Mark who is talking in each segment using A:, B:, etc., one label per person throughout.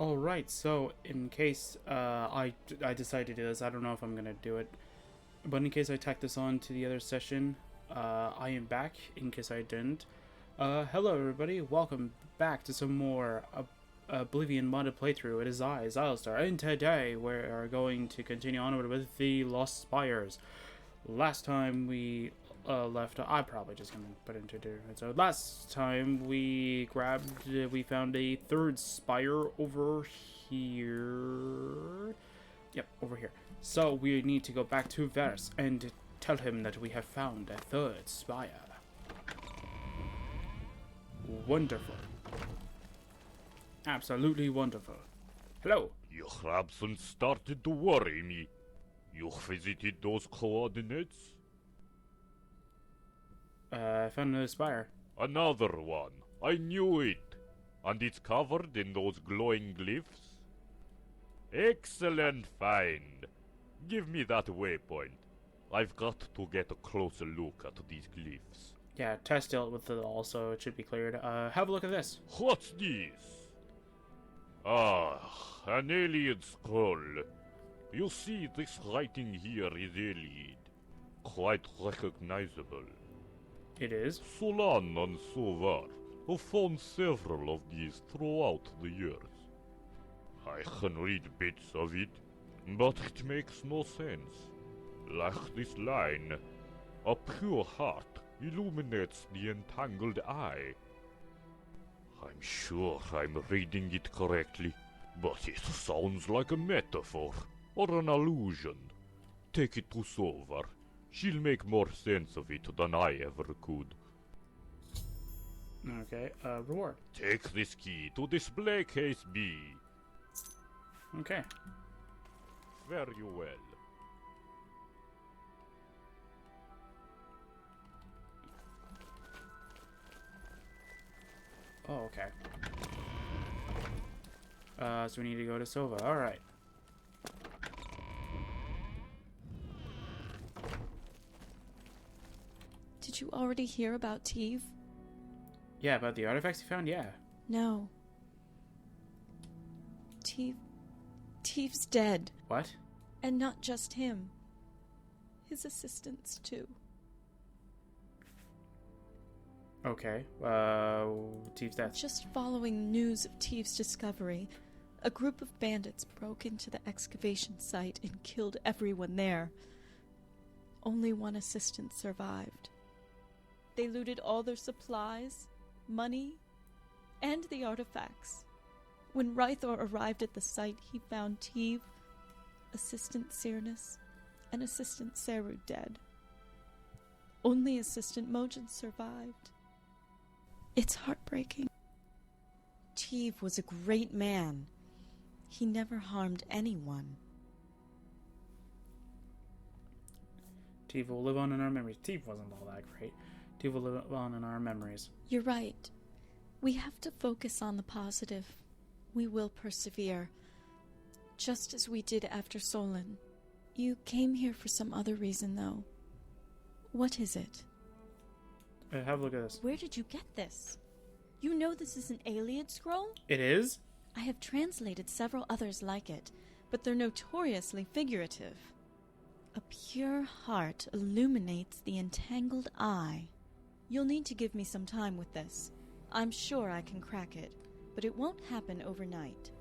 A: Alright, so in case I decide to do this, I don't know if I'm gonna do it, but in case I tack this on to the other session, I am back, in case I didn't. Hello everybody, welcome back to some more Oblivion modded playthrough. It is I, Xilestar, and today we are going to continue onward with the Lost Spires. Last time we left, I'm probably just gonna put it into different. So last time we found a third spire over here. Yep, over here. So we need to go back to Vers and tell him that we have found a third spire. Wonderful. Absolutely wonderful. Hello.
B: Your absence started to worry me. You visited those coordinates?
A: I found another spire.
B: Another one. I knew it. And it's covered in those glowing glyphs? Excellent find. Give me that waypoint. I've got to get a closer look at these glyphs.
A: Yeah, test dealt with it all, so it should be cleared. Have a look at this.
B: What's this? Ah, an alien scroll. You see, this writing here is alien. Quite recognizable.
A: It is.
B: Solan and Sovar have found several of these throughout the years. I can read bits of it, but it makes no sense. Like this line, a pure heart illuminates the entangled eye. I'm sure I'm reading it correctly, but it sounds like a metaphor or an allusion. Take it to Sovar. She'll make more sense of it than I ever could.
A: Okay, reward.
B: Take this key to display case B.
A: Okay.
B: Very well.
A: Oh, okay. So we need to go to Sova. Alright.
C: Did you already hear about Teve?
A: Yeah, about the artifacts you found? Yeah.
C: No. Teve's dead.
A: What?
C: And not just him. His assistants, too.
A: Okay. Teve's death.
C: Just following news of Teve's discovery, a group of bandits broke into the excavation site and killed everyone there. Only one assistant survived. They looted all their supplies, money, and the artifacts. When Rythor arrived at the site, he found Teve, Assistant Cyrnus, and Assistant Seru dead. Only Assistant Mojin survived. It's heartbreaking.
D: Teve was a great man. He never harmed anyone.
A: Teve will live on in our memories. Teve wasn't all that great. Teve will live on in our memories.
C: You're right. We have to focus on the positive. We will persevere, just as we did after Solon. You came here for some other reason, though. What is it?
A: Have a look at this.
C: Where did you get this? You know this is an Iliad scroll?
A: It is?
C: I have translated several others like it, but they're notoriously figurative. A pure heart illuminates the entangled eye. You'll need to give me some time with this. I'm sure I can crack it, but it won't happen overnight.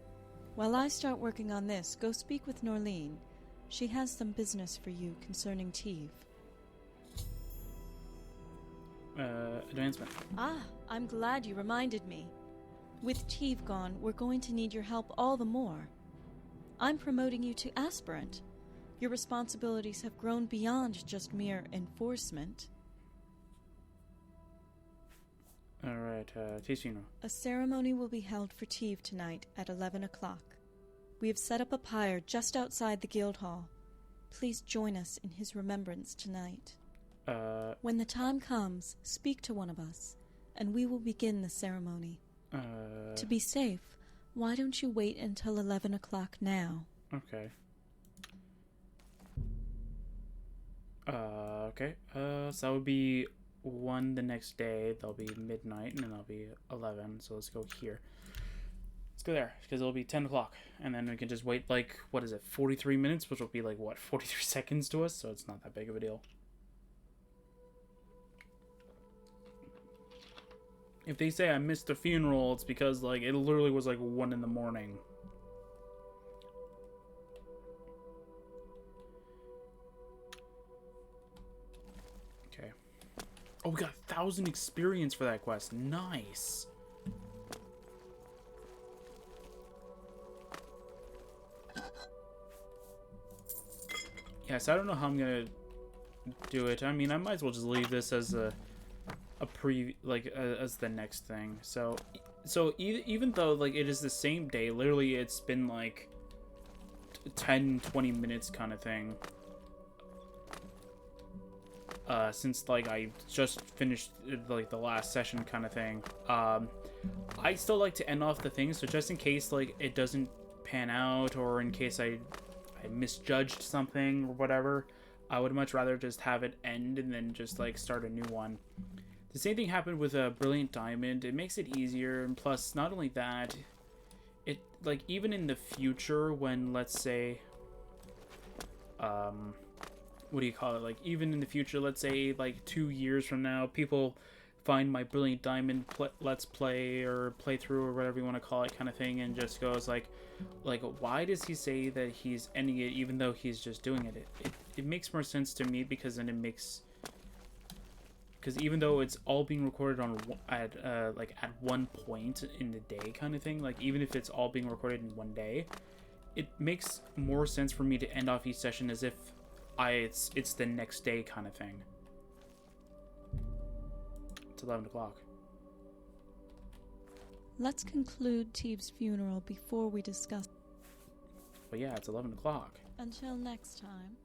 C: While I start working on this, go speak with Norleen. She has some business for you concerning Teve.
A: Advancement.
C: Ah, I'm glad you reminded me. With Teve gone, we're going to need your help all the more. I'm promoting you to aspirant. Your responsibilities have grown beyond just mere enforcement.
A: Alright, Ticino.
C: A ceremony will be held for Teve tonight at 11 o'clock. We have set up a pyre just outside the guild hall. Please join us in his remembrance tonight. When the time comes, speak to one of us, and we will begin the ceremony. To be safe, why don't you wait until 11 o'clock now?
A: Okay. Okay. So that would be 1 the next day. That'll be midnight, and then that'll be 11. So let's go here. Let's go there, because it'll be 10 o'clock. And then we can just wait, like, what is it, 43 minutes? Which will be, like, what, 43 seconds to us? So it's not that big of a deal. If they say I missed the funeral, it's because, like, it literally was, like, 1 in the morning. Okay. Oh, we got 1,000 experience for that quest. Nice. Yes, I don't know how I'm gonna do it. I mean, I might as well just leave this as a as the next thing. So even though like it is the same day, literally it's been like 10-20 minutes kind of thing. Since like I just finished like the last session kind of thing. I still like to end off the thing, so just in case like it doesn't pan out, or in case I misjudged something or whatever, I would much rather just have it end and then just like start a new one. The same thing happened with a Brilliant Diamond. It makes it easier, and plus not only that, it like even in the future when, let's say, what do you call it, like even in the future, let's say like 2 years from now, people find my Brilliant Diamond let's play or playthrough or whatever you want to call it kind of thing, and just goes like why does he say that he's ending it even though he's just doing it? It makes more sense to me, because then it makes, because even though it's all being recorded on at one point in the day kind of thing, like even if it's all being recorded in one day, it makes more sense for me to end off each session as if it's the next day kind of thing. It's 11 o'clock.
C: Let's conclude Teve's funeral before we discuss.
A: But yeah, it's 11 o'clock.
C: Until next time.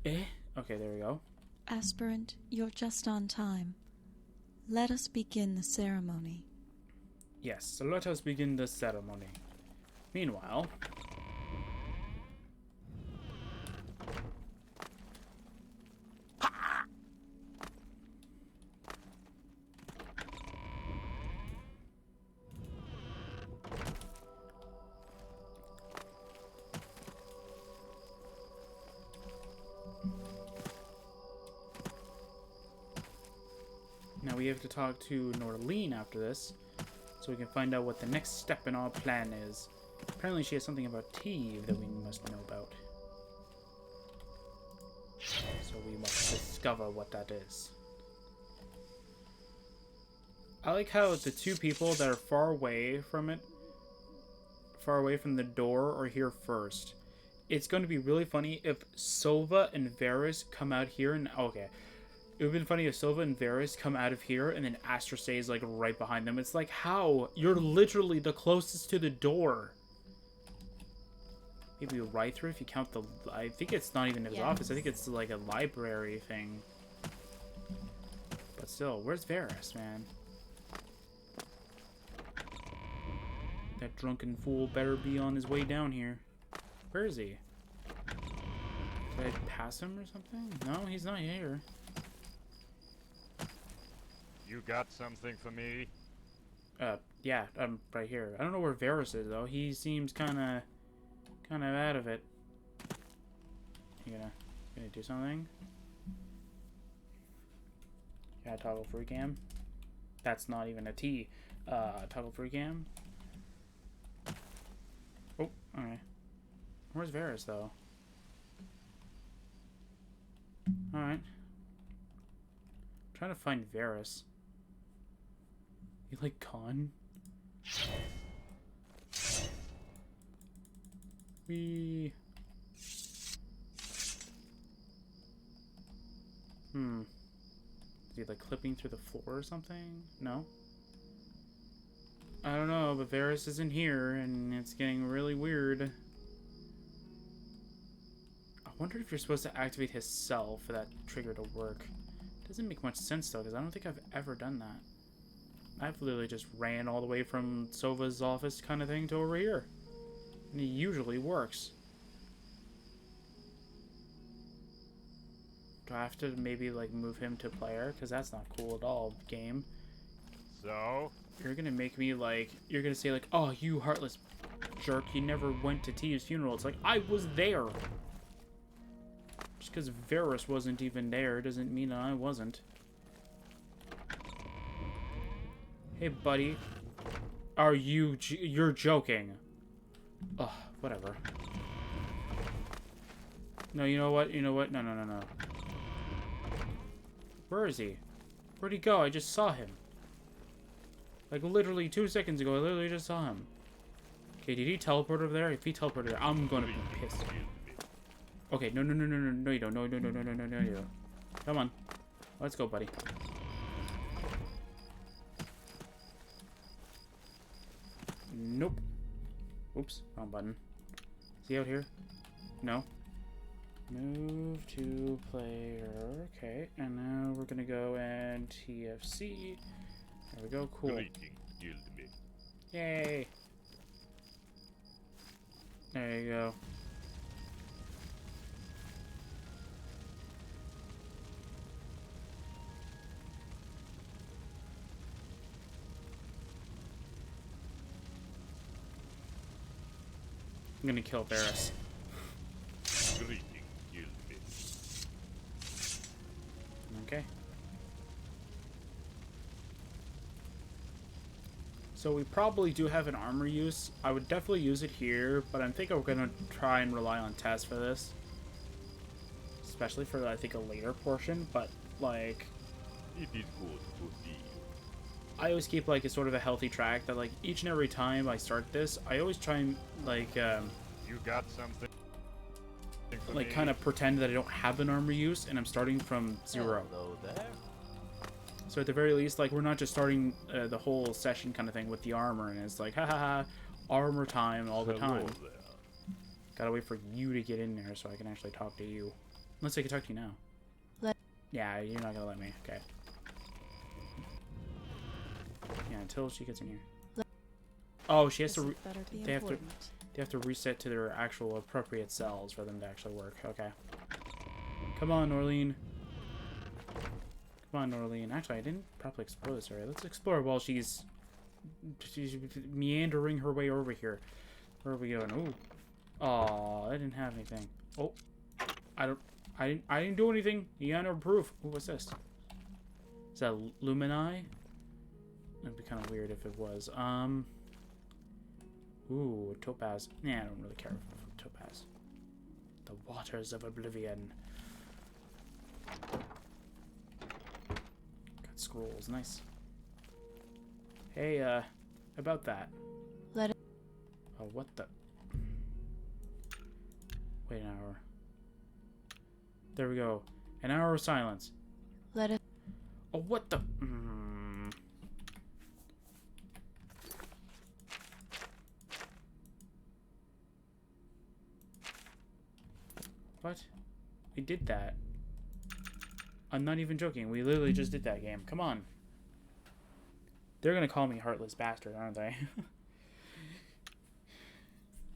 A: Okay, there we go.
C: Aspirant, you're just on time. Let us begin the ceremony.
A: Yes, so let us begin the ceremony. Meanwhile... Now we have to talk to Norleen after this, so we can find out what the next step in our plan is. Apparently she has something about Teve that we must know about. So we must discover what that is. I like how the two people that are far away from the door, are here first. It's going to be really funny if Sova and Varys come out here and... Okay. It would have been funny if Sova and Varys come out of here and then Astra stays like right behind them. It's like, how? You're literally the closest to the door. Maybe right through if you count the... I think it's not even his office. I think it's like a library thing. But still, where's Varys, man? That drunken fool better be on his way down here. Where is he? Did I pass him or something? No, he's not here.
B: You got something for me?
A: Yeah, I'm right here. I don't know where Varys is though. He seems kind of out of it. You gonna do something? Yeah, toggle free cam. That's not even a T. Toggle free cam. Oh, okay. Where's Varys though? All right. Trying to find Varys. You like Khan? Is he like clipping through the floor or something? No? I don't know, but Varys isn't here and it's getting really weird. I wonder if you're supposed to activate his cell for that trigger to work. Doesn't make much sense though, because I don't think I've ever done that. I've literally just ran all the way from Sova's office kind of thing to over here. And it usually works. Do I have to maybe like move him to player? Because that's not cool at all, game.
B: So,
A: You're gonna make me like, you're gonna say like, oh, you heartless jerk, you never went to T's funeral. It's like, I was there. Just because Varus wasn't even there doesn't mean I wasn't. Hey, buddy. Are you're joking. Ugh, whatever. No, you know what? You know what? No, no, no, no. Where is he? Where'd he go? I just saw him. Like, literally 2 seconds ago, I literally just saw him. Okay, did he teleport over there? If he teleported there, I'm gonna be pissed. Okay, no, no, no, no, no, no, you don't. No, no, no, no, no, no, no, you don't. Come on. Let's go, buddy. Nope. Oops, wrong button. Is he out here? No. Move to player. Okay, and now we're gonna go and TFC. There we go, cool. Yay! There you go. I'm gonna kill Varus. Okay. So we probably do have an armor use. I would definitely use it here, but I think I'm gonna try and rely on Tess for this. Especially for, I think, a later portion, but, like...
B: It is good to see you.
A: I always keep, like, a sort of a healthy track that, like, each and every time I start this, I always try and, like,
B: You got something?
A: like, kind of pretend that I don't have an armor use, and I'm starting from 0.
E: Hello there.
A: So at the very least, like, we're not just starting the whole session kind of thing with the armor, and it's like, ha ha ha, armor time all the time.
B: There.
A: Gotta wait for you to get in there so I can actually talk to you. Unless I can talk to you now. Yeah, you're not gonna let me. Okay. Yeah, until she gets in here. Oh, she has to. They have to reset to their actual appropriate cells for them to actually work. Okay. Come on, Norleen. Come on, Norleen. Actually, I didn't properly explore this area. Let's explore while she's meandering her way over here. Where are we going? Ooh. Oh, I didn't have anything. Oh. I didn't do anything. You got no proof. Ooh, what's this? Is that Lumini? It'd be kind of weird if it was. Ooh, Topaz. Nah, I don't really care for Topaz. The waters of Oblivion. Got scrolls. Nice. Hey, about that.
C: Let it.
A: Oh, what the? Wait an hour. There we go. An hour of silence.
C: Let it.
A: Oh, what the? What? We did that. I'm not even joking. We literally just did that game. Come on. They're gonna call me heartless bastard, aren't they?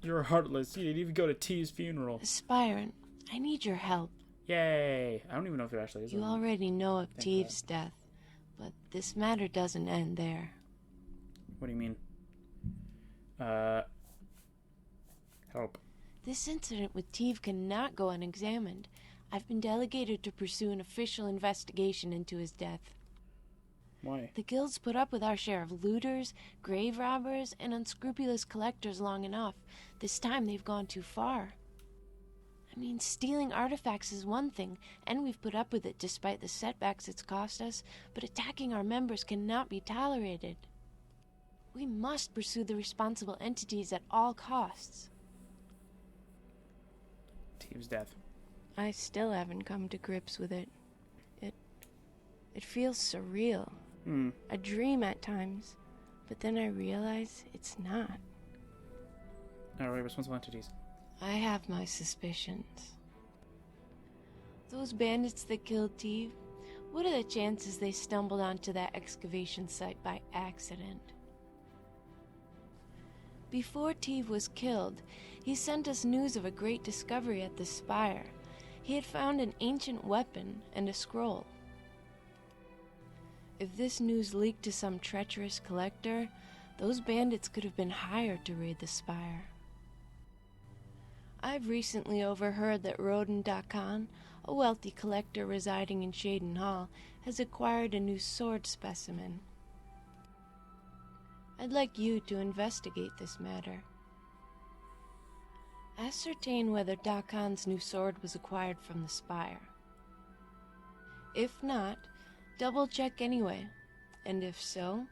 A: You're heartless. You didn't even go to T's funeral.
F: Aspirant, I need your help.
A: Yay. I don't even know if there actually is
F: You
A: one.
F: already know of
A: Thank
F: Teve's death, but this matter doesn't end there.
A: What do you mean? Help.
F: This incident with Teve cannot go unexamined. I've been delegated to pursue an official investigation into his death.
A: Why?
F: The guild's put up with our share of looters, grave robbers, and unscrupulous collectors long enough. This time they've gone too far. I mean, stealing artifacts is one thing, and we've put up with it despite the setbacks it's cost us, but attacking our members cannot be tolerated. We must pursue the responsible entities at all costs.
A: Teve's death.
F: I still haven't come to grips with it. It feels surreal. A dream at times, but then I realize it's not.
A: Alright, responsible entities.
F: I have my suspicions. Those bandits that killed Teve, what are the chances they stumbled onto that excavation site by accident? Before Teve was killed, he sent us news of a great discovery at the spire. He had found an ancient weapon and a scroll. If this news leaked to some treacherous collector, those bandits could have been hired to raid the spire. I've recently overheard that Roden Dakan, a wealthy collector residing in Shaden Hall, has acquired a new sword specimen. I'd like you to investigate this matter. Ascertain whether Dakan's new sword was acquired from the spire. If not, double-check anyway. And if so,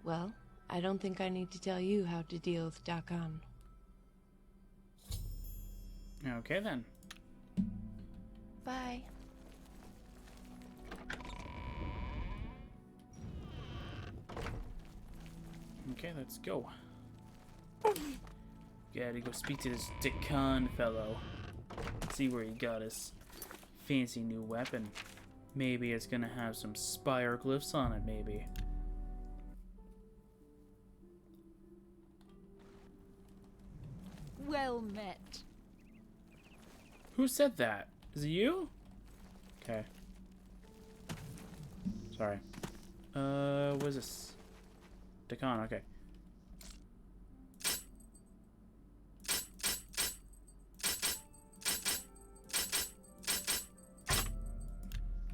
F: well, I don't think I need to tell you how to deal with Dakan.
A: Okay, then.
F: Bye.
A: Okay, let's go. Gotta go speak to this Dakan fellow. See where he got his fancy new weapon. Maybe it's gonna have some spire glyphs on it, maybe.
E: Well met.
A: Who said that? Is it you? Okay. Sorry. What is this? Dakan, okay.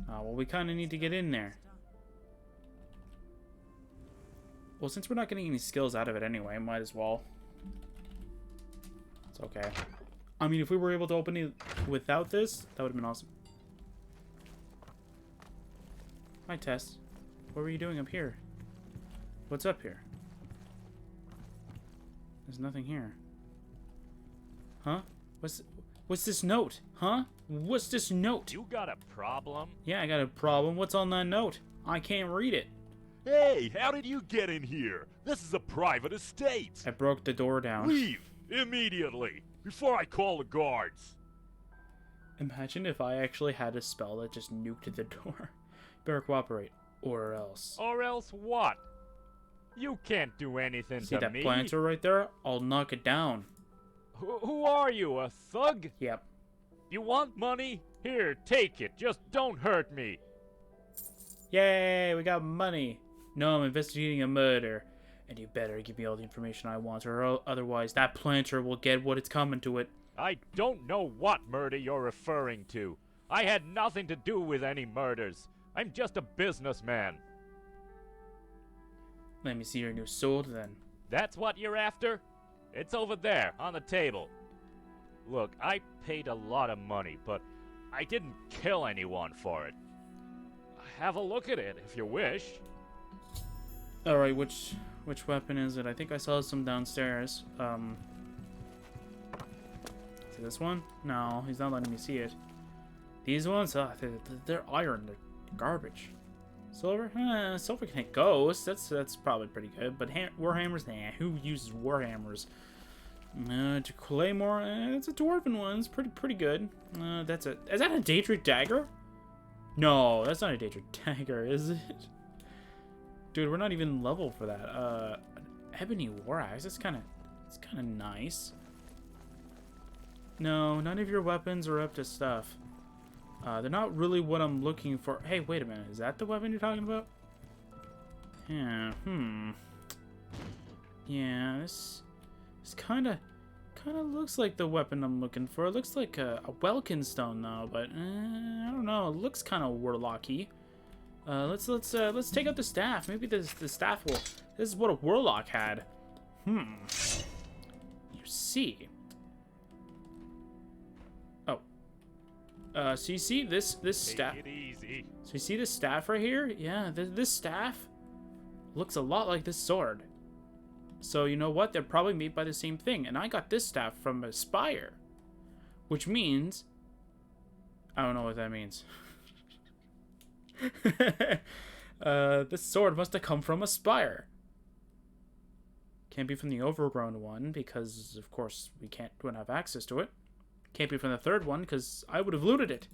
A: Well, we kind of need to get in there. Well, since we're not getting any skills out of it anyway, might as well. It's okay. I mean, if we were able to open it without this, that would have been awesome. Hi, Tess. What were you doing up here? What's up here? There's nothing here. Huh? What's this note? Huh? What's this note?
B: You got a problem?
A: Yeah, I got a problem. What's on that note? I can't read it.
B: Hey, how did you get in here? This is a private estate.
A: I broke the door down.
B: Leave immediately before I call the guards.
A: Imagine if I actually had a spell that just nuked the door. Better cooperate, or else.
B: Or else what? You can't do anything
A: See
B: to
A: that
B: me.
A: planter right there? I'll knock it down.
B: Who are you, a thug?
A: Yep.
B: You want money? Here, take it. Just don't hurt me.
A: Yay, we got money. No, I'm investigating a murder. And you better give me all the information I want, or otherwise that planter will get what it's coming to it.
B: I don't know what murder you're referring to. I had nothing to do with any murders. I'm just a businessman.
A: Let me see your new sword, then.
B: That's what you're after? It's over there, on the table. Look, I paid a lot of money, but I didn't kill anyone for it. Have a look at it, if you wish.
A: Alright, which weapon is it? I think I saw some downstairs. Is it this one? No, he's not letting me see it. These ones? They're iron. They're garbage. Silver? Silver can hit ghosts. That's probably pretty good. But warhammers? Nah, who uses warhammers? To Claymore? It's a dwarven one. It's pretty good. Is that a Daedric dagger? No, that's not a Daedric dagger, is it? Dude, we're not even level for that. An ebony war axe. It's kind of nice. No, none of your weapons are up to stuff. They're not really what I'm looking for. Hey, wait a minute. Is that the weapon you're talking about? Yeah. Yeah. This kind of looks like the weapon I'm looking for. It looks like a Welkin stone though, but I don't know. It looks kind of warlocky. Let's take out the staff. Maybe the staff will. This is what a warlock had. You see. So you see this staff?
B: Take it easy.
A: So you see this staff right here? Yeah, this staff looks a lot like this sword. So you know what? They're probably made by the same thing. And I got this staff from a spire, which means I don't know what that means. This sword must have come from a spire. Can't be from the overgrown one because, of course, we don't have access to it. Can't be from the third one, because I would have looted it.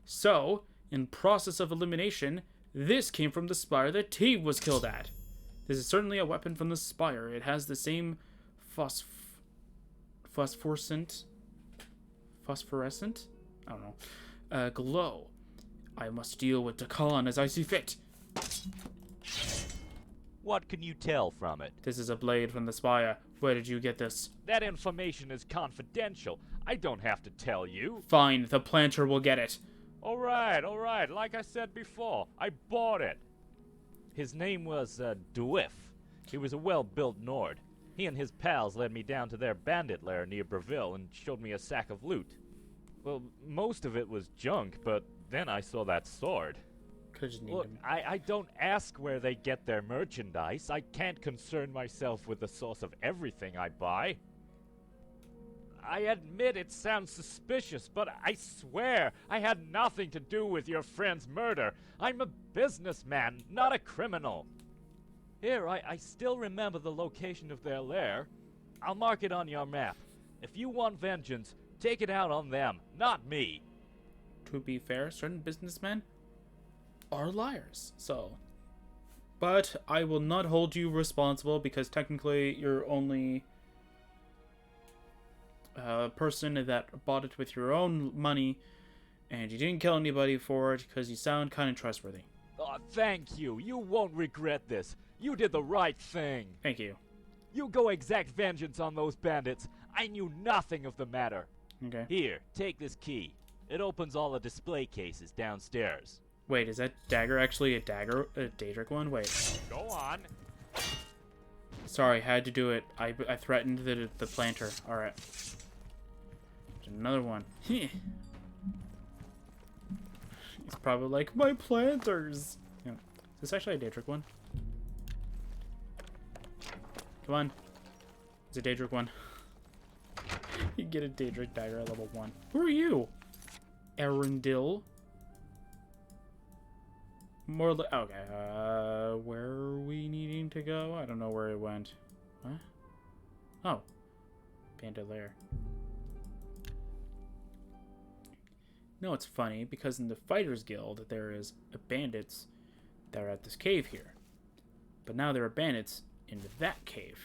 A: So, in process of elimination, this came from the spire that Teague was killed at. This is certainly a weapon from the spire. It has the same phosphorescent? I don't know. Glow. I must deal with Dakan as I see fit.
E: What can you tell from it?
A: This is a blade from the spire. Where did you get this?
E: That information is confidential. I don't have to tell you.
A: Fine, the planter will get it.
E: Alright. Like I said before, I bought it. His name was, Dwiff. He was a well-built Nord. He and his pals led me down to their bandit lair near Breville and showed me a sack of loot. Well, most of it was junk, but then I saw that sword.
A: Could've just
E: Look,
A: named him.
E: I don't ask where they get their merchandise. I can't concern myself with the source of everything I buy. I admit it sounds suspicious, but I swear I had nothing to do with your friend's murder. I'm a businessman, not a criminal. Here, I still remember the location of their lair. I'll mark it on your map. If you want vengeance, take it out on them, not me.
A: To be fair, certain businessmen are liars, so. But I will not hold you responsible because technically you're only a person that bought it with your own money and you didn't kill anybody for it because you sound kind of trustworthy.
E: Oh, thank you. You won't regret this. You did the right thing.
A: Thank you.
E: You go exact vengeance on those bandits. I knew nothing of the matter.
A: Okay.
E: Here, take this key. It opens all the display cases downstairs.
A: Wait, is that dagger actually a Daedric one? Wait.
E: Go on.
A: Sorry, had to do it. I threatened the planter. Alright. Another one. He's probably like, my planters! Yeah. Is this actually a Daedric one? Come on. It's a Daedric one. You get a Daedric dagger at level 1. Who are you? Arundel? More okay, where are we needing to go? I don't know where it went. What? Oh. Bandit Lair. No, it's funny, because in the Fighters Guild, there is bandits that are at this cave here. But now there are bandits in that cave.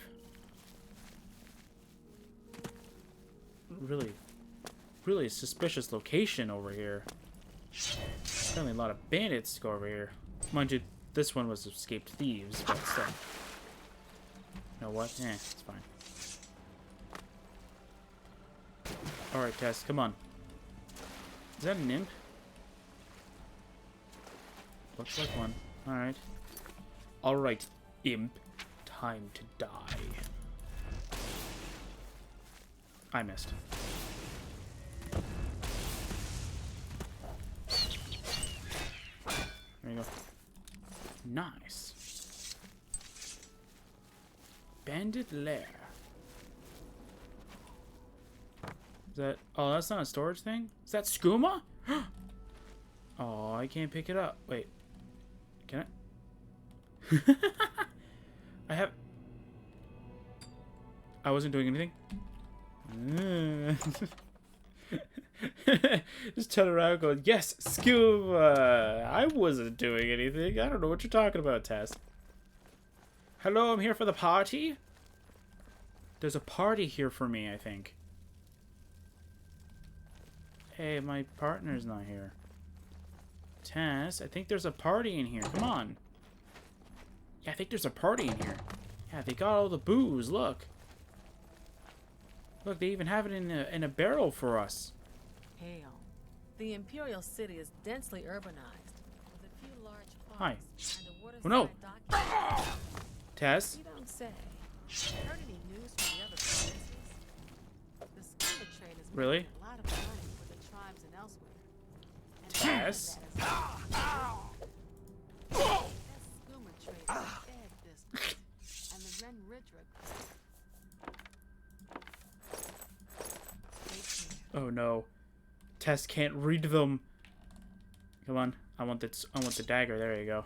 A: Really suspicious location over here. Apparently a lot of bandits go over here. Mind you, this one was escaped thieves, but still. You know what? It's fine. Alright, Tess, come on. Is that an imp? Looks like one. Alright. Alright, imp. Time to die. I missed. There you go. Nice. Bandit Lair. Is that... Oh, that's not a storage thing? Is that skooma? Oh, I can't pick it up. Wait. Can I? I wasn't doing anything. Just turn around going, yes, scuba. I wasn't doing anything. I don't know what you're talking about, Tess. Hello, I'm here for the party. There's a party here for me, I think. Hey, my partner's not here. Tess, I think there's a party in here. Come on. Yeah, I think there's a party in here. Yeah, they got all the booze. Look. Look, they even have it in a barrel for us.
G: Hail. The Imperial City is densely urbanized, with a few large
A: Hi.
G: parks and a waterside
A: Oh, no.
G: dock.
A: Tess?
G: You don't say. Heard any news from the other provinces? The schooner trade is
A: Really?
G: making a lot of money for the tribes and elsewhere. And
A: Tess?
G: that schooner trade is a bad business, and the Ren Ridra.
A: Oh no. Tess can't read them. Come on. I want the dagger. There you go.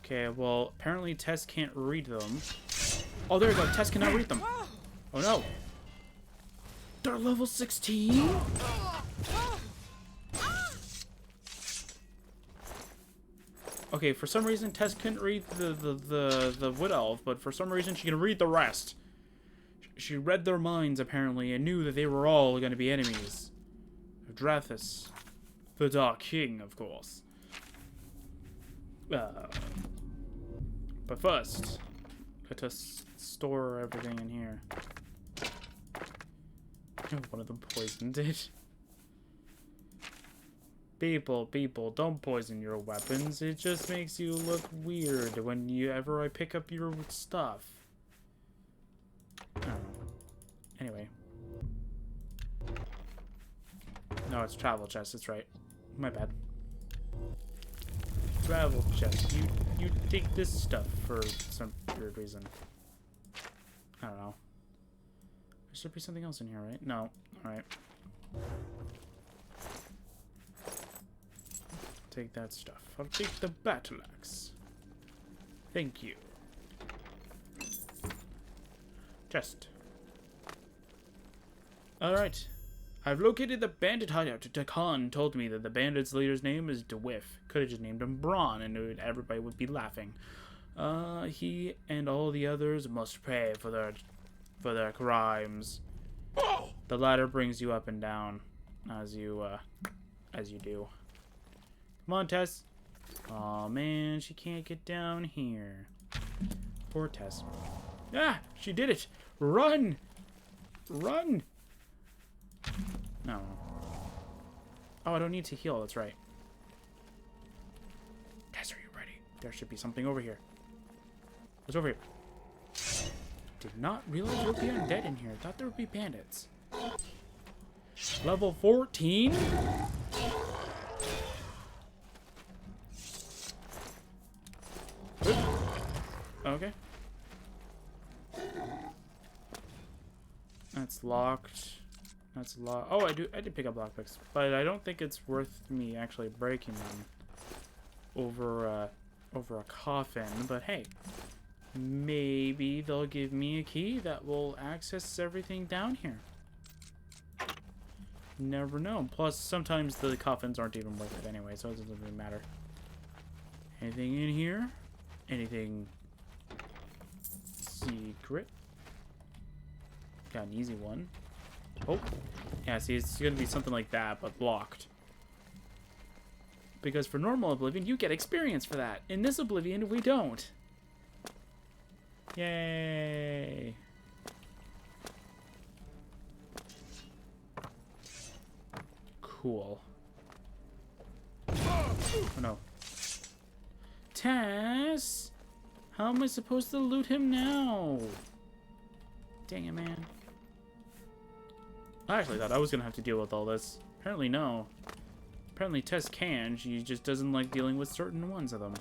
A: Okay, well, apparently Tess can't read them. Oh, there you go. Tess cannot read them. Oh no. They're level 16? Okay, for some reason Tess couldn't read the Wood Elf, but for some reason she can read the rest. She read their minds, apparently, and knew that they were all going to be enemies. Of Drathus. The Dark King, of course. But first, let us store everything in here. One of them poisoned it. People, don't poison your weapons. It just makes you look weird whenever I pick up your stuff. Oh. Anyway. No, it's travel chest, that's right. My bad. Travel chest. You take this stuff for some weird reason. I don't know. There should be something else in here, right? No. Alright. Take that stuff. I'll take the battle axe. Thank you. Chest. Alright. I've located the bandit hideout. Takan told me that the bandit's leader's name is DeWiff. Could have just named him Braun and everybody would be laughing. He and all the others must pay for their crimes. The ladder brings you up and down as you do. Come on, Tess. Aw, man, she can't get down here. Poor Tess. Ah, she did it. Run! Run! No. Oh, I don't need to heal. That's right. Tess, are you ready? There should be something over here. What's over here? Did not realize there would be undead in here. Thought there would be bandits. Level 14? Okay. That's locked. That's locked. Oh, I did pick up lockpicks, but I don't think it's worth me actually breaking them over a coffin. But hey, maybe they'll give me a key that will access everything down here. Never know. Plus, sometimes the coffins aren't even worth it anyway, so it doesn't really matter. Anything in here? Anything secret? Got an easy one. Oh, yeah, see, it's gonna be something like that, but blocked. Because for normal Oblivion, you get experience for that. In this Oblivion, we don't. Yay! Cool. Oh no. Tess! How am I supposed to loot him now? Dang it, man. I actually thought I was gonna have to deal with all this. Apparently no. Apparently Tess can, she just doesn't like dealing with certain ones of them.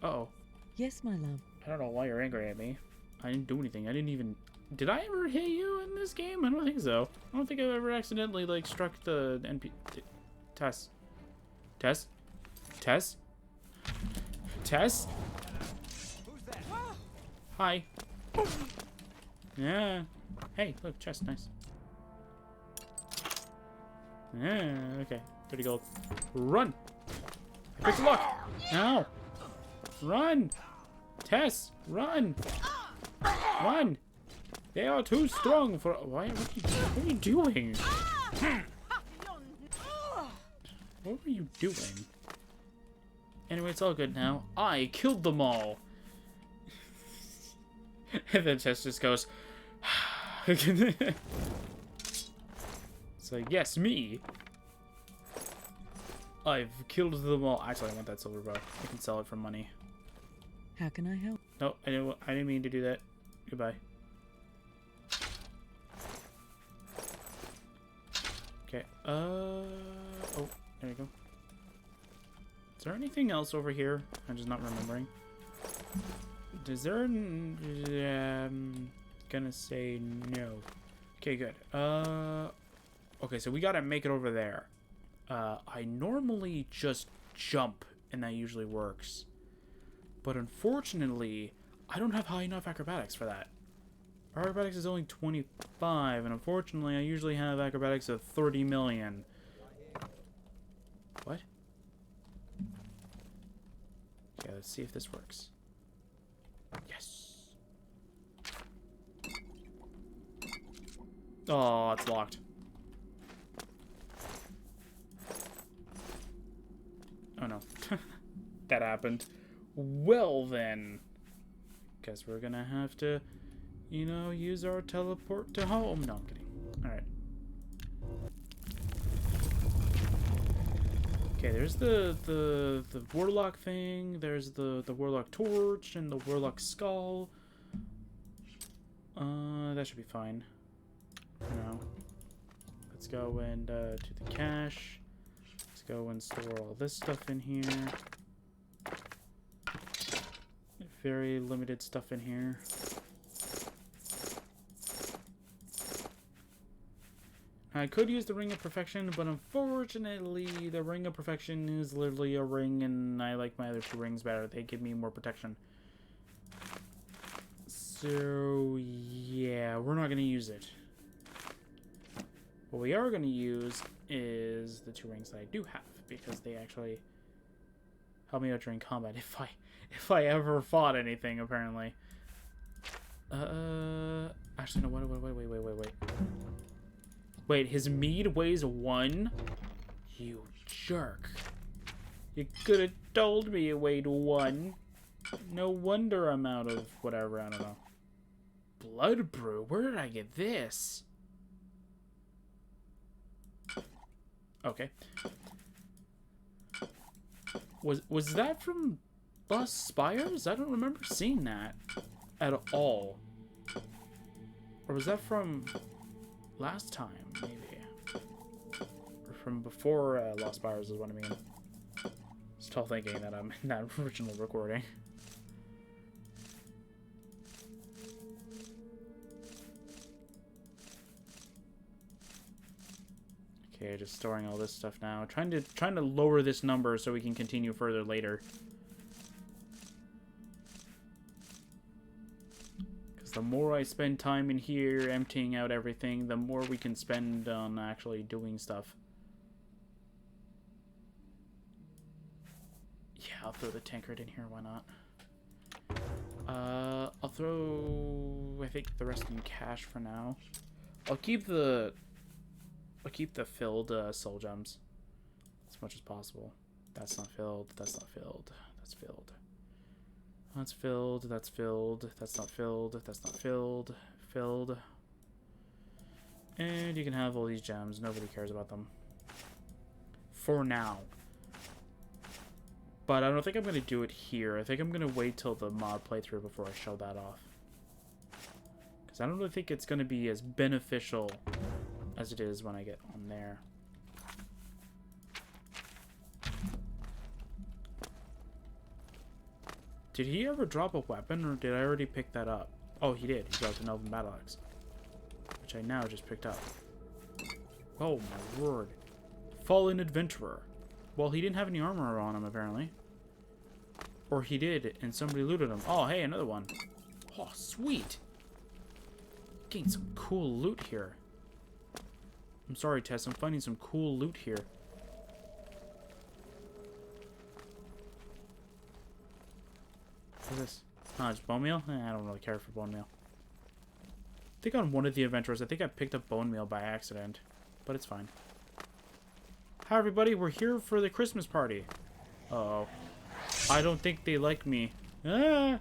A: Uh-oh.
D: Yes, my love.
A: I don't know why you're angry at me. I didn't do anything. I didn't even... Did I ever hit you in this game? I don't think so. I don't think I've ever accidentally, like, struck the Tess. Tess? Tess? Tess?
G: Who's that?
A: Hi. Yeah. Hey, look, chest, nice. Yeah, okay. 30 gold. Run! I picked the lock! Ow! Run! Tess, run! Run! They are too strong for... What are you doing? What were you doing? Anyway, it's all good now. I killed them all! And then Tess just goes... So, yes, me. I've killed them all. Actually, I want that silver bow. I can sell it for money.
D: How can I help?
A: No, I didn't mean to do that. Goodbye. Okay, oh, there you go. Is there anything else over here? I'm just not remembering. Is there gonna say no. Okay, good. Okay, so we gotta make it over there. I normally just jump, and that usually works. But unfortunately, I don't have high enough acrobatics for that. Acrobatics is only 25, and unfortunately, I usually have acrobatics of 30 million. What? Okay, let's see if this works. Yes. Oh, it's locked. Oh no. that happened. Well then, guess we're gonna have to, you know, use our teleport to home. No, I'm kidding. Alright. Okay, there's the Warlock thing, there's the Warlock torch, and the Warlock skull. That should be fine. For now. Let's go and, to the cache. Let's go and store all this stuff in here. Very limited stuff in here. I could use the Ring of Perfection, but unfortunately, the Ring of Perfection is literally a ring, and I like my other two rings better. They give me more protection. So, yeah, we're not going to use it. What we are going to use is the two rings that I do have, because they actually help me out during combat if I ever fought anything, apparently. Actually, no, wait. Wait, his mead weighs 1? You jerk. You could have told me it weighed 1. No wonder I'm out of whatever, I don't know. Blood brew? Where did I get this? Okay. Was that from Lost Spires? I don't remember seeing that at all. Or was that from last time, maybe? Or from before Lost Spires is what I mean. Still thinking that I'm in that original recording. Okay, just storing all this stuff now. Trying to lower this number so we can continue further later. Because the more I spend time in here emptying out everything, the more we can spend on actually doing stuff. Yeah, I'll throw the tankard in here, why not? I'll throw, I think, the rest in cash for now. I'll keep the filled soul gems as much as possible. That's not filled. That's not filled. That's filled. That's filled. That's filled. That's not filled. That's not filled. Filled. And you can have all these gems. Nobody cares about them. For now. But I don't think I'm going to do it here. I think I'm going to wait till the mod playthrough before I show that off. Because I don't really think it's going to be as beneficial as it is when I get on there. Did he ever drop a weapon, or did I already pick that up? Oh, he did. He dropped an Elven Battle Axe, which I now just picked up. Oh my word. Fallen Adventurer. Well, he didn't have any armor on him, apparently. Or he did, and somebody looted him. Oh, hey, another one. Oh, sweet. Getting some cool loot here. I'm sorry, Tess. I'm finding some cool loot here. What's this? Oh, it's bone meal? I don't really care for bone meal. I think on one of the adventures, I think I picked up bone meal by accident. But it's fine. Hi, everybody. We're here for the Christmas party. Uh-oh. I don't think they like me. Ah!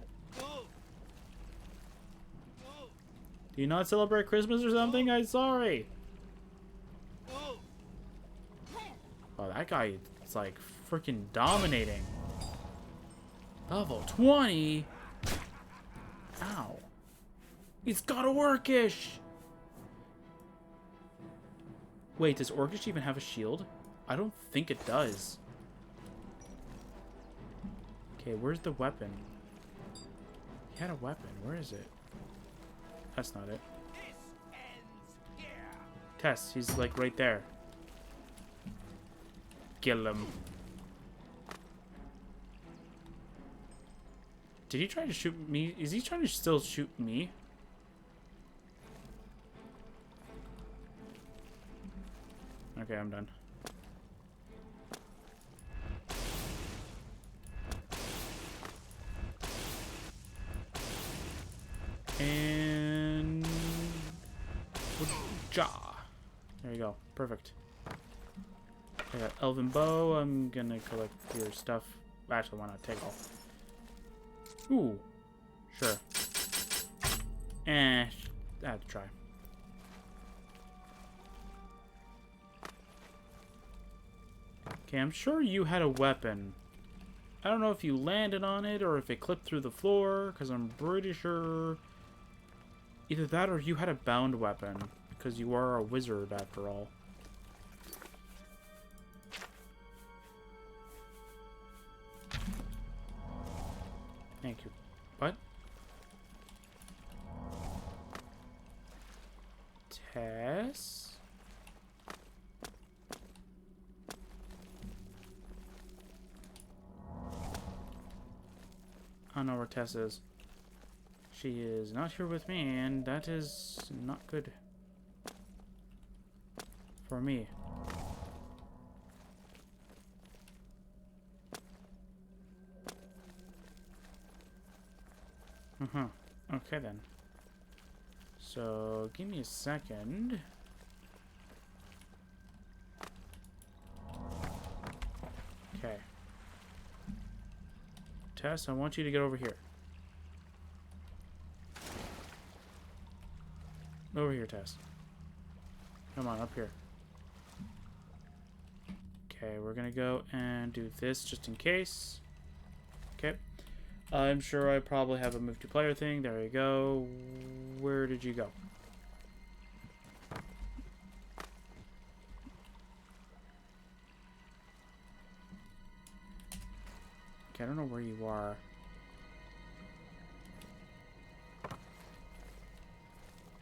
A: Do you not celebrate Christmas or something? I'm sorry. Oh, that guy is like freaking dominating. Level 20? Ow. He's got a Orcish! Wait, does Orcish even have a shield? I don't think it does. Okay, where's the weapon? He had a weapon. Where is it? That's not it. Tess, he's like right there. Kill him. Did he try to shoot me? Is he trying to still shoot me? Okay, I'm done. And... jaw. There you go. Perfect. I got Elven Bow. I'm gonna collect your stuff Actually, why not take all? Ooh. Sure. I have to try. Okay, I'm sure you had a weapon. I don't know if you landed on it or if it clipped through the floor, because I'm pretty sure either that or you had a bound weapon, because you are a wizard after all. Thank you. What? Tess? I don't know where Tess is. She is not here with me, and that is not good for me. Okay then. So, give me a second. Okay. Tess, I want you to get over here. Over here, Tess. Come on, up here. Okay, we're gonna go and do this just in case. Okay. I'm sure I probably have a move to player thing. There you go. Where did you go? Okay, I don't know where you are.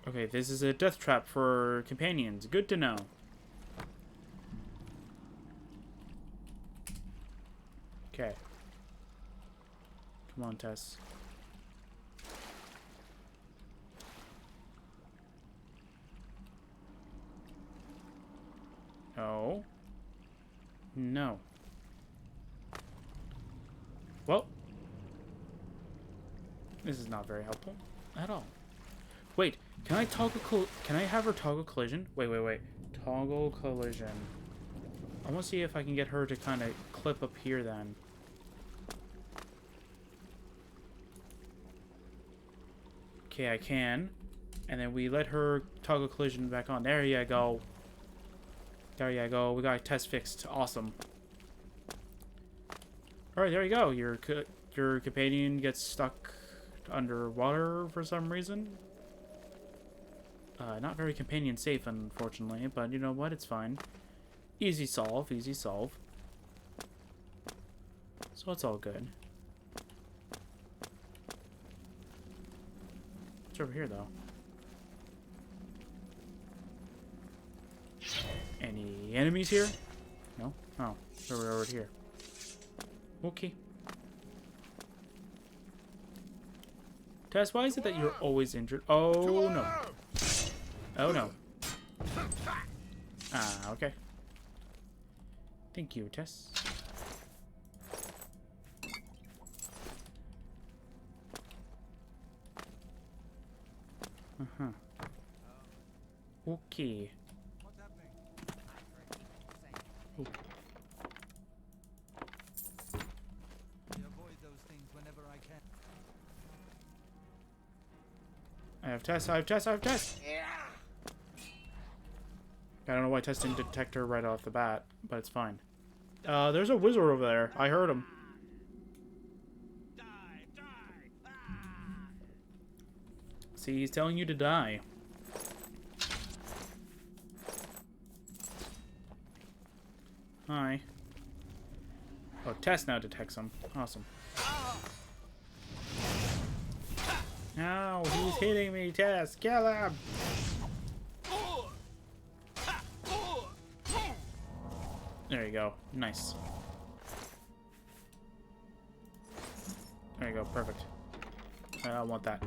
A: Okay, this is a death trap for companions. Good to know. Okay. Come on, Tess. Oh. No. Well. This is not very helpful at all. Wait, can I toggle can I have her toggle collision? Wait. Toggle collision. I want to see if I can get her to kind of clip up here then. Okay, I can. And then we let her toggle collision back on. There you go. There you go. We got a test fixed. Awesome. Alright, there you go. Your companion gets stuck underwater for some reason. Not very companion safe, unfortunately. But you know what? It's fine. Easy solve. Easy solve. So it's all good. Over here though. Any enemies here? No? Oh, they're over here. Okay. Tess, why is it that you're always injured? Oh no. Oh no. Ah, okay. Thank you, Tess. Okay. Oh. I have Tess. I don't know why Tess didn't detect her right off the bat, but it's fine. There's a wizard over there. I heard him. See, he's telling you to die. Hi. Oh, Tess now detects him. Awesome. Ow, he's hitting me, Tess. Kill him! There you go. Nice. There you go. Perfect. I want that.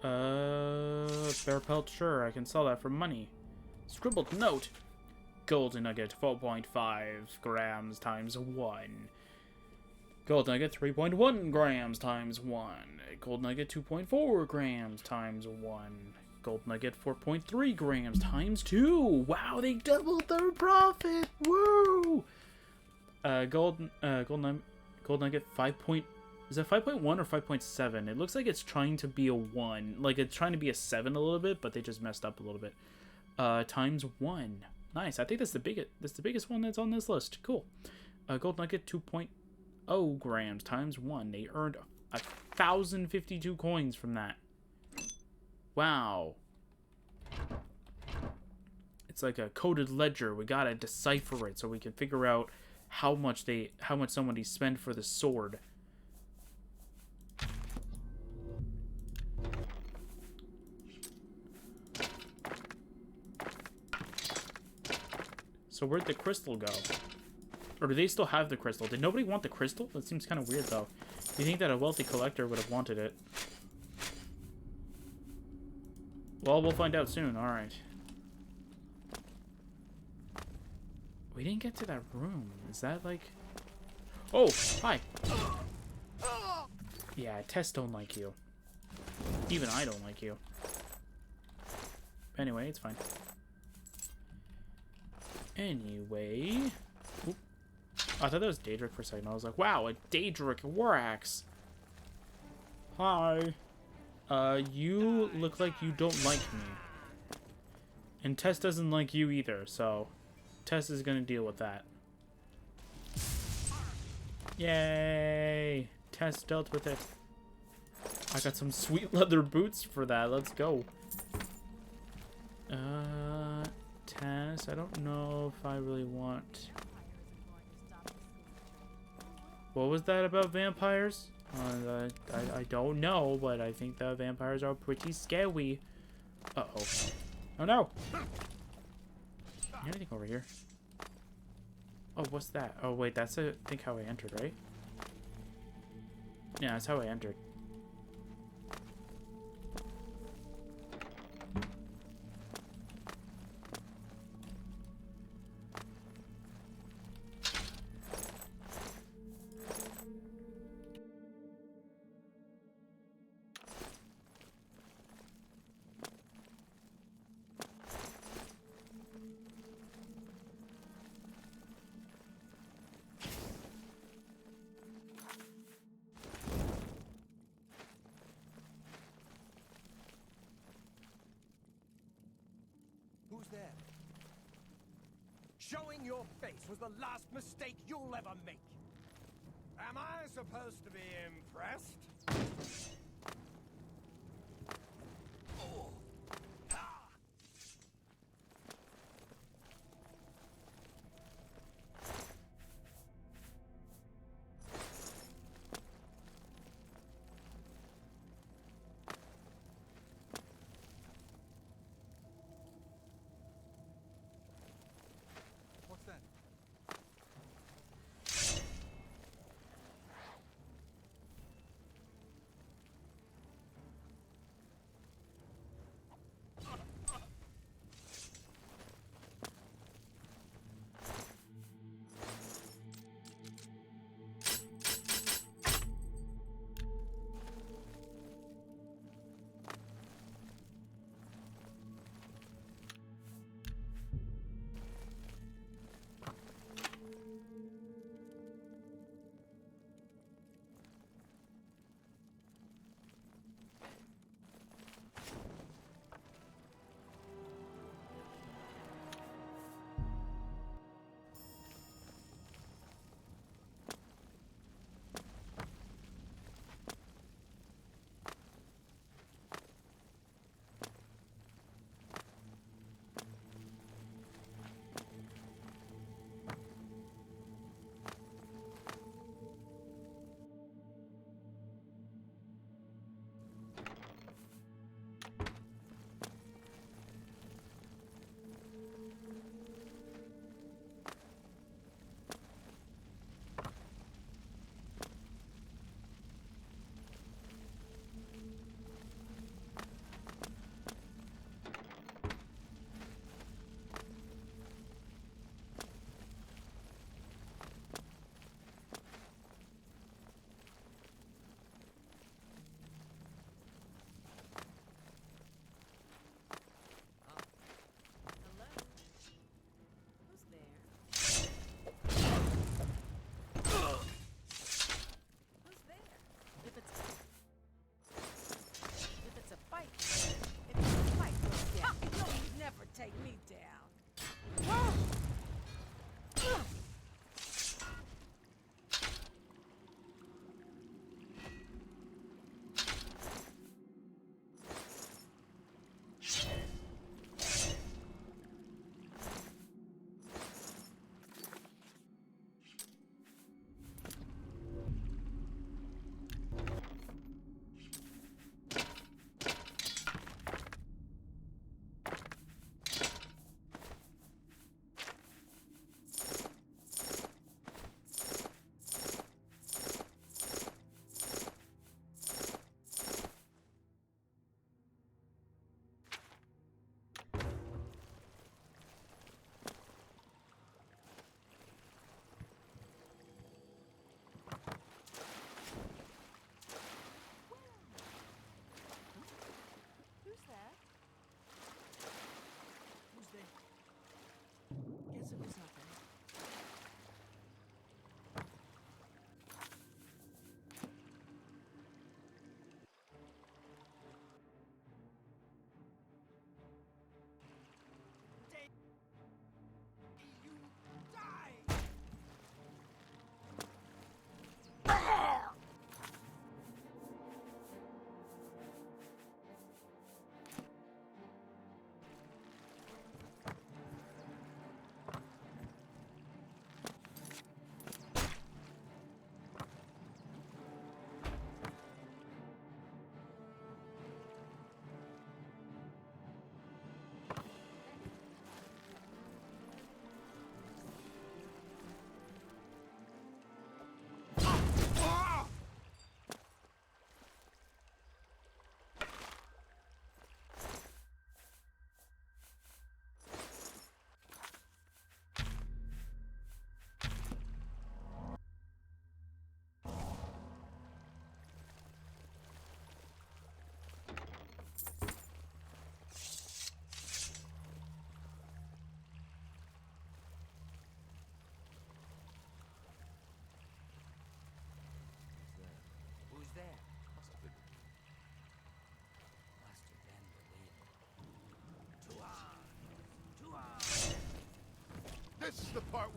A: Bear pelt, sure. I can sell that for money. Scribbled note. Golden nugget, 4.5 grams times 1. Gold nugget, 3.1 grams times 1. Gold nugget, 2.4 grams times 1. Gold nugget, 4.3 grams times 2. Wow, they doubled their profit. Woo! Gold Gold nugget 5 point... Is that 5.1 or 5.7? It looks like it's trying to be a 1. Like, it's trying to be a 7 a little bit, but they just messed up a little bit. Times 1. Nice. I think that's the biggest one that's on this list. Cool. Gold nugget 2.0 grams times 1. They earned 1,052 coins from that. Wow. It's like a coded ledger. We gotta decipher it so we can figure out how much somebody spent for the sword. So where'd the crystal go? Or do they still have the crystal? Did nobody want the crystal? That seems kind of weird, though. Do you think that a wealthy collector would have wanted it? Well, we'll find out soon. Alright. We didn't get to that room. Is that like... Oh! Hi! Yeah, Tess don't like you. Even I don't like you. Anyway, it's fine. Anyway... Oop. I thought that was Daedric for a second. I was like, wow, a Daedric war axe. Hi. You look like you don't like me. And Tess doesn't like you either, so... Tess is gonna deal with that. Yay! Tess dealt with it. I got some sweet leather boots for that. Let's go. Tess, I don't know if I really want... What was that about vampires? I don't know, but I think the vampires are pretty scary. Uh-oh. Oh no! Anything over here? Oh, what's that? Oh, wait, that's I think how I entered, right? Yeah, that's how I entered.
H: Who's there? Showing your face was the last mistake you'll ever make. Am I supposed to be impressed? Oh. Ah. What's that?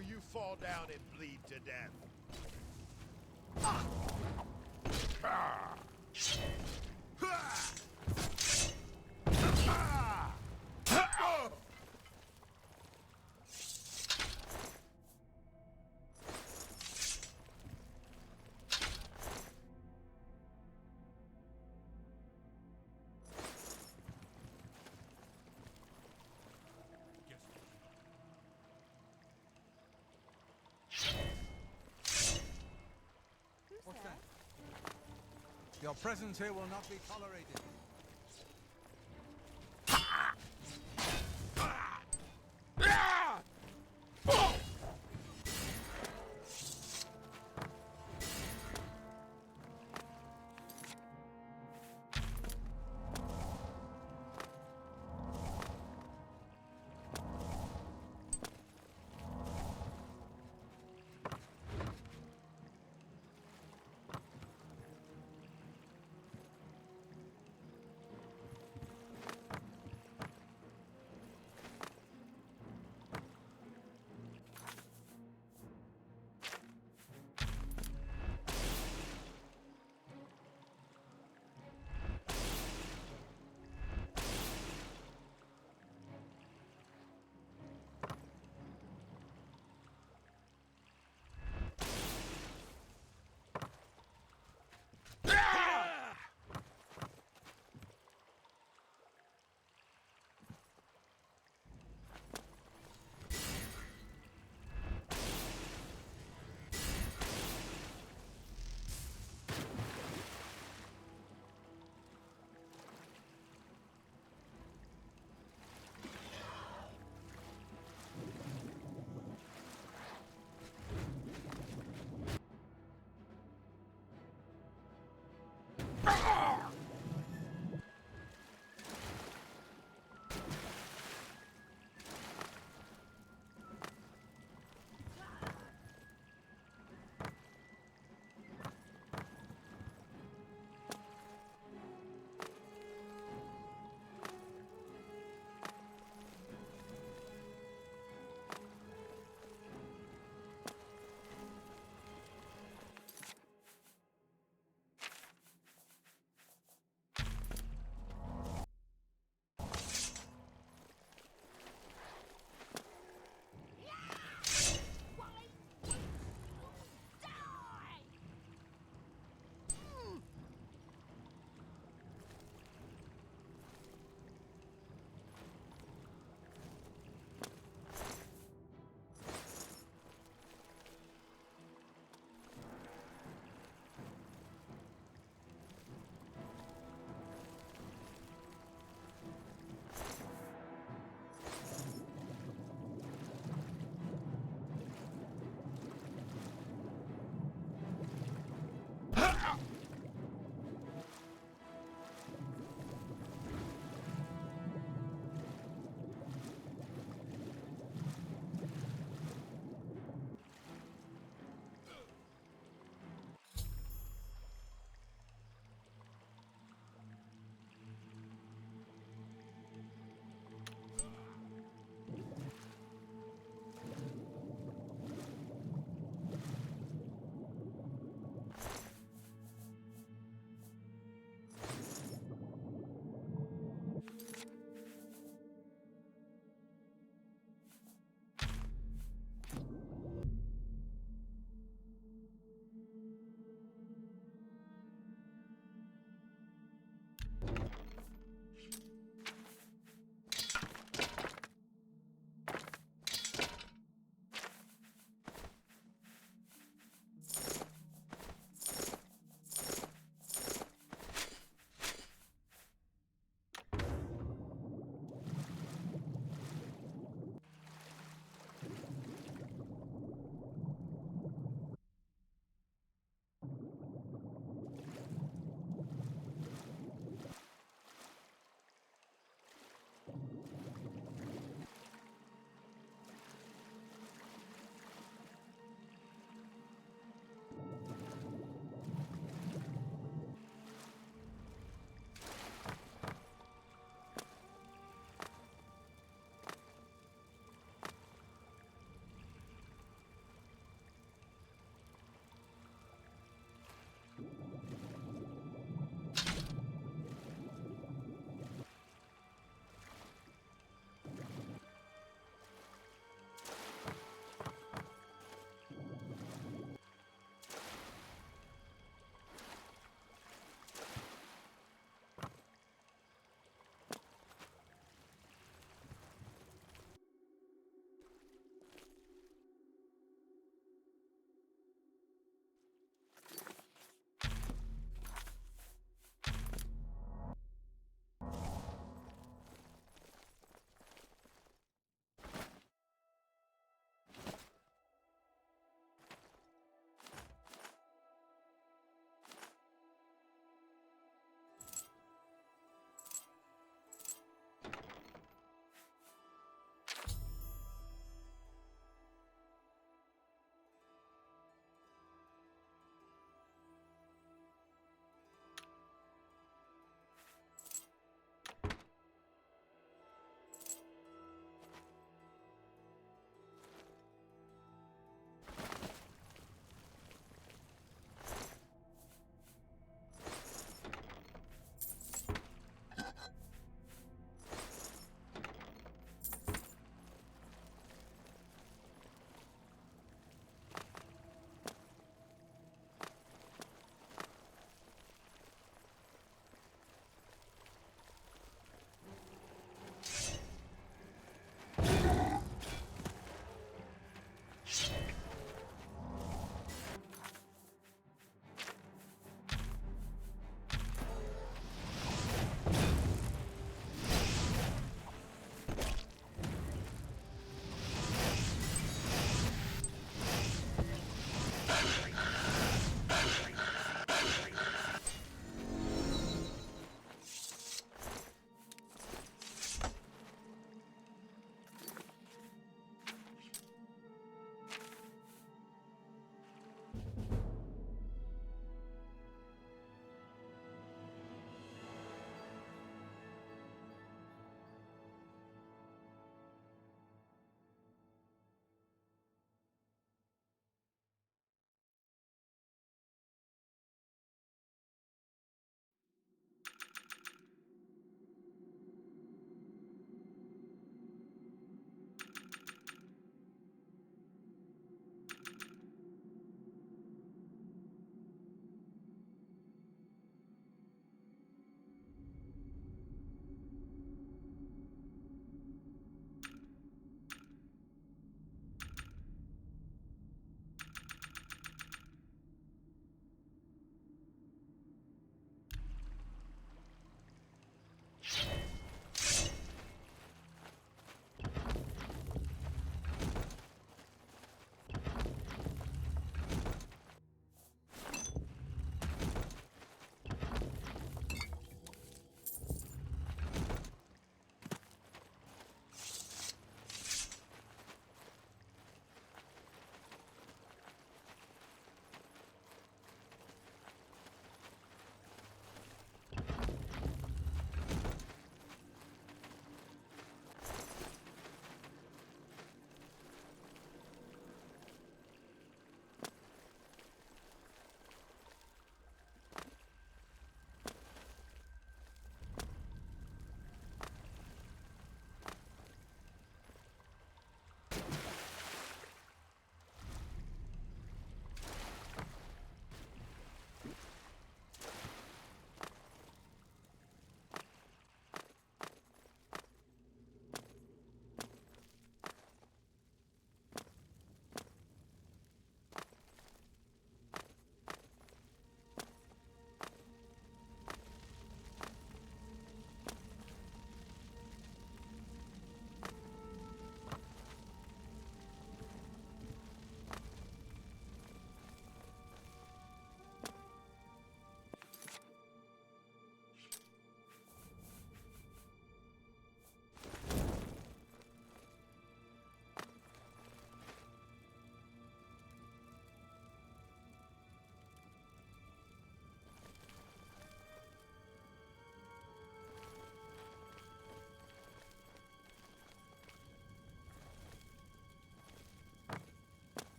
H: will you fall down and bleed to death.
G: Who's that?
I: Your presence here will not be tolerated.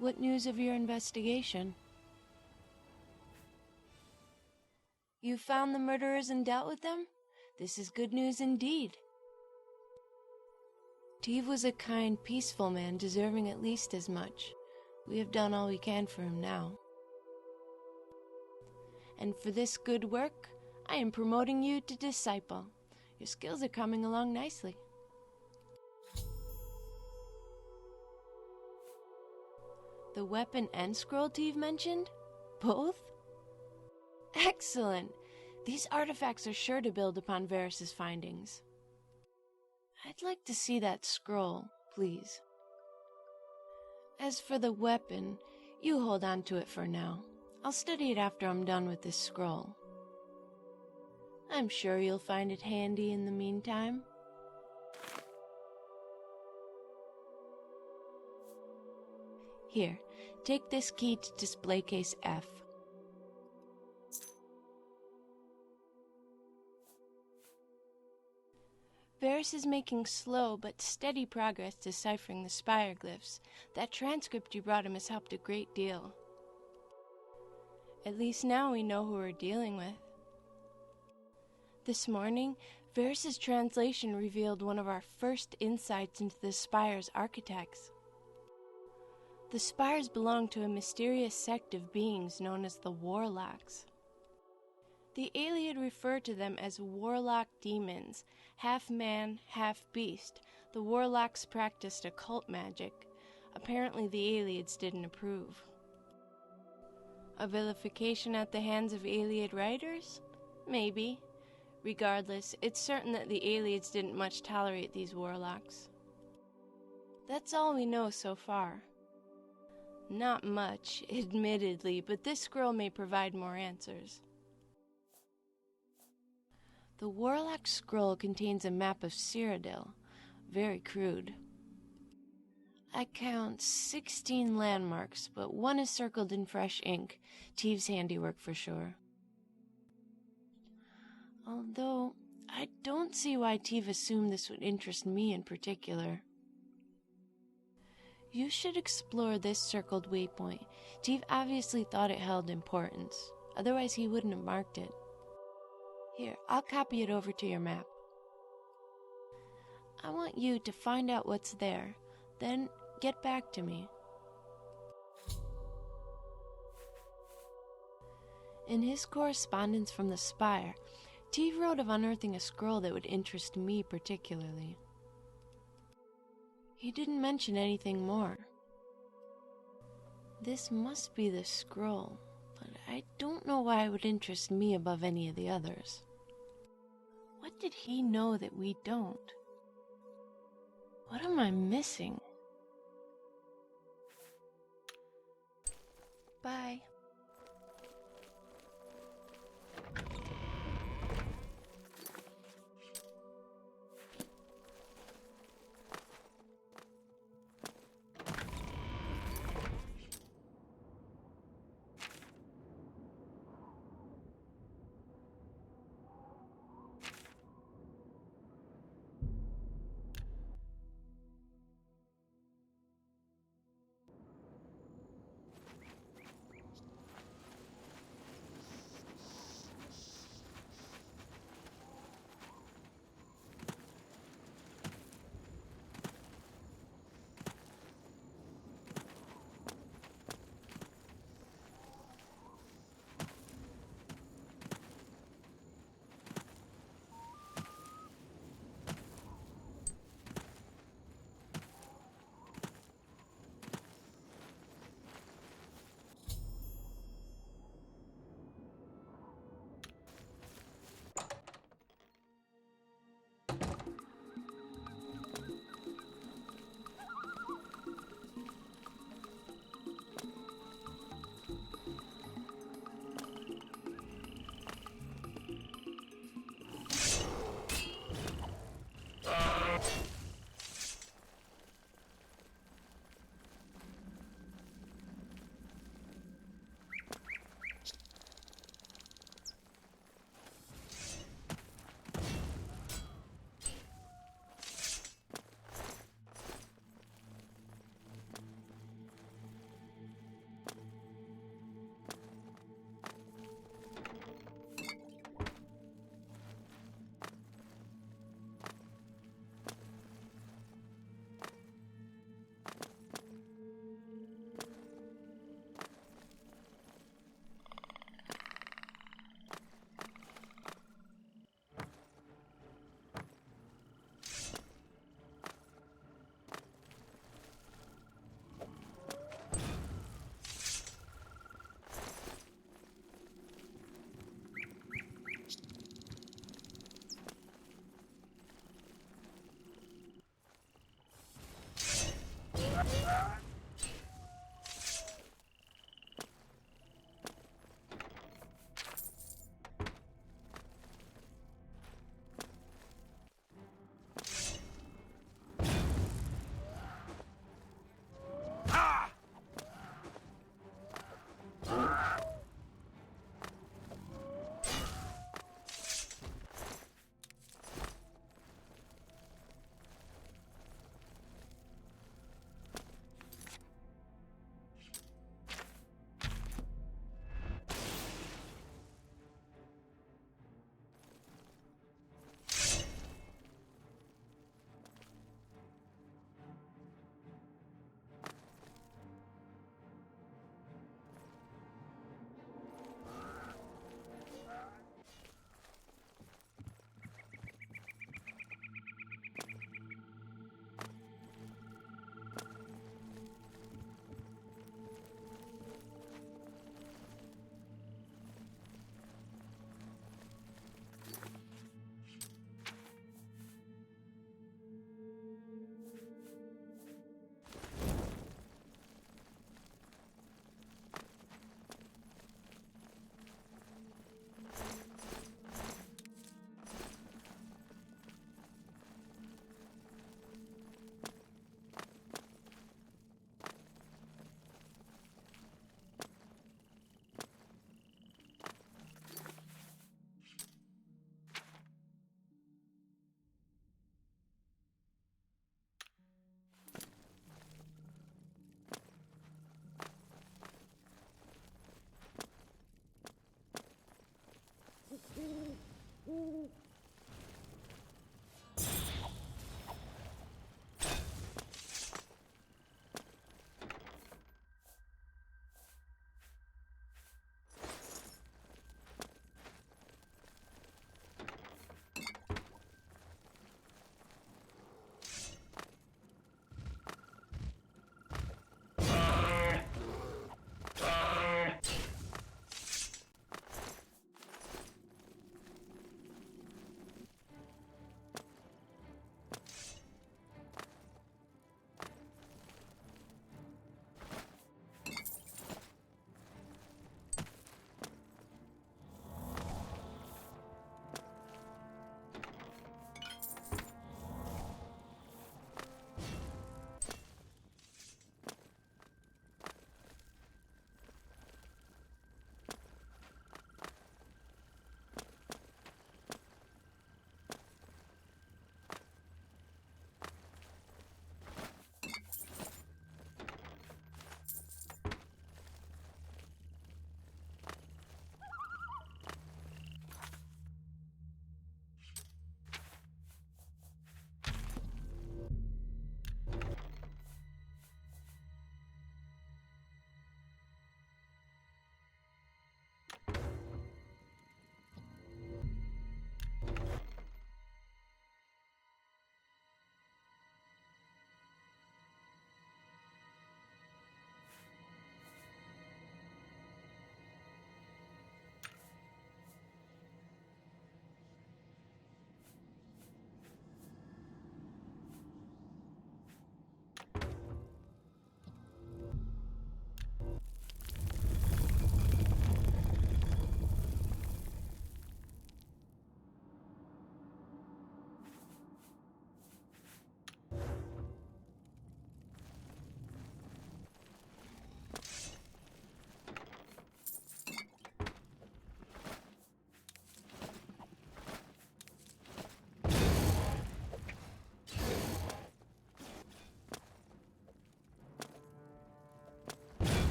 F: What news of your investigation? You found the murderers and dealt with them? This is good news indeed. Teve was a kind, peaceful man, deserving at least as much. We have done all we can for him now. And for this good work, I am promoting you to disciple. Your skills are coming along nicely. The weapon and scroll Teve mentioned? Both? Excellent! These artifacts are sure to build upon Varys' findings. I'd like to see that scroll, please. As for the weapon, you hold on to it for now. I'll study it after I'm done with this scroll. I'm sure you'll find it handy in the meantime. Here, take this key to display case F. Varys is making slow but steady progress deciphering the spire glyphs. That transcript you brought him has helped a great deal. At least now we know who we're dealing with. This morning, Varys' translation revealed one of our first insights into the Spire's architects. The Spires belong to a mysterious sect of beings known as the Warlocks. The Iliad refer to them as warlock demons, half man, half beast. The Warlocks practiced occult magic. Apparently the Iliads didn't approve. A vilification at the hands of Iliad writers? Maybe. Regardless, it's certain that the Iliads didn't much tolerate these warlocks. That's all we know so far. Not much, admittedly, but this scroll may provide more answers. The Warlock scroll contains a map of Cyrodiil, very crude. I count 16 landmarks, but one is circled in fresh ink. Teve's handiwork for sure. Although, I don't see why Teve assumed this would interest me in particular. You should explore this circled waypoint. Teve obviously thought it held importance. Otherwise he wouldn't have marked it. Here, I'll copy it over to your map. I want you to find out what's there, then get back to me. In his correspondence from the Spire, Teve wrote of unearthing a scroll that would interest me particularly. He didn't mention anything more. This must be the scroll, but I don't know why it would interest me above any of the others. What did he know that we don't? What am I missing? Bye.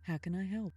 D: How can I help?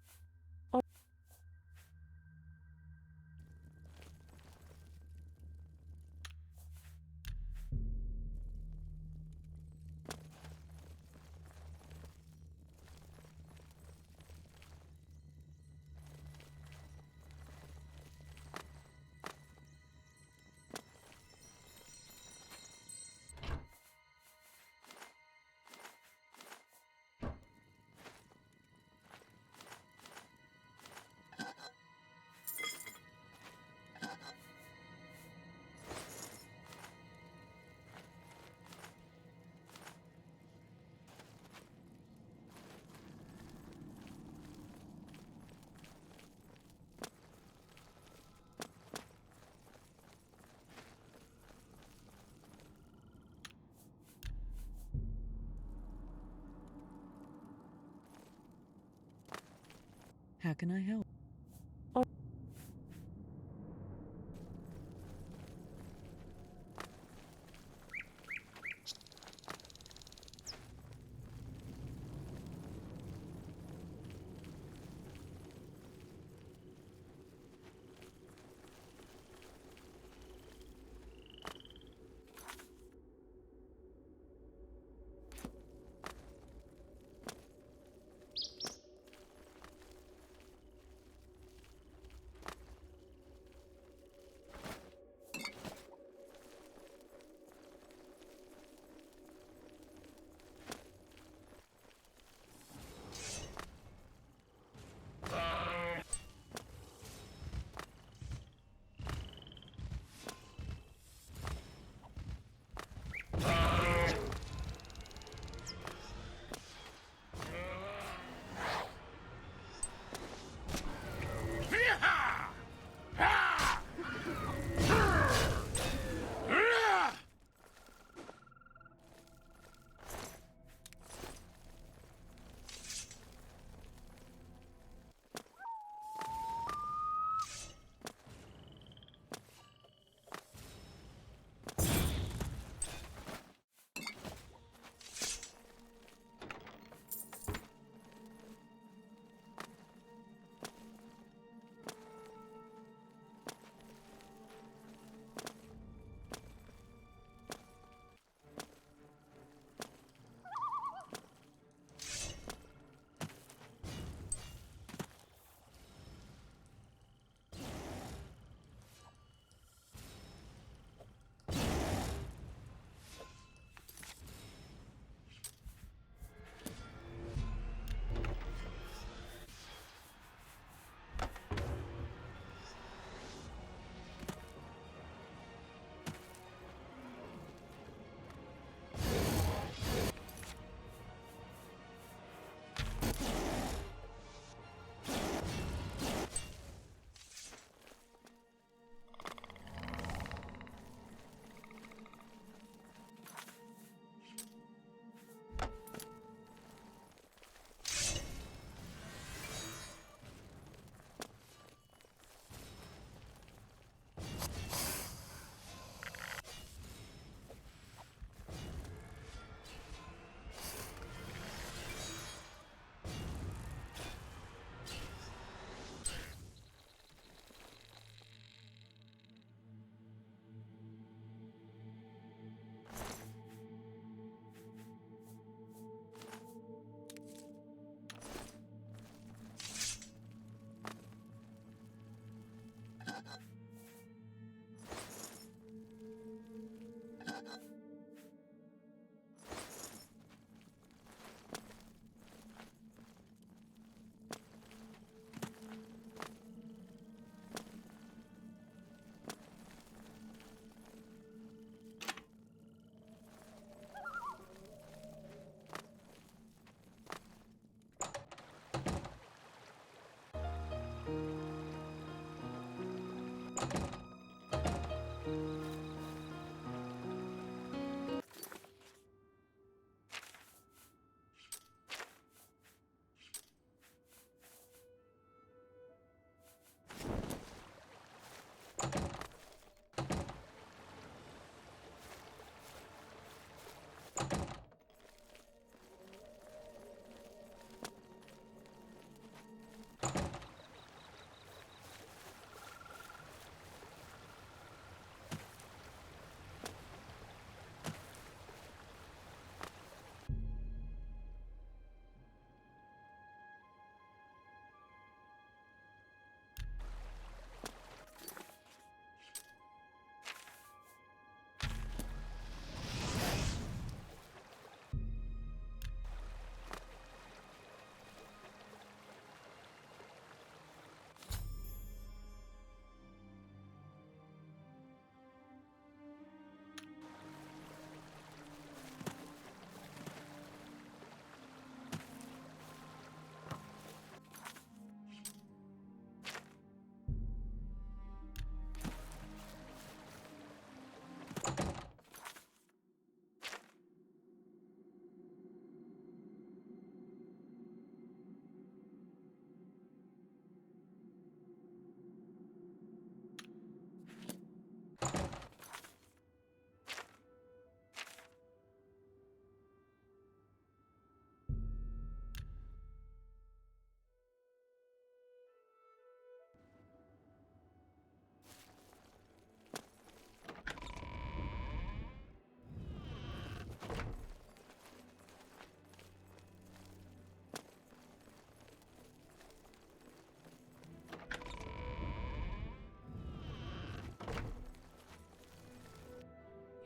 D: How can I help?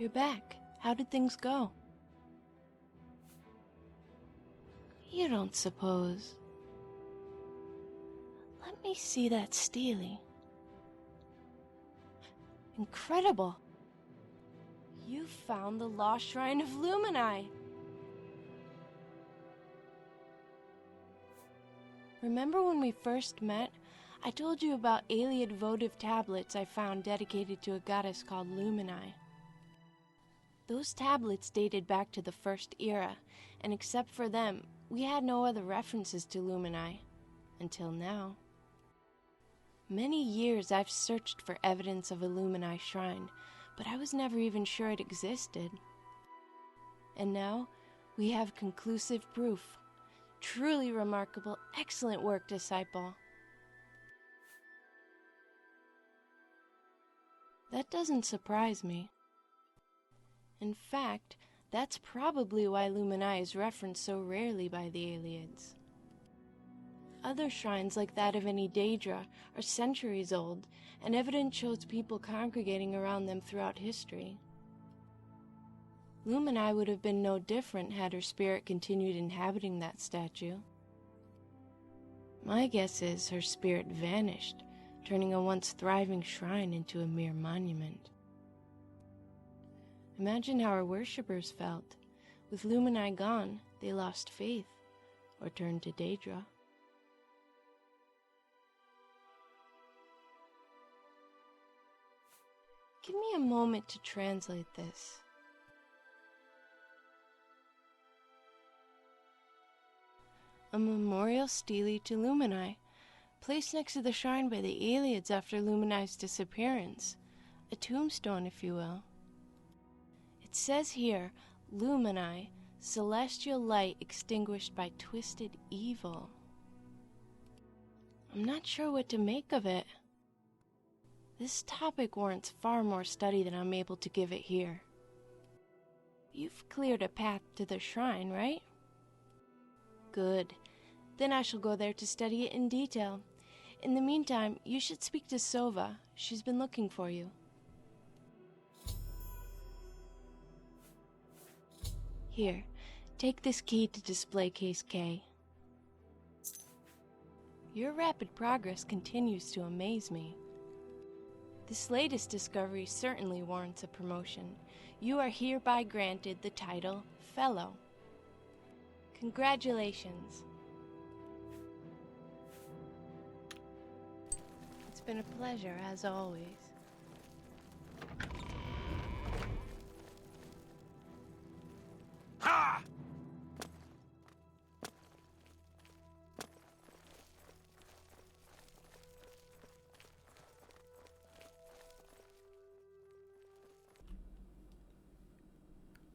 F: You're back. How did things go? You don't suppose... Let me see that Steely. Incredible! You found the lost shrine of Lumini! Remember when we first met? I told you about Ayleid votive tablets I found dedicated to a goddess called Lumini. Those tablets dated back to the First Era, and except for them, we had no other references to Lumini. Until now. Many years I've searched for evidence of a Lumini shrine, but I was never even sure it existed. And now, we have conclusive proof. Truly remarkable, excellent work, Disciple. That doesn't surprise me. In fact, that's probably why Lumini is referenced so rarely by the Ayleids. Other shrines like that of Daedra are centuries old, and evidence shows people congregating around them throughout history. Lumini would have been no different had her spirit continued inhabiting that statue. My guess is her spirit vanished, turning a once thriving shrine into a mere monument. Imagine how her worshippers felt. With Lumini gone, they lost faith, or turned to Daedra. Give me a moment to translate this. A memorial stele to Lumini, placed next to the shrine by the Ayleids after Lumini's disappearance. A tombstone, if you will. It says here, Lumini, celestial light extinguished by twisted evil. I'm not sure what to make of it. This topic warrants far more study than I'm able to give it here. You've cleared a path to the shrine, right? Good. Then I shall go there to study it in detail. In the meantime, you should speak to Sova. She's been looking for you. Here, take this key to display case K. Your rapid progress continues to amaze me. This latest discovery certainly warrants a promotion. You are hereby granted the title Fellow. Congratulations. It's been a pleasure, as always.
H: Ha!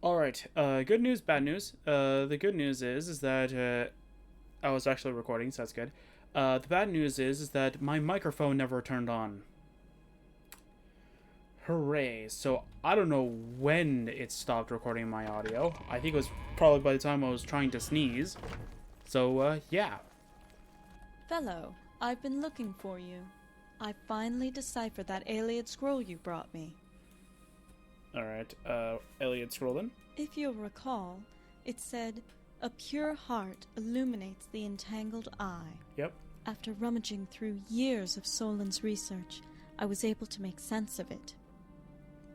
A: Alright, good news, bad news. The good news is that I was actually recording, so that's good. The bad news is that my microphone never turned on. Hooray. So I don't know when it stopped recording my audio. I think it was probably by the time I was trying to sneeze. So, yeah.
D: Fellow, I've been looking for you. I finally deciphered that Ayleid scroll you brought me.
A: Alright, Elliot scrolling.
D: If you'll recall, it said, "A pure heart illuminates the entangled eye."
A: Yep.
D: After rummaging through years of Solon's research, I was able to make sense of it.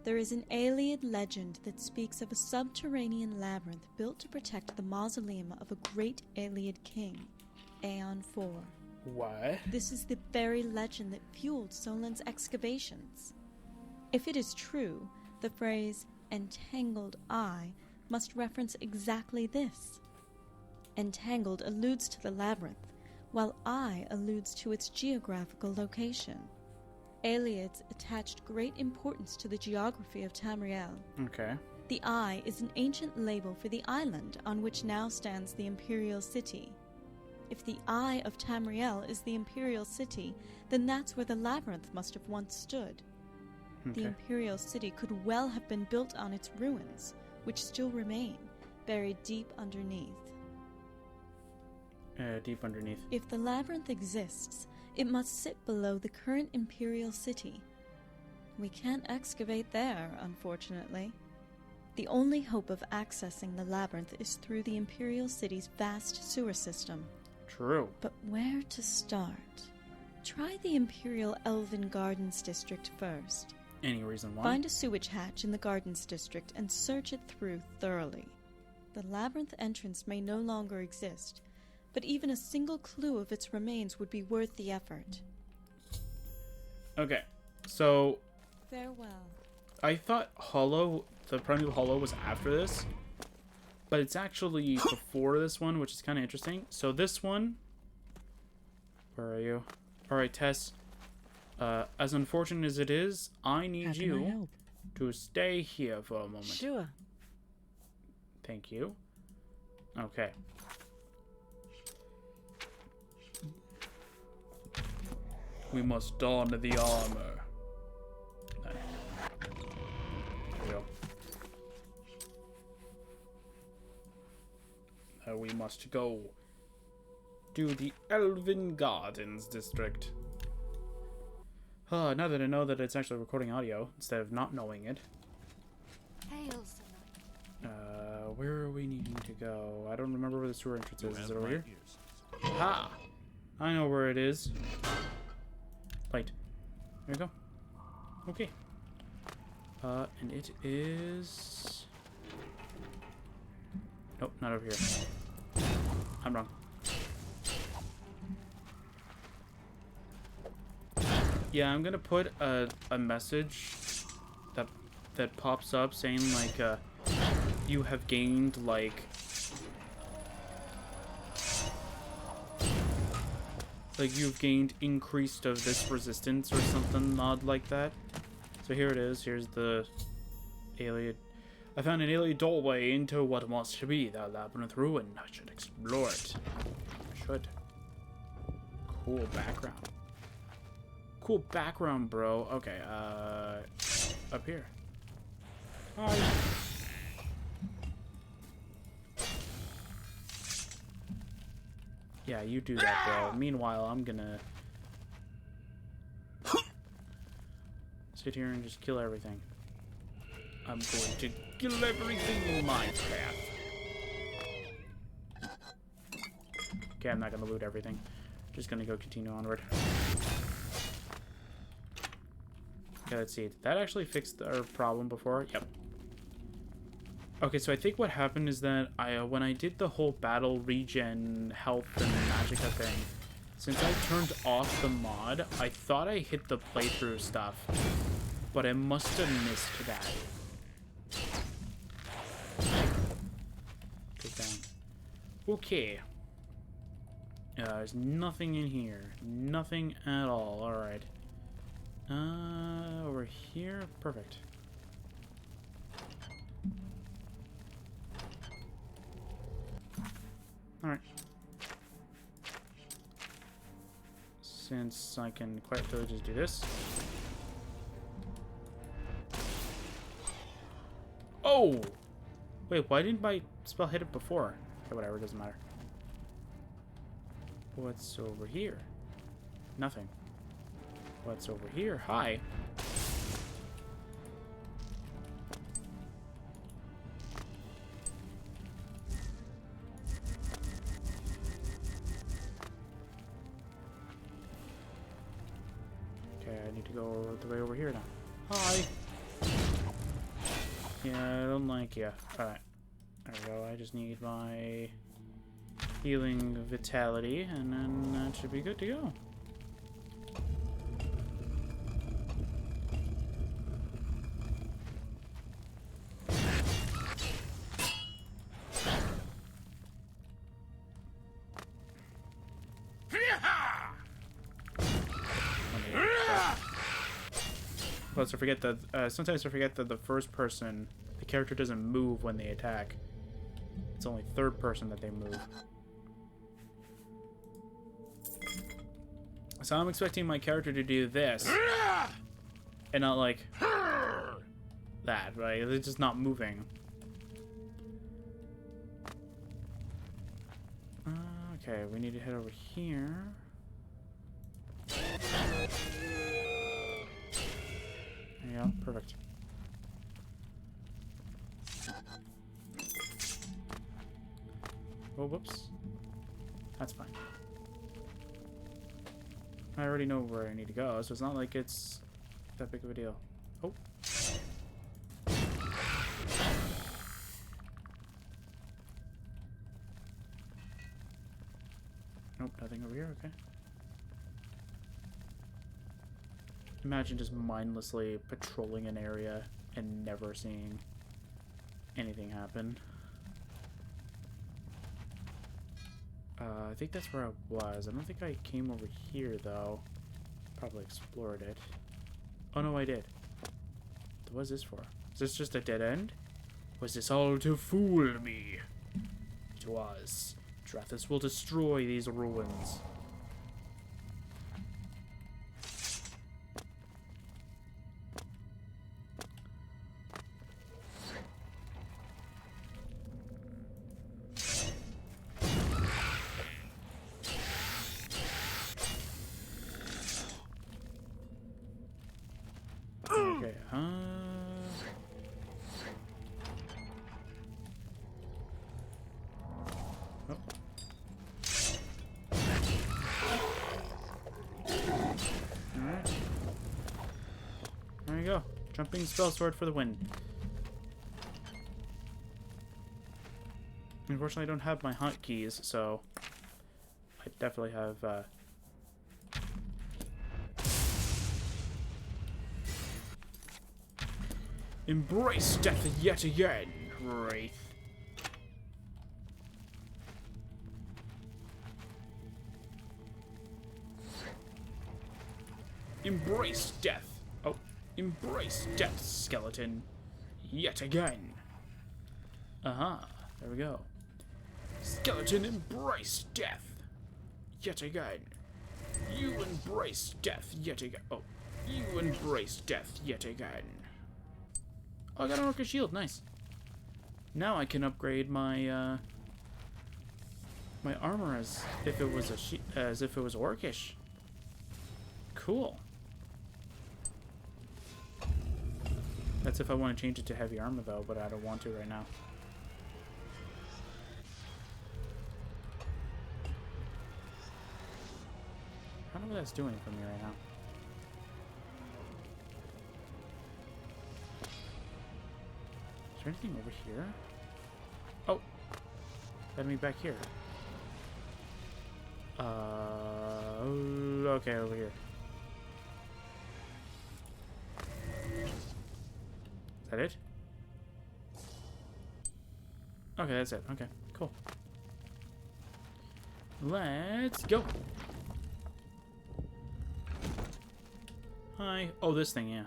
D: There is an Ayleid legend that speaks of a subterranean labyrinth built to protect the mausoleum of a great Ayleid king, Aeon IV.
A: What?
D: This is the very legend that fueled Solon's excavations. If it is true, the phrase, entangled eye, must reference exactly this. Entangled alludes to the labyrinth, while eye alludes to its geographical location. Ayleids attached great importance to the geography of Tamriel.
A: Okay.
D: The eye is an ancient label for the island on which now stands the Imperial City. If the Eye of Tamriel is the Imperial City, then that's where the labyrinth must have once stood.
A: Okay.
D: The Imperial City could well have been built on its ruins, which still remain, buried deep underneath.
A: Deep underneath.
D: If the labyrinth exists, it must sit below the current Imperial City. We can't excavate there, unfortunately. The only hope of accessing the labyrinth is through the Imperial City's vast sewer system.
A: True.
D: But where to start? Try the Imperial Elven Gardens District first.
A: Any reason why?
D: Find a sewage hatch in the Gardens District and search it through thoroughly. The labyrinth entrance may no longer exist, but even a single clue of its remains would be worth the effort.
A: Okay, so
D: Farewell.
A: I thought Hollow, the Primeval Hollow, was after this, but it's actually before this one, which is kind of interesting. So this one, where are you? All right, Tess. As unfortunate as it is, I need
G: How can I
A: you
G: help?
A: to stay here for a moment.
G: Sure.
A: Thank you. Okay. We must don the armor. There we go. We must go to the Elven Gardens District. Now that I know that it's actually recording audio instead of not knowing it. Where are we needing to go? I don't remember where the sewer entrance is. Is it over here? Ha! I know where it is. Plate. There you go. Okay. And it is... Nope, not over here. I'm wrong. Yeah, I'm gonna put a message that pops up saying like you have gained like you've gained increased of this resistance or something odd like that. So here it is. Here's the alien. I found an alien doorway into what must be the labyrinth ruin. I should explore it. I should. Cool background. Cool background, bro. Okay, up here. Hi. Yeah, you do that, bro. Meanwhile, I'm gonna sit here and just kill everything. I'm going to kill everything in my path. Okay, I'm not gonna loot everything. Just gonna go continue onward. Okay, let's see. Did that actually fix our problem before? Yep. Okay, so I think what happened is that when I did the whole battle regen health and magicka thing, since I turned off the mod, I thought I hit the playthrough stuff, but I must have missed that. Go down. Okay. There's nothing in here. Nothing at all. Alright. Over here? Perfect. Alright. Since I can quite really just do this. Oh! Wait, why didn't my spell hit it before? Okay, whatever, it doesn't matter. What's over here? Nothing. What's over here? Hi. Okay, I need to go the way over here now. Hi. Yeah, I don't like you. Alright. There we go. I just need my healing vitality, and then that should be good to go. Plus, I forget that sometimes I forget that the first person, the character doesn't move when they attack. It's only third person that they move. So I'm expecting my character to do this, and not like that, right? It's just not moving. Okay, we need to head over here. There you go, perfect. Oh, whoops. That's fine. I already know where I need to go, so it's not like it's that big of a deal. Oh. Nope, nothing over here, okay. Imagine just mindlessly patrolling an area and never seeing anything happen. I think that's where I was. I don't think I came over here, though. Probably explored it. Oh, no, I did. What was this for? Is this just a dead end? Was this all to fool me? It was. Drathis will destroy these ruins. Okay, Oh. Alright. There you go. Jumping spell sword for the win. Unfortunately, I don't have my hotkeys, so I definitely have, Embrace death yet again, Wraith. Embrace death. Oh, embrace death, skeleton. Yet again. There we go. Skeleton, embrace death. Yet again. You embrace death yet again. Oh, you embrace death yet again. Oh, I got an Orcish shield. Nice. Now I can upgrade my my armor as if it was Orcish. Cool. That's if I want to change it to heavy armor, though, but I don't want to right now. I don't know what that's doing for me right now. Is there anything over here? Oh! Let me back here. Okay, over here. Is that it? Okay, that's it. Okay, cool. Let's go! Hi. Oh, this thing, yeah.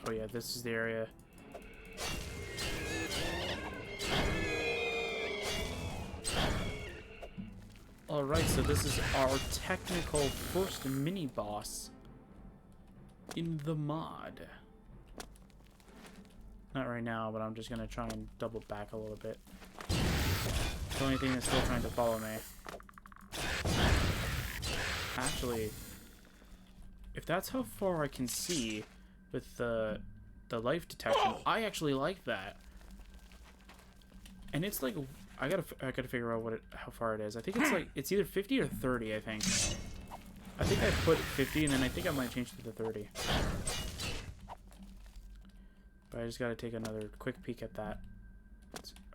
A: Oh yeah, this is the area. Alright, so this is our technical first mini-boss in the mod. Not right now, but I'm just gonna try and double back a little bit. The only thing that's still trying to follow me. Actually, if that's how far I can see with the life detection, I actually like that. And it's like, I gotta figure out how far it is. I think it's like, it's either 50 or 30, I think. I think I put 50, and then I think I might change it to 30. But I just gotta take another quick peek at that.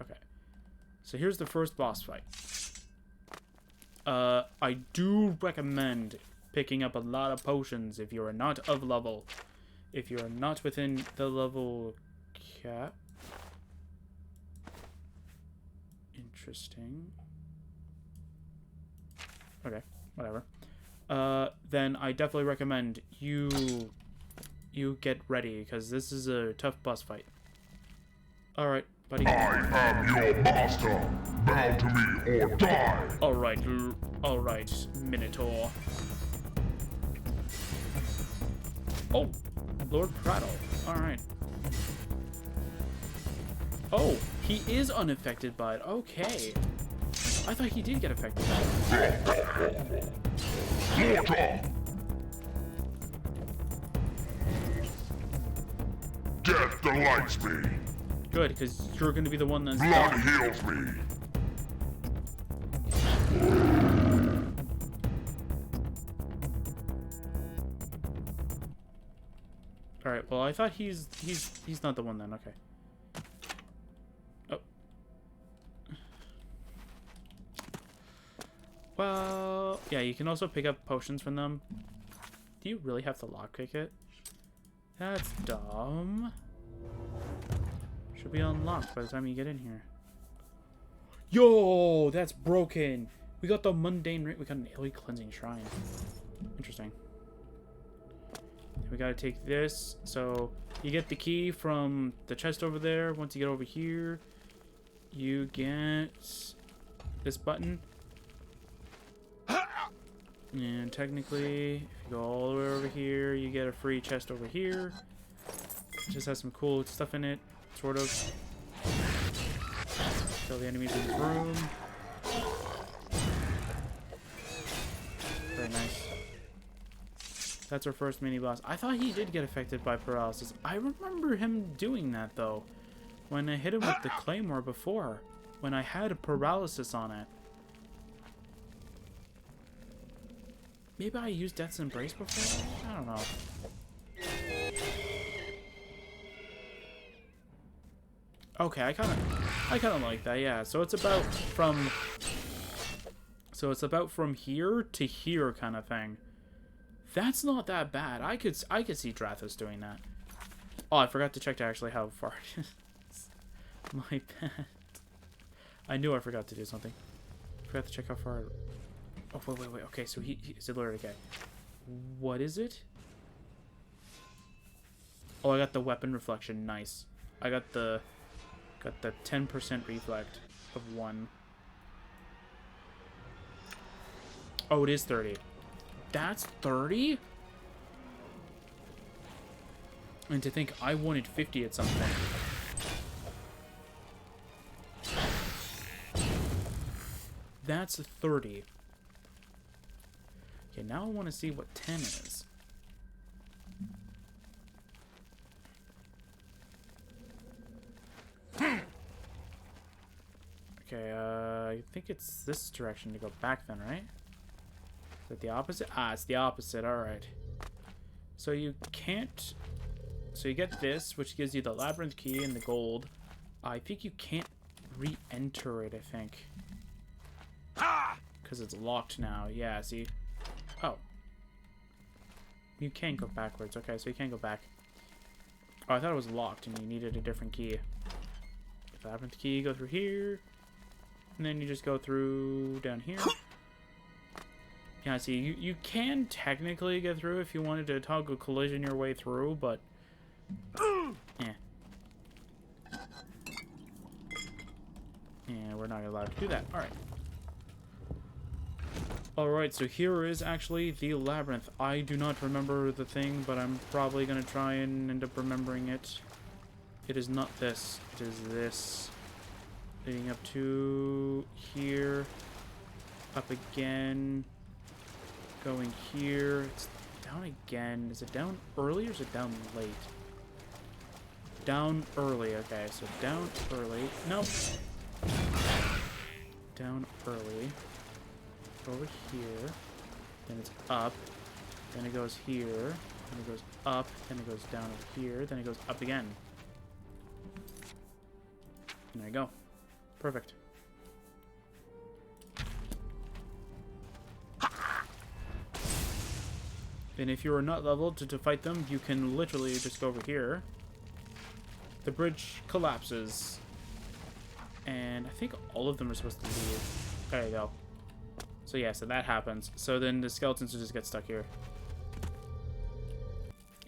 A: Okay. So here's the first boss fight. I do recommend picking up a lot of potions if you are not of level. If you are not within the level cap. Interesting. Okay, whatever. Then I definitely recommend you get ready, because this is a tough boss fight. Alright, buddy.
J: I am your master. Bow to me or die.
A: Alright, Minotaur. Oh, Lord Prattle. Alright. Oh, he is unaffected by it. Okay. I thought he did get affected by it.
J: Mortar. Death delights me.
A: Good, because you're going to be the one that's
J: Blood
A: done.
J: heals me.
A: Alright, well, I thought he's not the one then. Okay. Oh. Well, yeah, you can also pick up potions from them. Do you really have to lockpick it? That's dumb. Should be unlocked by the time you get in here. Yo, that's broken. We got the mundane ring. We got an alien cleansing shrine. Interesting. We gotta take this. So you get the key from the chest over there. Once you get over here, you get this button. And technically, if you go all the way over here, you get a free chest over here. It just has some cool stuff in it, sort of. Kill the enemies in this room. Very nice. That's our first mini boss. I thought he did get affected by paralysis. I remember him doing that though, when I hit him with the claymore before, when I had a paralysis on it. Maybe I used Death's Embrace before? I don't know. Okay, I kind of like that. Yeah. So it's about from here to here kind of thing. That's not that bad. I could see Drathos doing that. Oh, I forgot to check to actually how far it is. My bad. I knew I forgot to do something. Forgot to check how far. Oh, wait. Okay, so he's alert. Okay. What is it? Oh, I got the weapon reflection. Nice. I got the 10% reflect of 1. Oh, it is 30. That's 30? And to think I wanted 50 at some point. That's 30. Okay, now I want to see what 10 is. Okay, I think it's this direction to go back then, right? Is it the opposite? Ah, it's the opposite, alright. So you can't... So you get this, which gives you the labyrinth key and the gold. I think you can't re-enter it, I think. Because it's locked now. Yeah, see? Oh. You can go backwards. Okay, so you can't go back. Oh, I thought it was locked and you needed a different key. Labyrinth key, go through here. And then you just go through down here. Yeah, see, you can technically get through if you wanted to toggle collision your way through, but... Yeah. Yeah, we're not allowed to do that. Alright. Alright, so here is actually the labyrinth. I do not remember the thing, but I'm probably going to try and end up remembering it. It is not this. It is this. Leading up to here. Up again. Going here. It's down again. Is it down early or is it down late? Down early. Okay, so down early. Nope. Down early. Over here. Then it's up. Then it goes here. Then it goes up. Then it goes down over here. Then it goes up again. And there you go. Perfect. And if you are not leveled to fight them, you can literally just go over here. The bridge collapses. And I think all of them are supposed to leave. There you go. So yeah, so that happens. So then the skeletons will just get stuck here.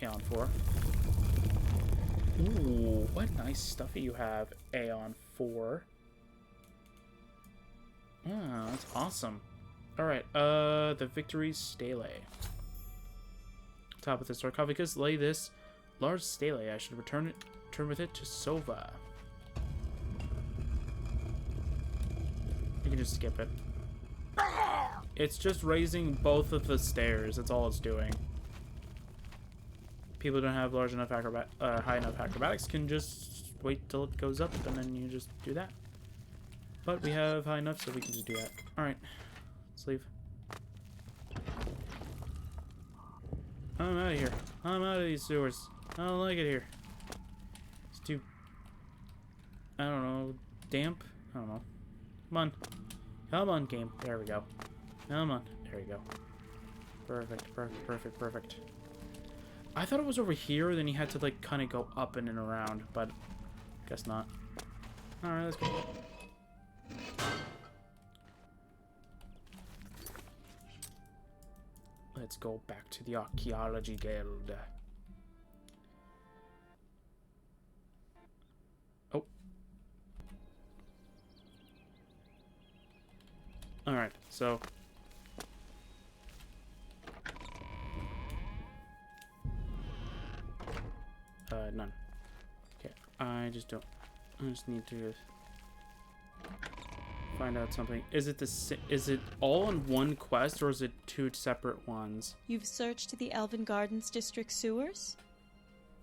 A: Aeon 4. Ooh, what nice stuffy you have, Aeon 4. Ah, that's awesome. Alright, the Victory Stele. Top of the sarcophagus lay this large stele. I should return with it to Sova. You can just skip it. It's just raising both of the stairs. That's all it's doing. People who don't have large enough high enough acrobatics can just wait till it goes up, and then you just do that. But we have high enough, so we can just do that. All right, let's leave. I'm out of here. I'm out of these sewers. I don't like it here. It's too, I don't know, damp. I don't know. Come on. Come on, game. There we go. Come on. There we go. Perfect, perfect, perfect, perfect. I thought it was over here, then you had to, like, kind of go up and around, but guess not. Alright, let's go. Let's go back to the Archaeology Guild. Oh. Alright, so... none. Okay, I just need to find out something. Is it all in one quest, or is it two separate ones?
D: You've searched the Elven Gardens district sewers?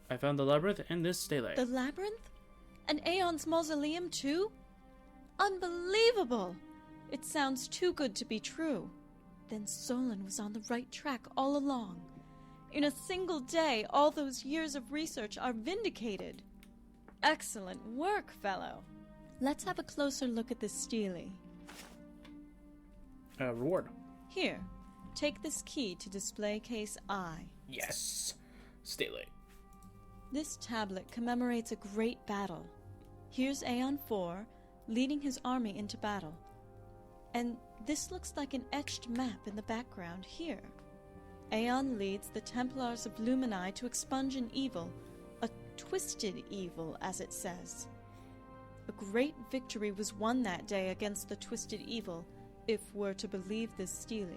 A: I found the labyrinth and this stele.
D: The labyrinth? And Aeon's mausoleum too? Unbelievable! It sounds too good to be true. Then Solon was on the right track all along. In a single day, all those years of research are vindicated. Excellent work, fellow. Let's have a closer look at this stele.
A: Reward.
D: Here, take this key to display case I.
A: Yes. Stele.
D: This tablet commemorates a great battle. Here's Aeon 4 leading his army into battle. And this looks like an etched map in the background here. Aeon leads the Templars of Lumini to expunge an evil, a twisted evil, as it says. A great victory was won that day against the twisted evil, if we're to believe this stele.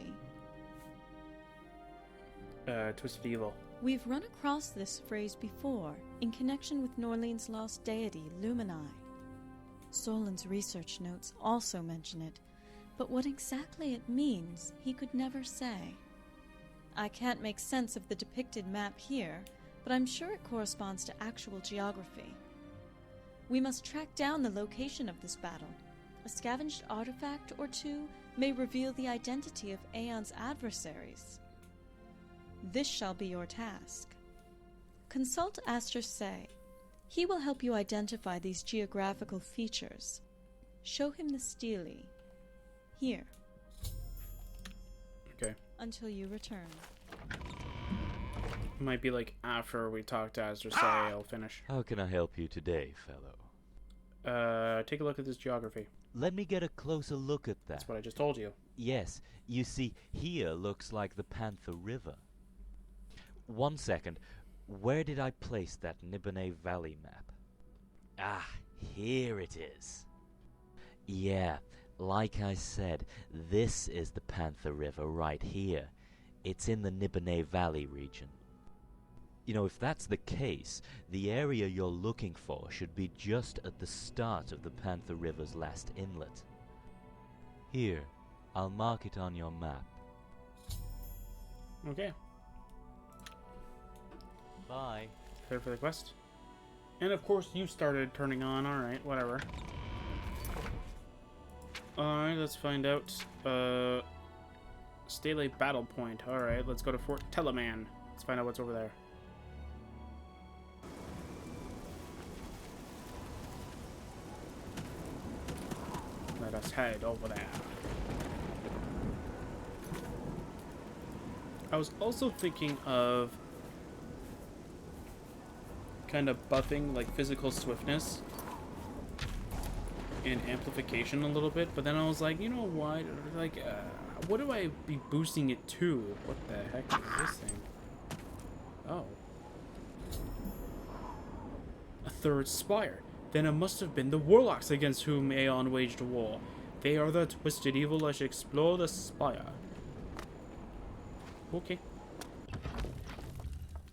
A: Twisted evil.
D: We've run across this phrase before, in connection with Norleen's lost deity, Lumini. Solon's research notes also mention it, but what exactly it means, he could never say. I can't make sense of the depicted map here, but I'm sure it corresponds to actual geography. We must track down the location of this battle. A scavenged artifact or two may reveal the identity of Aeon's adversaries. This shall be your task. Consult Aster Say. He will help you identify these geographical features. Show him the stele. Here.
A: Okay.
D: Until you return.
A: Might be like after we talk to Aster Say, I'll finish.
E: How can I help you today, fellow?
A: Take a look at this geography.
E: Let me get a closer look at that.
A: That's what I just told you.
E: Yes, you see, here looks like the Panther River. One second, where did I place that Nibone Valley map? Ah, here it is. Yeah, like I said, this is the Panther River right here. It's in the Nibone Valley region. You know, if that's the case, the area you're looking for should be just at the start of the Panther River's last inlet. Here, I'll mark it on your map.
A: Okay.
E: Bye.
A: Prepare for the quest. And of course you started turning on, alright, whatever. Alright, let's find out. Stele Battle Point. Alright, let's go to Fort Teleman. Let's find out what's over there. Let us head over there. I was also thinking of kind of buffing like physical swiftness in amplification a little bit, but then I was like, you know what? Like, what do I be boosting it to? What the heck is this thing? Oh. A third spire. Then it must have been the Warlocks against whom Aeon waged war. They are the twisted evil that should explore the spire. Okay.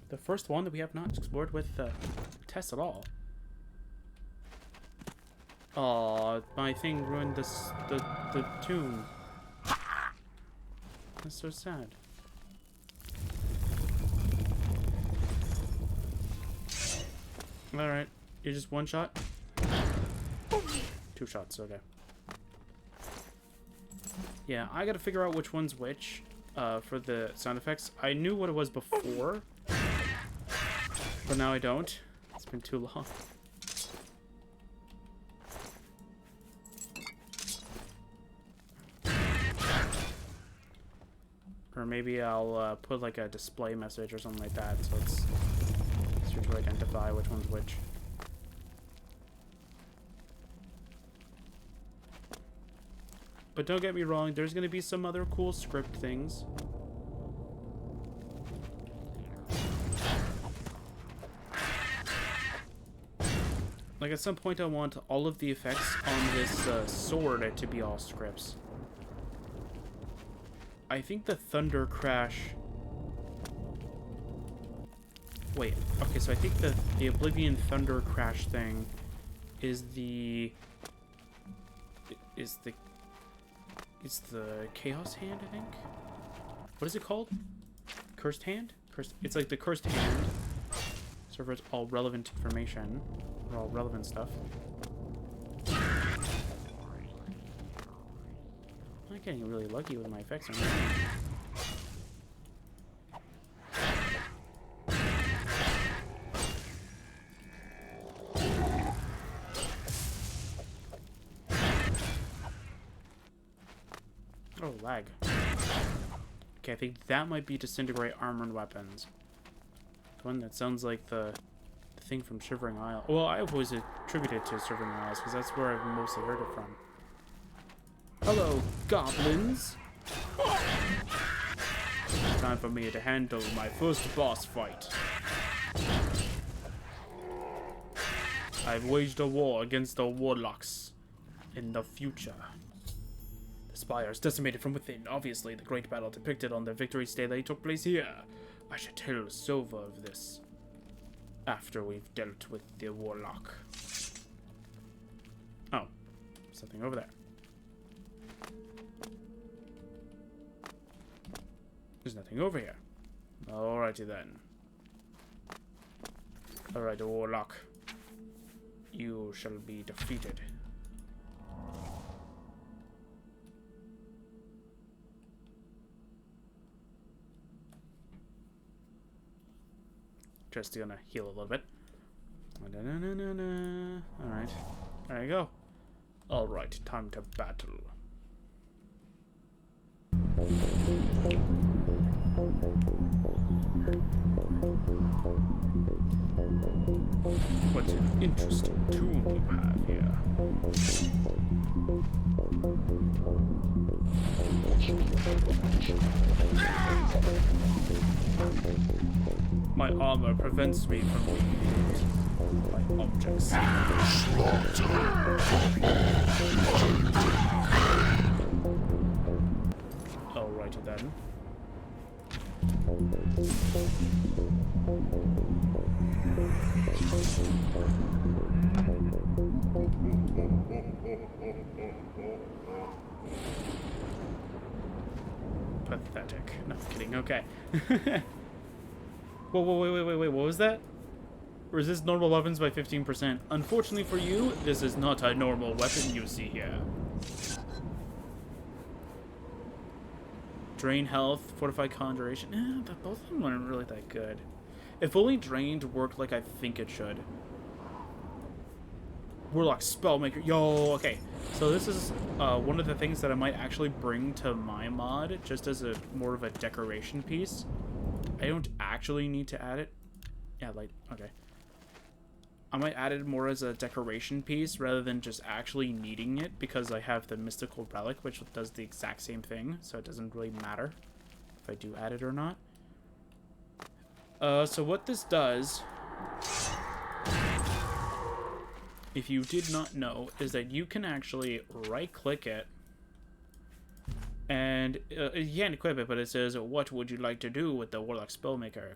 A: The first one that we have not explored with Tess at all. Aw, my thing ruined this the tune. That's so sad. Alright, you're just one shot? 2 shots, okay. Yeah, I gotta figure out which one's which for the sound effects. I knew what it was before, but now I don't. It's been too long. Or maybe I'll put like a display message or something like that, so it's easier to identify which one's which. But don't get me wrong, there's going to be some other cool script things. Like at some point I want all of the effects on this sword to be all scripts. I think the thunder crash... Wait, okay, so I think the Oblivion thunder crash thing is the Chaos Hand, I think? What is it called? Cursed Hand? It's like the Cursed Hand. Serves all relevant information, or all relevant stuff. I'm getting really lucky with my effects on this. Oh, lag. Okay, I think that might be Disintegrate Armored Weapons. The one that sounds like the thing from Shivering Isle. Well, I've always attributed it to Shivering Isles, because that's where I've mostly heard it from. Hello, goblins! It's time for me to handle my first boss fight. I've waged a war against the Warlocks in the future. The spire is decimated from within. Obviously, the great battle depicted on the victory stele took place here. I should tell Sova of this after we've dealt with the Warlock. Oh, something over there. There's nothing over here. Alrighty then. Alright, Warlock. You shall be defeated. Just gonna heal a little bit. Alright. There you go. Alright, time to battle. What an interesting tool you have here. My armor prevents me from being hit by objects. Alrighty then. Pathetic. No, I'm kidding. Okay. Whoa, wait, what was that? Resist normal weapons by 15%. Unfortunately for you, this is not a normal weapon you see here. Drain health, fortify conjuration. But both of them aren't really that good. If only drained worked like I think it should. Warlock Spellmaker. Yo, okay. So this is one of the things that I might actually bring to my mod, just as a more of a decoration piece. I don't actually need to add it. Yeah, like, okay. I might add it more as a decoration piece rather than just actually needing it, because I have the mystical relic, which does the exact same thing, so it doesn't really matter if I do add it or not. So what this does, if you did not know, is that you can actually right-click it, and you can't equip it, but it says, what would you like to do with the Warlock Spellmaker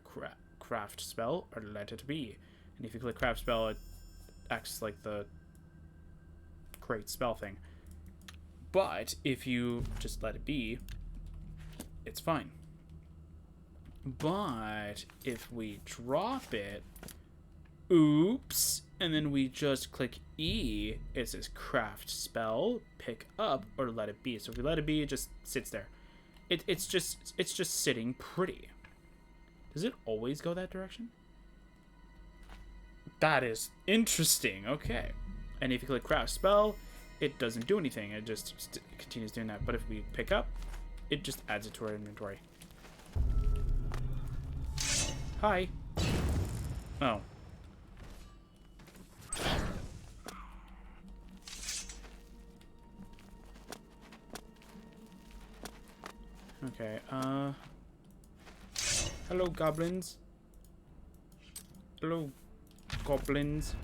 A: craft spell, or let it be? And if you click craft spell, it acts like the create spell thing. But if you just let it be, it's fine. But if we drop it, oops, and then we just click E, it says craft spell, pick up, or let it be. So if we let it be, it just sits there. It's just sitting pretty. Does it always go that direction? That is interesting. Okay. And if you click craft spell, it doesn't do anything. It just continues doing that. But if we pick up, it just adds it to our inventory. Hi. Oh. Okay, hello, goblins. Hello, goblins.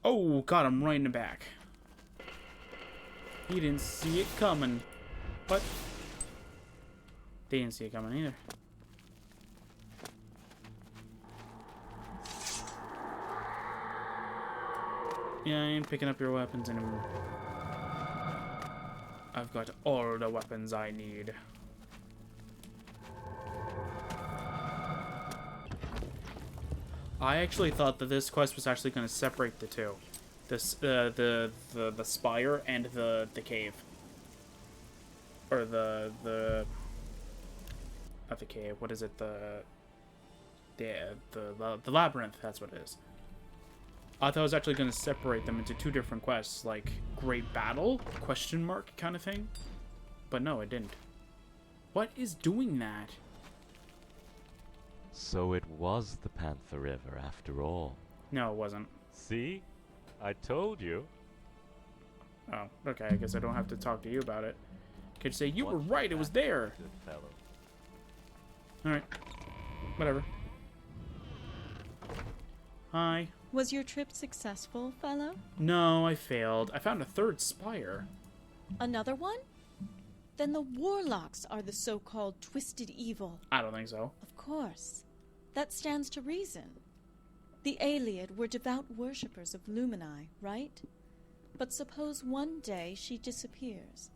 A: Oh, got him right in the back. He didn't see it coming. What? They didn't see it coming either. Yeah, I ain't picking up your weapons anymore. I've got all the weapons I need. I actually thought that this quest was actually going to separate the two. This the spire and the cave. Or the not the cave, what is it? The labyrinth, that's what it is. I thought I was actually going to separate them into two different quests, like Great Battle, question mark kind of thing. But no, it didn't. What is doing that?
E: So it was the Panther River after all.
A: No, it wasn't.
E: See? I told you.
A: Oh, okay, I guess I don't have to talk to you about it. Could say, you were right, it was there.
E: Good fellow.
A: Alright. Whatever. Hi.
D: Was your trip successful, fellow?
A: No, I failed. I found a third spire.
D: Another one? Then the Warlocks are the so-called twisted evil.
A: I don't think so.
D: Of course. That stands to reason. The Ayleid were devout worshippers of Lumini, right? But suppose one day she disappears,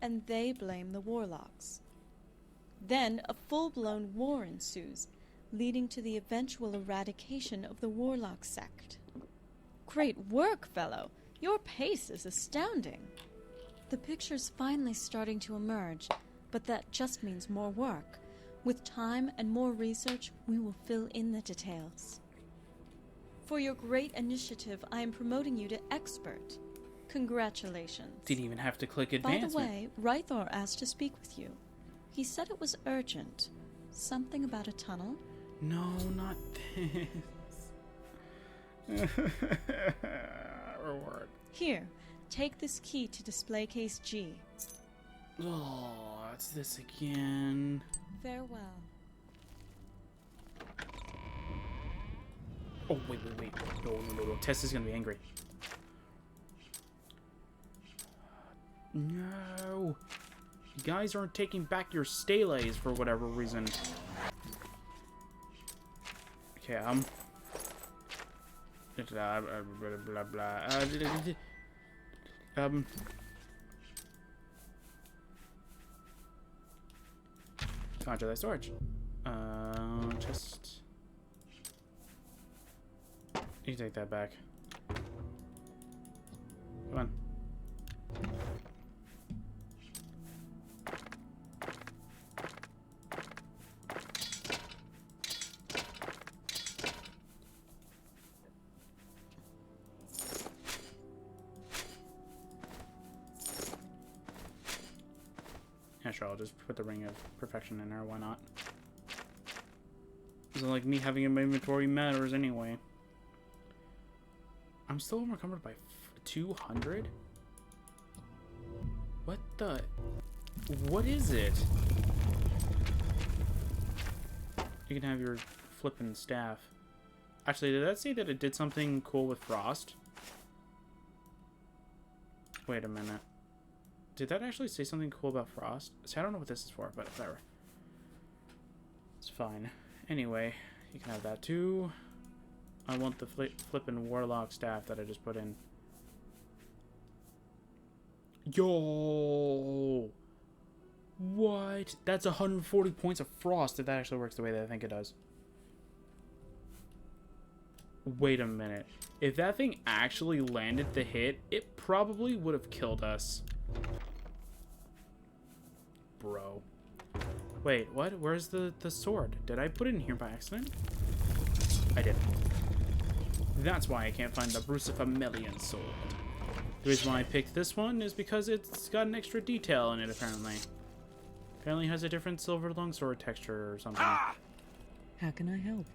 D: and they blame the Warlocks. Then a full-blown war ensues, leading to the eventual eradication of the Warlock sect. Great work, fellow! Your pace is astounding. The picture's finally starting to emerge, but that just means more work. With time and more research, we will fill in the details. For your great initiative, I am promoting you to expert. Congratulations.
A: Didn't even have to click
D: By
A: advancement.
D: the way, Rythor asked to speak with you. He said it was urgent. Something about a tunnel?
A: No, not this. Reward.
D: Here, take this key to display case G.
A: Oh, it's this again.
D: Farewell.
A: Oh, wait. No. Tess is gonna be angry. No. You guys aren't taking back your steles for whatever reason. Okay, blah, blah, blah. Conjure that storage. Just... You take that back. Come on. Yeah, sure, I'll just put the Ring of Perfection in there, why not? Doesn't like me having in my inventory matters anyway. I'm still encumbered by 200? What the? What is it? You can have your flippin' staff. Actually, did that say that it did something cool with Frost? Wait a minute. Did that actually say something cool about Frost? See, I don't know what this is for, but whatever. It's fine. Anyway, you can have that too. I want the flippin' Warlock staff that I just put in. Yo! What? That's 140 points of Frost if that actually works the way that I think it does. Wait a minute. If that thing actually landed the hit, it probably would have killed us. Bro. Wait, what? Where's the sword? Did I put it in here by accident? I did. That's why I can't find the Brucifamilian sword. The reason why I picked this one is because it's got an extra detail in it, apparently. Apparently has a different silver longsword texture or something.
G: Ah! How can I help?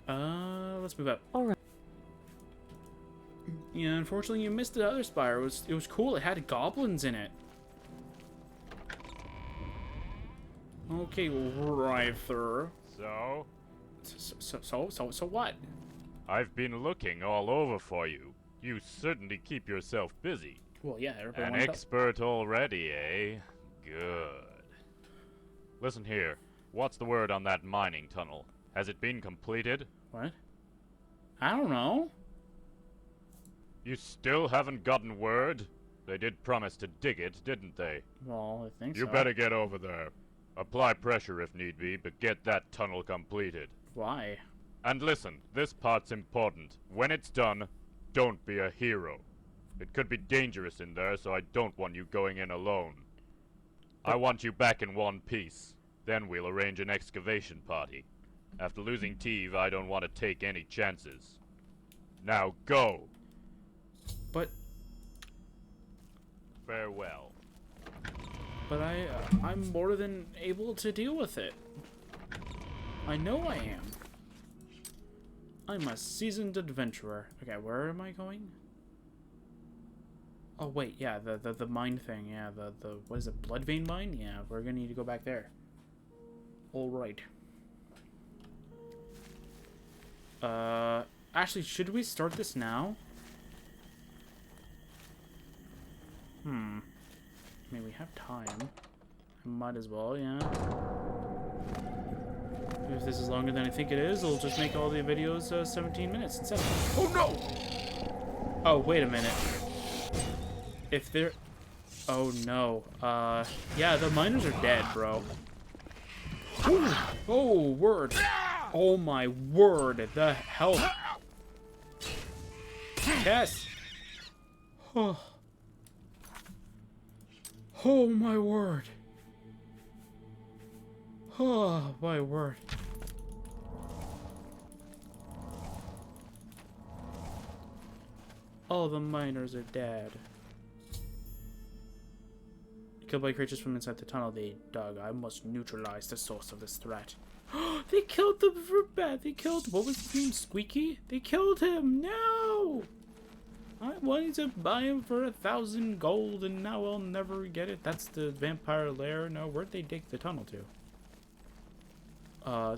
A: Let's move up.
G: Alright.
A: Yeah, unfortunately you missed the other spire. It was cool. It had goblins in it. Okay, Ryther.
E: So?
A: So what?
E: I've been looking all over for you. You certainly keep yourself busy.
A: Well, yeah, everybody
E: An
A: wants
E: expert already, eh? Good. Listen here. What's the word on that mining tunnel? Has it been completed?
A: What? I don't know.
E: You still haven't gotten word? They did promise to dig it, didn't they?
A: Well, I think so.
E: You better get over there. Apply pressure if need be, but get that tunnel completed.
A: Why?
E: And listen, this part's important. When it's done, don't be a hero. It could be dangerous in there, so I don't want you going in alone. I want you back in one piece. Then we'll arrange an excavation party. After losing Teve, I don't want to take any chances. Now go!
A: But...
E: Farewell.
A: But I'm more than able to deal with it. I know I am. I'm a seasoned adventurer. Okay, where am I going? Oh wait, yeah, the mine thing. Yeah, the what is it? Bloodvein mine? Yeah, we're gonna need to go back there. All right. Actually, should we start this now? I mean, we have time. I might as well, yeah. If this is longer than I think it is, it'll just make all the videos 17 minutes instead. Oh no! Oh, wait a minute. If they're... Oh no. Yeah, the miners are dead, bro. Ooh. Oh, word. Oh my word. The health. Yes. Oh. Oh my word. Oh my word. All the miners are dead. Killed by creatures from inside the tunnel they dug. I must neutralize the source of this threat. They killed the fruit bat. They killed, what was his name? Squeaky? They killed him. No! I wanted to buy him for 1,000 gold and now I'll never get it. That's the vampire lair. No, where'd they dig the tunnel to?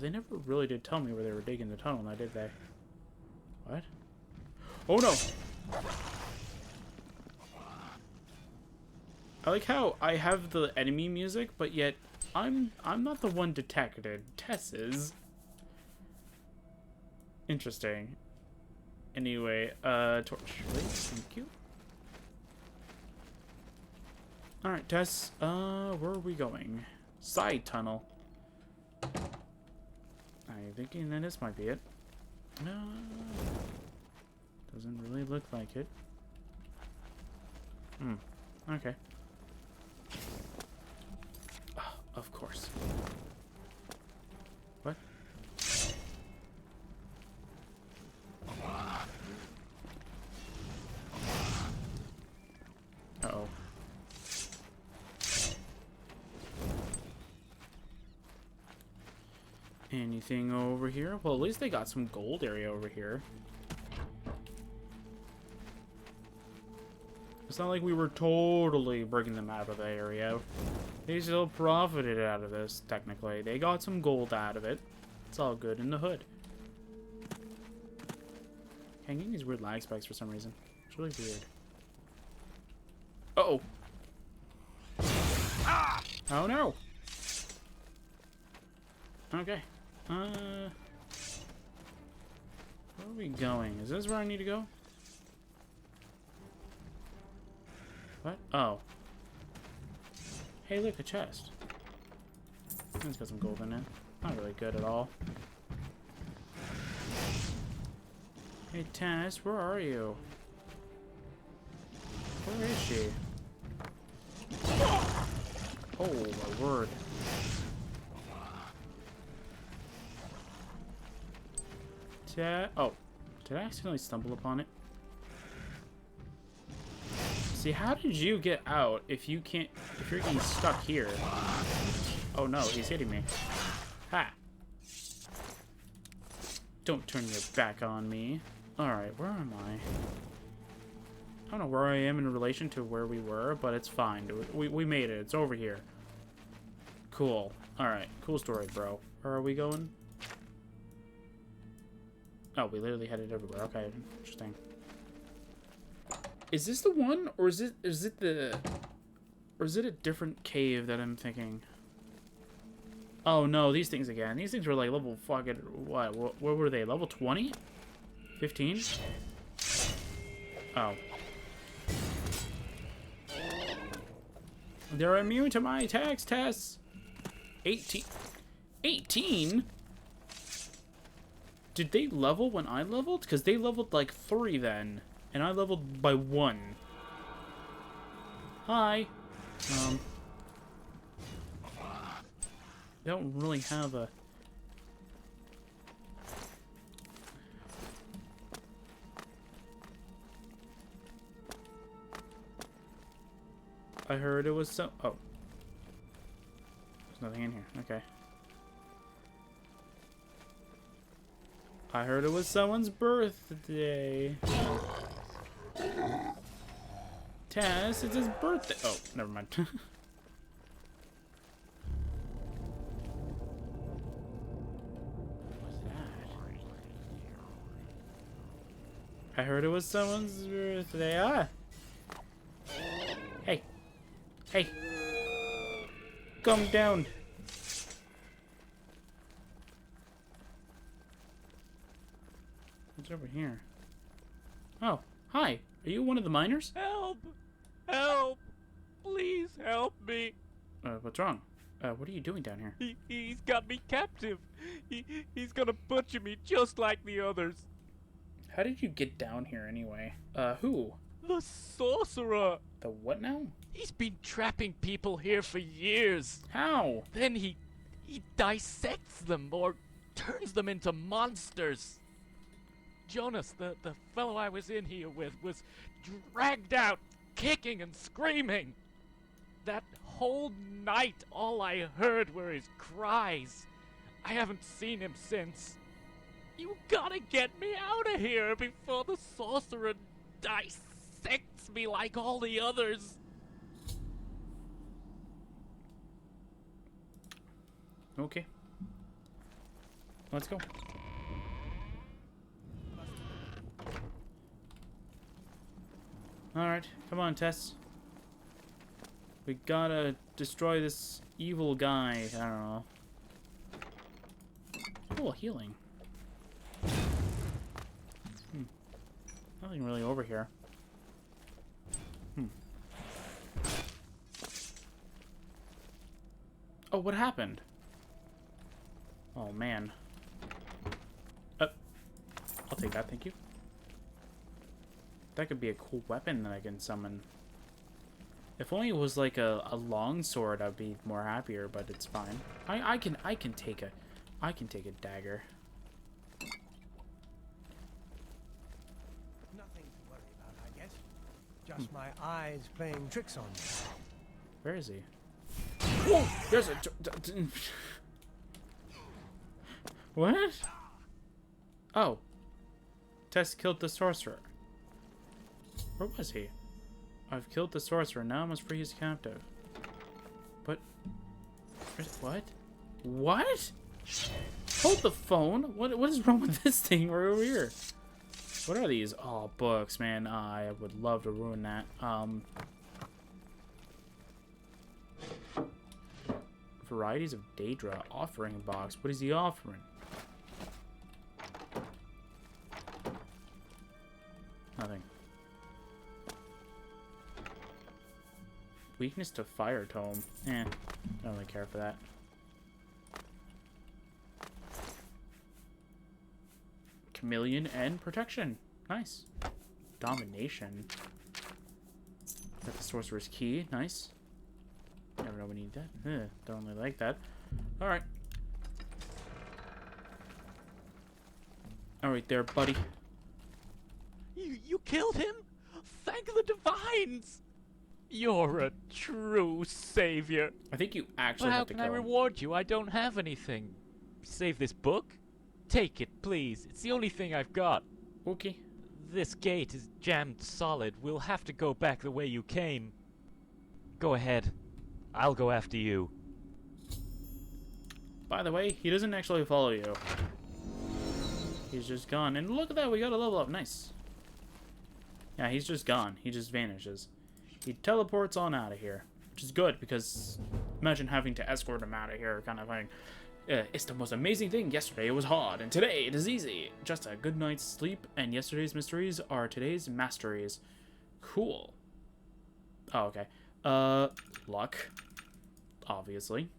A: They never really did tell me where they were digging the tunnel, now did they? What? Oh no! I like how I have the enemy music, but yet I'm not the one detected. Tess is. Interesting. Anyway, torch. Wait, thank you. Alright, Tess, where are we going? Side tunnel. I'm thinking that this might be it. No. Doesn't really look like it. Okay. Oh, of course. What? Uh-oh. Anything over here? Well, at least they got some gold area over here. It's not like we were totally breaking them out of the area. They still profited out of this, technically. They got some gold out of it. It's all good in the hood. I'm getting these weird lag spikes for some reason. It's really weird. Uh-oh. Oh, no. Okay. Where are we going? Is this where I need to go? What? Oh. Hey, look, a chest. It's got some gold in it. Not really good at all. Hey, Tess, where are you? Where is she? Oh, my word. Oh, did I accidentally stumble upon it? See, how did you get out if you can't, if you're getting stuck here? Oh no, he's hitting me. Ha! Don't turn your back on me. Alright, where am I? I don't know where I am in relation to where we were, but it's fine. We made it. It's over here. Cool. Alright, cool story, bro. Where are we going? Oh, we literally headed everywhere. Okay, interesting. Is this the one, or is it a different cave that I'm thinking? Oh no, these things again. These things were like level fucking what were they? Level 20? 15? Oh. They're immune to my attacks, Tess. 18. 18? Did they level when I leveled? Because they leveled like 3 then. And I leveled by 1. Hi. They don't really have a... I heard it was so... Oh. There's nothing in here. Okay. I heard it was someone's birthday. Tess, it's his birthday. Oh, never mind. What's that? I heard it was someone's birthday. Ah! Hey. Hey. Calm down. What's over here? Oh, hi. Are you one of the miners?
E: Help! Help! Please help me!
A: What's wrong? What are you doing down here?
E: He's got me captive. He's gonna butcher me just like the others.
A: How did you get down here anyway? Who?
E: The sorcerer!
A: The what now?
E: He's been trapping people here for years.
A: How?
E: Then he dissects them or turns them into monsters. Jonas, the fellow I was in here with, was dragged out, kicking and screaming. That whole night, all I heard were his cries. I haven't seen him since. You gotta get me out of here before the sorcerer dissects me like all the others.
A: Okay. Let's go. Alright, come on, Tess. We gotta destroy this evil guy. I don't know. Oh, healing. Nothing really over here. Oh, what happened? Oh, man. I'll take that, thank you. That could be a cool weapon that I can summon. If only it was like a long sword, I'd be more happier, but it's fine. I can take a dagger.
H: Nothing to worry about, I guess. Just my eyes playing tricks on me.
A: Where is he? Whoa! There's a... What? Oh. Tess killed the sorcerer. Where was he? I've killed the sorcerer. Now I must free his captive. But... What? What? Hold the phone. What is wrong with this thing right over here? What are these? Oh, books, man. I would love to ruin that. Varieties of Daedra offering box. What is he offering? Nothing. Weakness to fire tome. Eh, don't really care for that. Chameleon and protection. Nice. Domination. Got the sorcerer's key. Nice. Never know we need that. Don't really like that. Alright. Alright there, buddy.
E: You killed him? Thank the divines! You're a true savior.
A: I think you actually
E: But how
A: have to
E: can I
A: kill him.
E: reward you? I don't have anything. Save this book? Take it, please. It's the only thing I've got.
A: Okay.
E: This gate is jammed solid. We'll have to go back the way you came. Go ahead. I'll go after you.
A: By the way, he doesn't actually follow you. He's just gone. And look at that, we got a level up. Nice. Yeah, he's just gone. He just vanishes. He teleports on out of here. Which is good, because imagine having to escort him out of here kind of thing. It's the most amazing thing. Yesterday it was hard, and today it is easy. Just a good night's sleep, and yesterday's mysteries are today's masteries. Cool. Oh, okay. Luck. Obviously.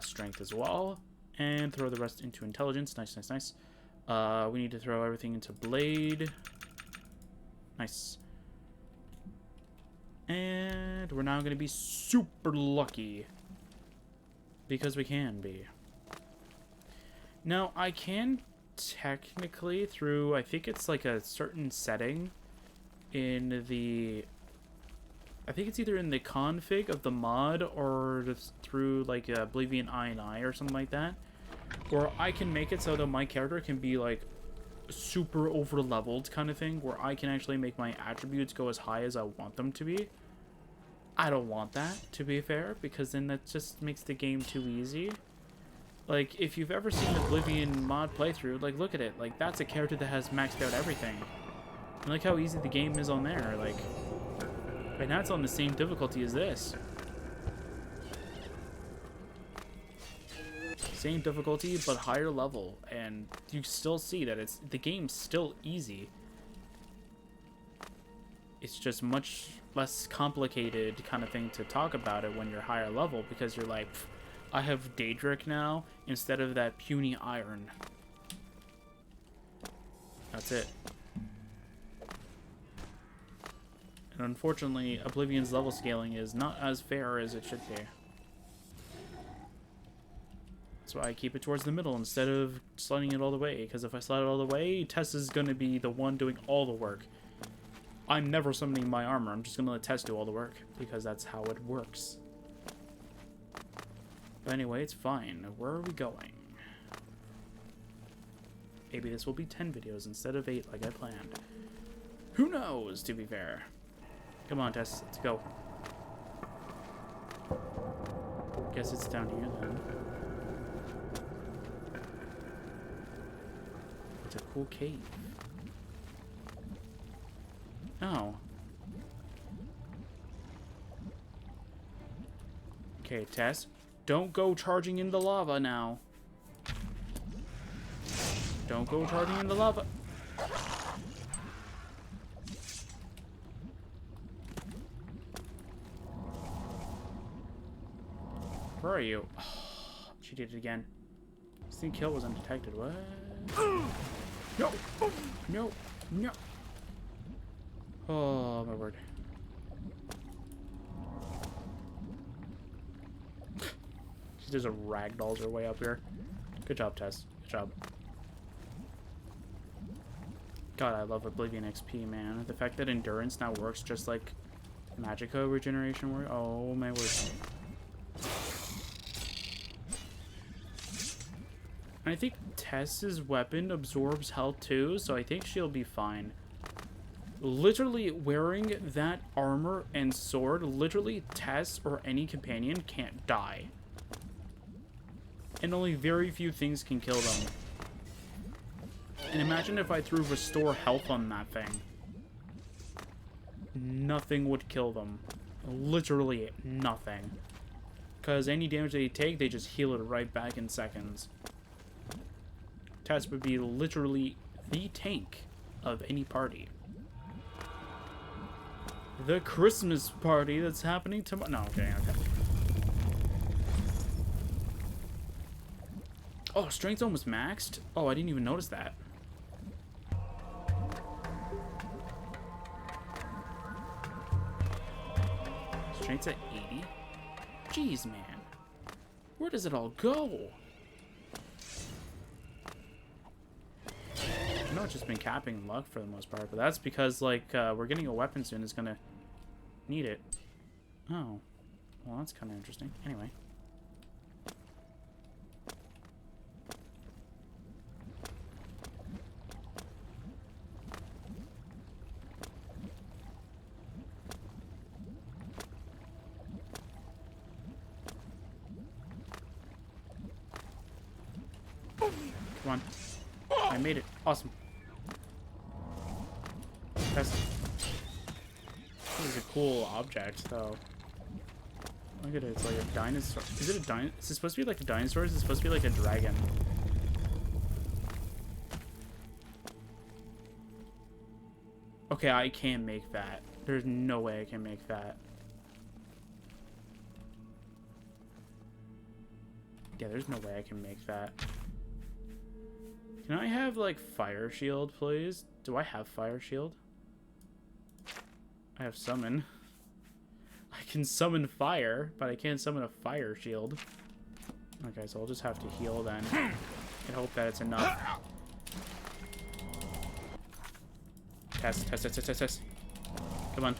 A: Strength as well. And throw the rest into intelligence. Nice, nice, nice. We need to throw everything into blade. Nice. And we're now going to be super lucky. Because we can be. Now, I can technically through, I think it's like a certain setting in the... I think it's either in the config of the mod or just through like Oblivion I or something like that. Where I can make it so that my character can be like super over leveled kind of thing. Where I can actually make my attributes go as high as I want them to be. I don't want that, to be fair, because then that just makes the game too easy. Like, if you've ever seen Oblivion mod playthrough, like, look at it. Like, that's a character that has maxed out everything. And look how easy the game is on there. Like, right now it's on the same difficulty as this. Same difficulty, but higher level. And you still see that the game's still easy. It's just much less complicated kind of thing to talk about it when you're higher level, because you're like, I have Daedric now instead of that puny iron. That's it. And unfortunately, Oblivion's level scaling is not as fair as it should be. That's why I keep it towards the middle instead of sliding it all the way, because if I slide it all the way, Tess is going to be the one doing all the work. I'm never summoning my armor. I'm just going to let Tess do all the work, because that's how it works. But anyway, it's fine. Where are we going? Maybe this will be 10 videos instead of 8 like I planned. Who knows, to be fair. Come on, Tess. Let's go. Guess it's down here, then. It's a cool cave. Oh. Okay, Tess. Don't go charging in the lava now. Don't go charging in the lava. Where are you? Oh, she did it again. This thing kill was undetected. What? No! No! No! Oh, my word. She just ragdolls her way up here. Good job, Tess. Good job. God, I love Oblivion XP, man. The fact that Endurance now works just like Magica regeneration works. Oh, my word. I think Tess's weapon absorbs health too, so I think she'll be fine. Literally wearing that armor and sword, literally Tess or any companion can't die. And only very few things can kill them. And imagine if I threw restore health on that thing. Nothing would kill them. Literally nothing. Because any damage they take, they just heal it right back in seconds. Tess would be literally the tank of any party. The Christmas party that's happening tomorrow. No, okay. Oh, strength's almost maxed? Oh, I didn't even notice that. Strength's at 80? Jeez, man. Where does it all go? I know it's just been capping luck for the most part, but that's because, like, we're getting a weapon soon that's gonna need it. Oh. Well, that's kind of interesting. Anyway. Come on. I made it. Awesome. This is a cool object, though. Look at it. It's like a dinosaur. Is it a dinosaur? Is it supposed to be like a dinosaur? Is it supposed to be like a dragon? Okay, I can't make that. There's no way I can make that. Yeah, there's no way I can make that. Can I have, like, fire shield, please? Do I have fire shield? I have summon. I can summon fire, but I can't summon a fire shield. Okay, so I'll just have to heal then. And hope that it's enough. Test. Come on.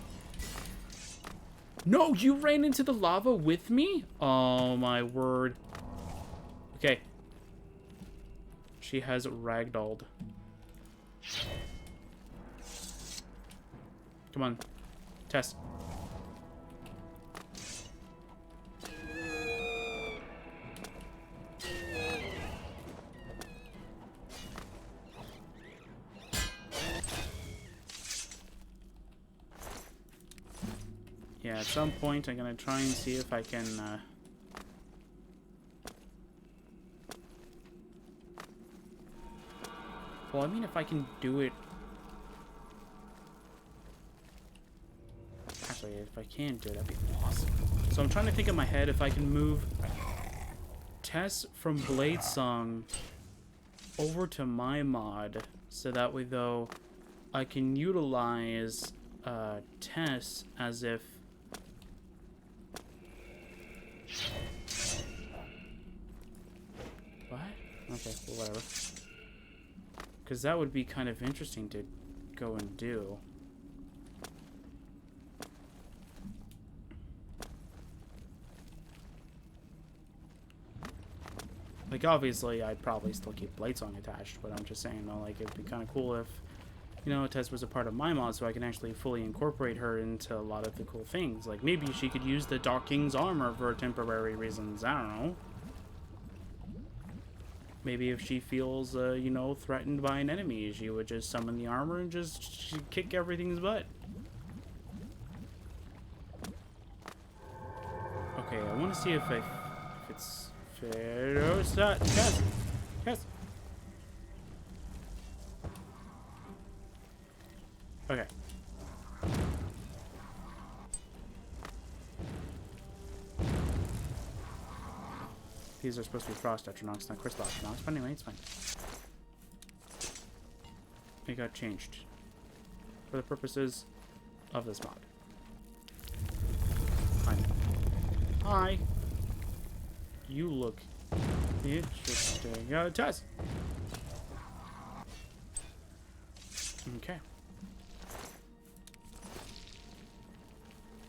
A: No, you ran into the lava with me? Oh, my word. Okay. She has ragdolled. Come on. Test. Yeah, at some point I'm gonna try and see if I can well, I mean, if I can do it... Actually, if I can do it, that'd be awesome. So I'm trying to think in my head if I can move Tess from Bladesong over to my mod. So that way, though, I can utilize Tess as if... What? Okay, well, whatever. Because that would be kind of interesting to go and do. Like, obviously, I'd probably still keep Bladesong attached, but I'm just saying, though, like, it'd be kind of cool if, you know, Tess was a part of my mod, so I can actually fully incorporate her into a lot of the cool things. Like, maybe she could use the Dark King's armor for temporary reasons. I don't know. Maybe if she feels, you know, threatened by an enemy, she would just summon the armor and just kick everything's butt. Okay, I want to see if it's fair. Oh, stop. Tess! Tess! Okay. These are supposed to be Frost Atronachs, not Crystal Atronachs, but anyway, it's fine. It got changed for the purposes of this mod. Fine. Hi! You look interesting. Tess! Okay.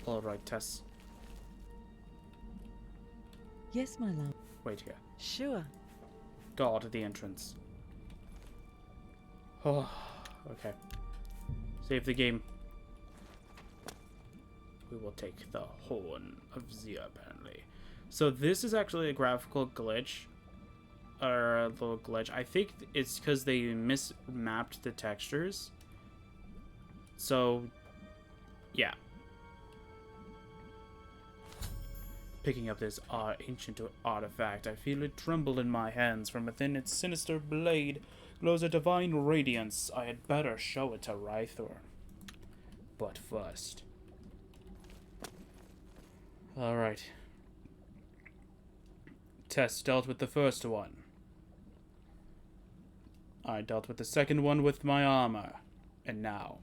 A: Alright, Tess.
G: Yes, my love.
A: Wait here.
G: Sure.
A: guard the entrance. Oh, okay. Save the game. We will take the Horn of Zia, apparently. So this is actually a graphical glitch. Or a little glitch. I think it's because they mismapped the textures. So, yeah. Picking up this ancient artifact, I feel it tremble in my hands. From within its sinister blade glows a divine radiance. I had better show it to Rythor. But first... Alright. Tess dealt with the first one. I dealt with the second one with my armor. And now...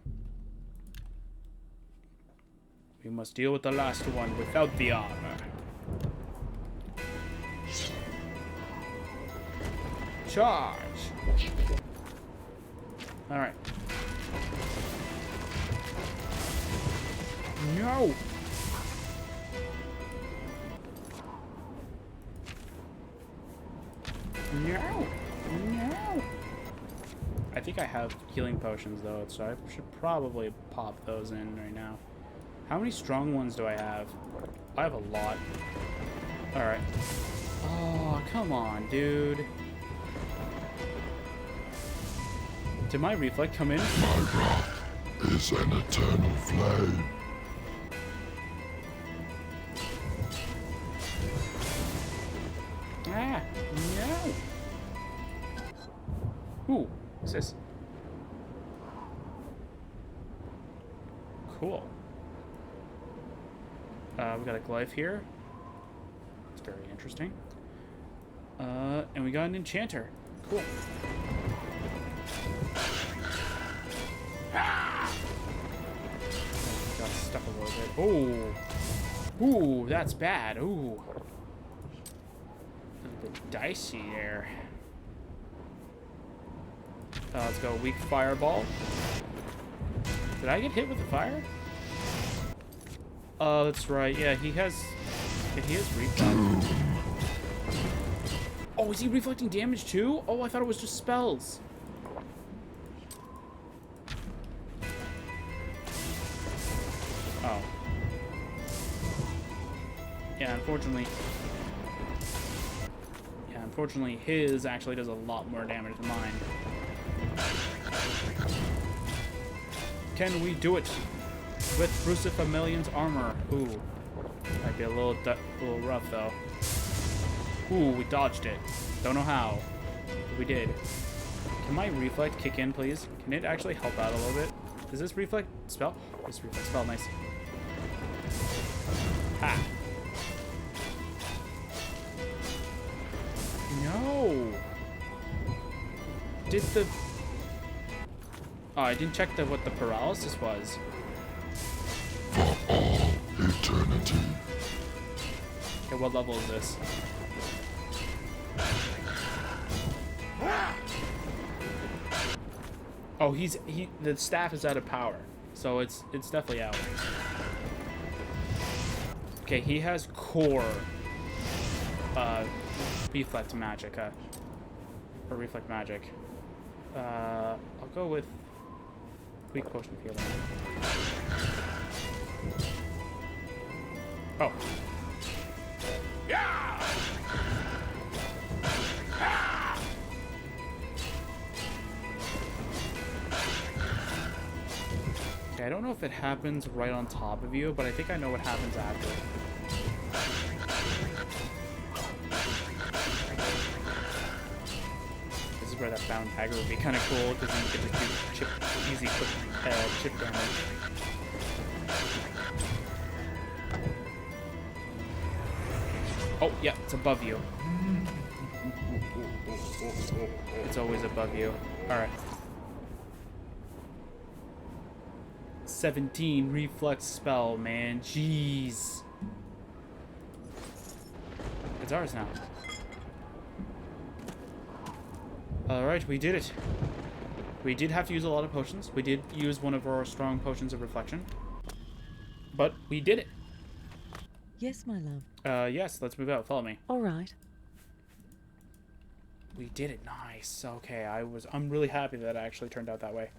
A: we must deal with the last one without the armor. Charge! Alright. No! No! No! I think I have healing potions though, so I should probably pop those in right now. How many strong ones do I have? I have a lot. Alright. Oh, come on, dude. Did my reflect come in?
J: My wrath is an eternal flame.
A: Ah, no. Ooh, what's this? Cool. We got a glyph here. It's very interesting. And we got an enchanter. Cool. Got stuck a little bit. Oh. Ooh, that's bad. Ooh. A little bit dicey there. Let's go weak fireball. Did I get hit with the fire? Oh, that's right. Yeah, he has reflect. Oh, is he reflecting damage too? Oh, I thought it was just spells. Oh. Yeah, unfortunately. Yeah, unfortunately, his actually does a lot more damage than mine. Can we do it with Crucifamilian's armor? Ooh, might be a little rough though. Ooh, we dodged it. Don't know how, but we did. Can my reflect kick in, please? Can it actually help out a little bit? Does this reflect spell? This reflect spell, nice. Ha! No! Did the... Oh, I didn't check what the paralysis was.
J: For all eternity.
A: Okay, what level is this? Oh, the staff is out of power, so it's definitely out. Okay, he has core reflect magic, or reflect magic. I'll go with weak potion of healing. Oh. Yeah! Okay, I don't know if it happens right on top of you, but I think I know what happens after. This is where that bound tagger would be kind of cool, because then you get to do easy chip damage. Oh, yeah, it's above you. It's always above you. Alright. 17 reflex spell, man. Jeez. It's ours now. Alright, we did it. We did have to use a lot of potions. We did use one of our strong potions of reflection. But we did it.
K: Yes, my love.
A: Yes, let's move out. Follow me.
K: All right.
A: We did it. Nice. Okay, I'm really happy that it actually turned out that way.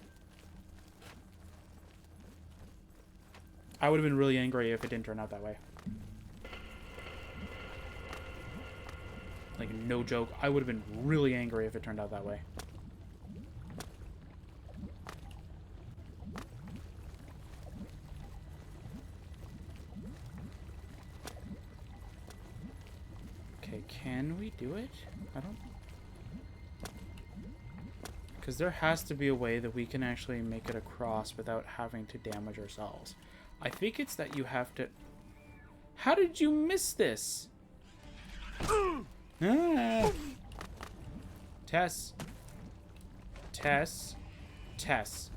A: I would have been really angry if it didn't turn out that way. Like, no joke. I would have been really angry if it turned out that way. Okay, can we do it? I don't... Because there has to be a way that we can actually make it across without having to damage ourselves. I think it's that you have to... How did you miss this? Ah. Tess. Tess. Tess.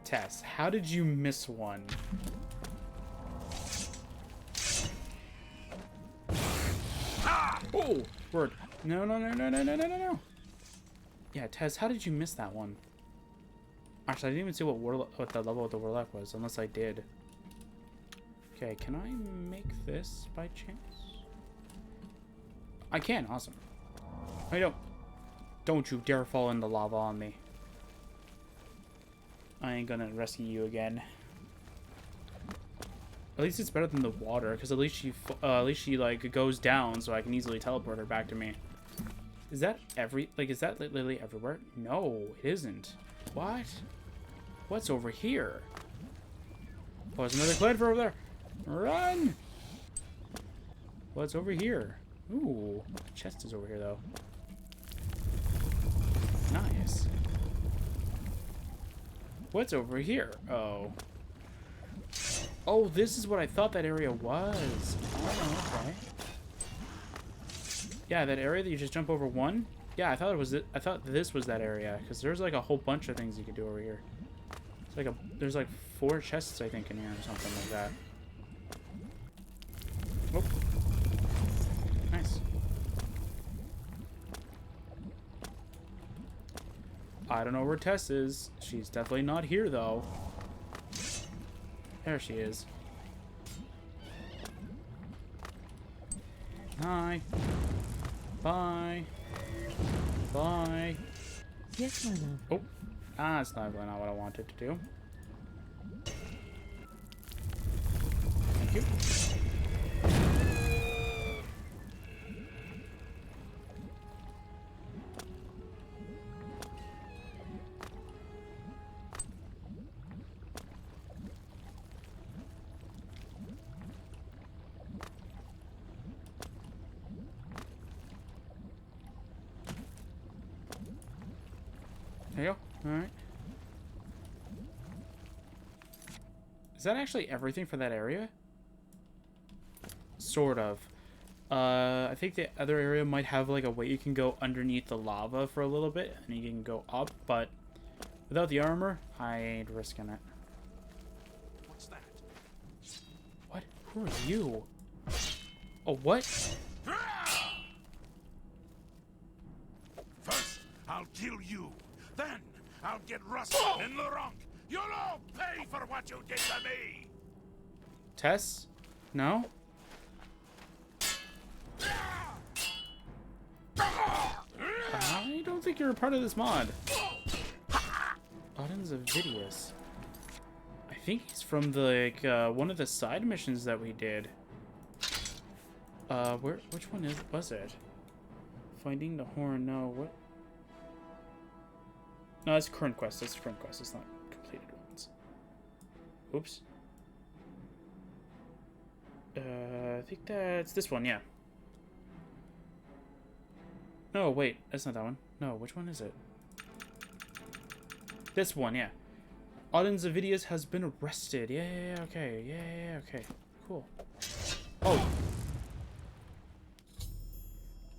A: Tess, how did you miss one? Oh, word. No, no, no, no, no, no, no, no, no. Yeah, Tess, how did you miss that one? Actually, I didn't even see what the level of the Warlock was, unless I did. Okay, can I make this by chance? I can, awesome. I don't you dare fall in the lava on me. I ain't gonna rescue you again. At least it's better than the water, because at least she like goes down, so I can easily teleport her back to me. Is that is that literally everywhere? No, it isn't. What? What's over here? Oh, there's another clan over there. Run! What's over here? Ooh, chest is over here though. Nice. What's over here? Oh. Oh, this is what I thought that area was. Oh, okay. Yeah, that area that you just jump over one. Yeah, I thought it was it. I thought this was that area because there's like a whole bunch of things you could do over here. It's like there's like 4 chests I think in here or something like that. Oh, nice. I don't know where Tess is. She's definitely not here though. There she is. Hi. Bye. Bye.
K: Yes, my love.
A: Oh. Ah, that's not really not what I wanted to do. Thank you. There you go. Alright. Is that actually everything for that area? Sort of. I think the other area might have like a way you can go underneath the lava for a little bit and you can go up, but without the armor, I ain't risking it.
H: What's that?
A: What? Who are you? Oh, what?
H: First, I'll kill you. Then, I'll get Russell in the wrong. You'll all pay for what you did to me.
A: Tess? No? I don't think you're a part of this mod. Buttons of Vidius. I think he's from the like one of the side missions that we did. Which one was it? Finding the horn. No, what? No, it's current quest. That's current quest. It's not completed ones. Oops. I think that's this one. Yeah. No, wait, that's not that one. No, which one is it? This one, yeah. Auden Zavidius has been arrested. Yeah, okay. Yeah, okay. Cool. Oh.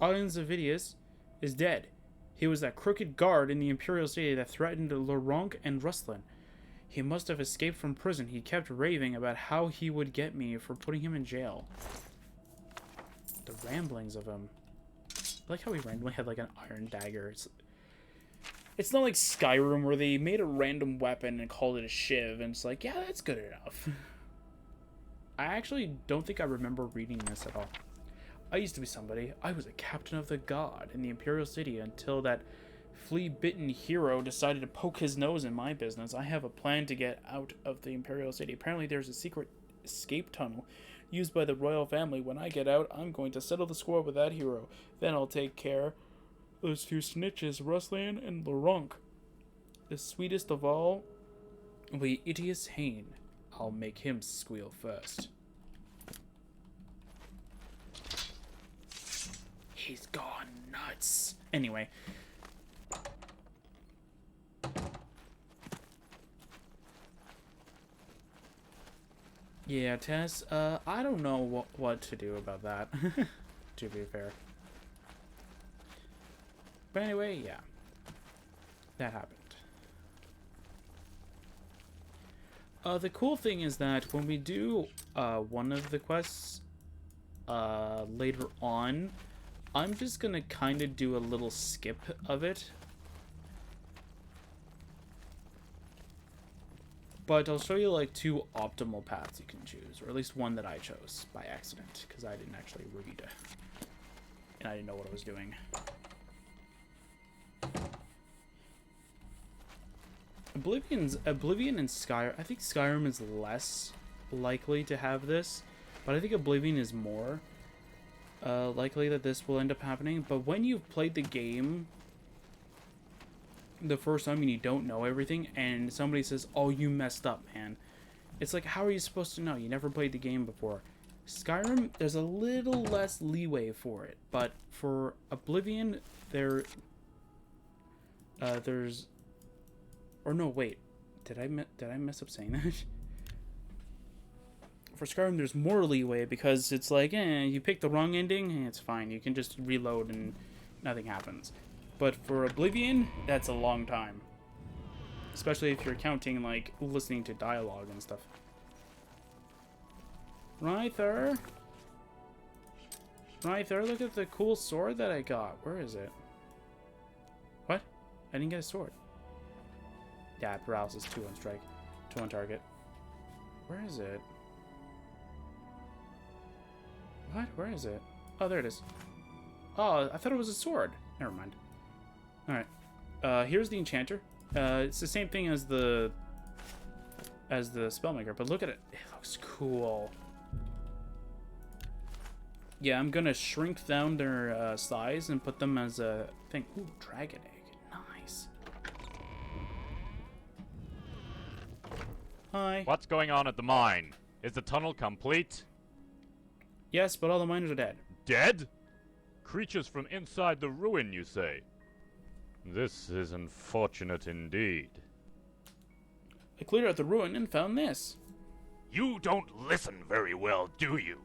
A: Auden Zavidius is dead. He was that crooked guard in the Imperial City that threatened Laronk and Rustlin. He must have escaped from prison. He kept raving about how he would get me for putting him in jail. The ramblings of him. I like how he randomly had like an iron dagger. It's not like Skyrim where they made a random weapon and called it a shiv and it's like, yeah, that's good enough. I actually don't think I remember reading this at all. I used to be somebody. I was a captain of the guard in the Imperial City until that flea-bitten hero decided to poke his nose in my business. I have a plan to get out of the Imperial City. Apparently there's a secret escape tunnel used by the royal family. When I get out, I'm going to settle the score with that hero. Then I'll take care of those two snitches, Ruslan and Laronk. The sweetest of all will be Itius Hane. I'll make him squeal first. He's gone nuts. Anyway. Yeah, Tess, I don't know what to do about that, to be fair. But anyway, yeah. That happened. The cool thing is that when we do one of the quests later on, I'm just gonna kind of do a little skip of it. But I'll show you like two optimal paths you can choose, or at least one that I chose by accident, because I didn't actually read. And I didn't know what I was doing. Oblivion and Skyrim. I think Skyrim is less likely to have this, but I think Oblivion is more likely that this will end up happening. But when you've played the game the first time and you don't know everything, and somebody says, "Oh, you messed up, man," it's like, how are you supposed to know? You never played the game before. Skyrim, there's a little less leeway for it, but for Oblivion, there's, or no, wait, did I mess up saying that? For Skyrim, there's more leeway because it's like, you pick the wrong ending, it's fine. You can just reload and nothing happens. But for Oblivion, that's a long time. Especially if you're counting, like, listening to dialogue and stuff. Ryther, look at the cool sword that I got. Where is it? What? I didn't get a sword. Yeah, paralysis 2 on strike. 2 on target. Where is it? What? Where is it? Oh, there it is. Oh, I thought it was a sword. Never mind. Alright. Here's the enchanter. It's the same thing as the spellmaker, but look at it. It looks cool. Yeah, I'm gonna shrink down their size and put them as a thing. Ooh, dragon egg. Nice. Hi.
E: What's going on at the mine? Is the tunnel complete?
A: Yes, but all the miners are dead.
E: Dead? Creatures from inside the ruin, you say? This is unfortunate indeed.
A: I cleared out the ruin and found this.
B: You don't listen very well, do you?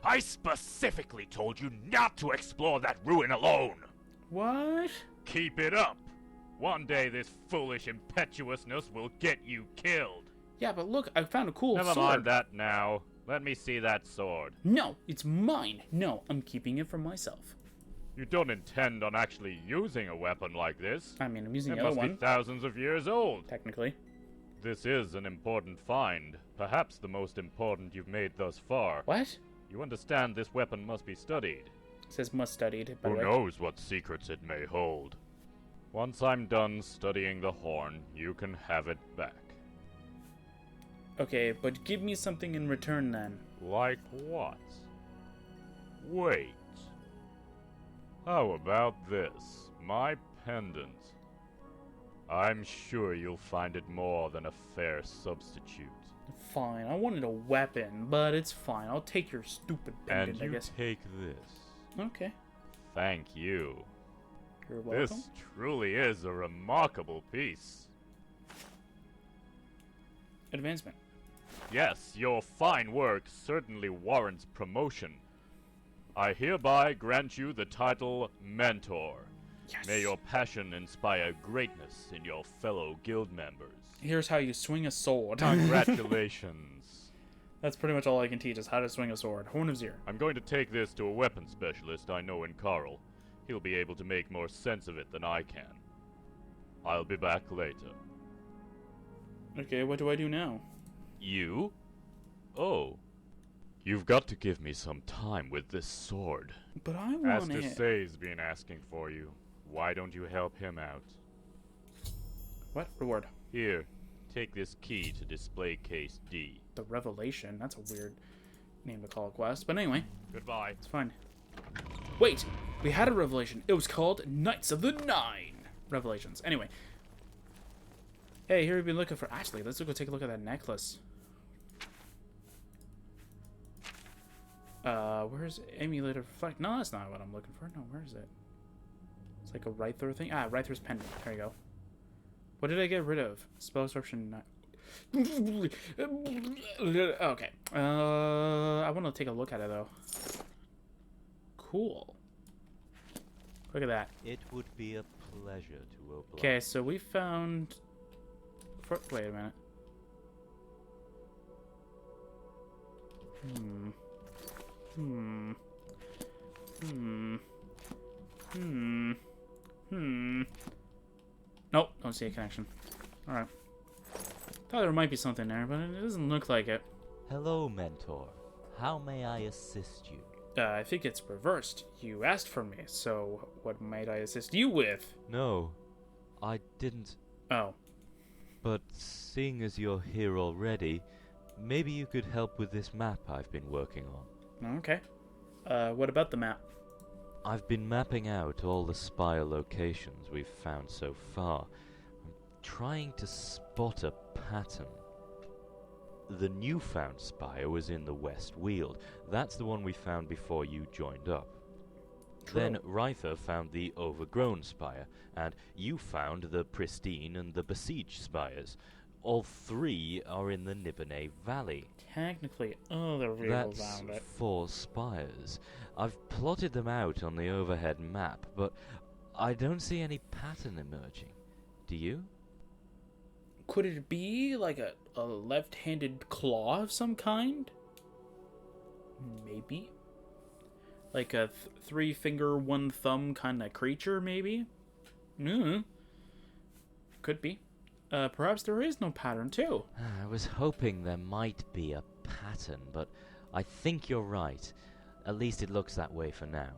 B: I specifically told you not to explore that ruin alone.
A: What?
E: Keep it up. One day this foolish impetuousness will get you killed.
A: Yeah, but look, I found a cool sword.
E: Never mind that now. Let me see that sword.
A: No, it's mine. No, I'm keeping it for myself.
E: You don't intend on actually using a weapon like this.
A: I mean, I'm using
E: it
A: the other
E: must
A: one.
E: be thousands of years old.
A: Technically.
E: This is an important find. Perhaps the most important you've made thus far.
A: What?
E: You understand this weapon must be studied.
A: It says must studied. By
B: Who
A: the way.
B: knows what secrets it may hold?
E: Once I'm done studying the horn, you can have it back.
A: Okay, but give me something in return then.
E: Like what? Wait. How about this? My pendant. I'm sure you'll find it more than a fair substitute.
A: Fine, I wanted a weapon, but it's fine. I'll take your stupid pendant,
E: And you
A: I guess.
E: take this.
A: Okay.
E: Thank you.
A: You're welcome.
E: This truly is a remarkable piece.
A: Advancement.
E: Yes, your fine work certainly warrants promotion. I hereby grant you the title Mentor.
A: Yes.
E: May your passion inspire greatness in your fellow guild members.
A: Here's how you swing a sword.
E: Congratulations.
A: That's pretty much all I can teach is how to swing a sword. Horn of Zir.
E: I'm going to take this to a weapons specialist I know in Carl. He'll be able to make more sense of it than I can. I'll be back later.
A: Okay, what do I do now?
E: You? Oh.
B: You've got to give me some time with this sword.
A: But I want
B: Master
A: it.
B: Say's been asking for you. Why don't you help him out?
A: What? Reward.
B: Here, take this key to display case D.
A: The Revelation. That's a weird name to call a quest. But anyway,
B: Goodbye.
A: it's fine. Wait! We had a revelation. It was called Knights of the Nine Revelations. Anyway. Hey, here we've been looking for... Actually, let's go take a look at that necklace. Where's Emulator Reflect? No, that's not what I'm looking for. No, where is it? It's like a Rythor thing. Ah, Rythor's pendant. There you go. What did I get rid of? Spell absorption. Okay. I want to take a look at it though. Cool. Look at that.
E: It would be a pleasure to oblige.
A: Okay, so we found. Wait a minute. Nope, don't see a connection. Alright. Thought there might be something there, but it doesn't look like it.
E: Hello, Mentor. How may I assist you?
A: I think it's reversed. You asked for me, so what might I assist you with?
E: No, I didn't.
A: Oh.
E: But seeing as you're here already, maybe you could help with this map I've been working on.
A: Okay. What about the map?
E: I've been mapping out all the spire locations we've found so far. I'm trying to spot a pattern. The newfound spire was in the West Weald. That's the one we found before you joined up.
A: True.
E: Then Ryther found the overgrown spire, and you found the pristine and the besieged spires. All three are in the Nibonay Valley.
A: Technically, other people
E: That's
A: found it.
E: 4 spires. I've plotted them out on the overhead map, but I don't see any pattern emerging. Do you?
A: Could it be like a left-handed claw of some kind? Maybe. Like a 3-finger, 1-thumb kind of creature, maybe? Could be. Perhaps there is no pattern, too.
E: I was hoping there might be a pattern, but I think you're right. At least it looks that way for now.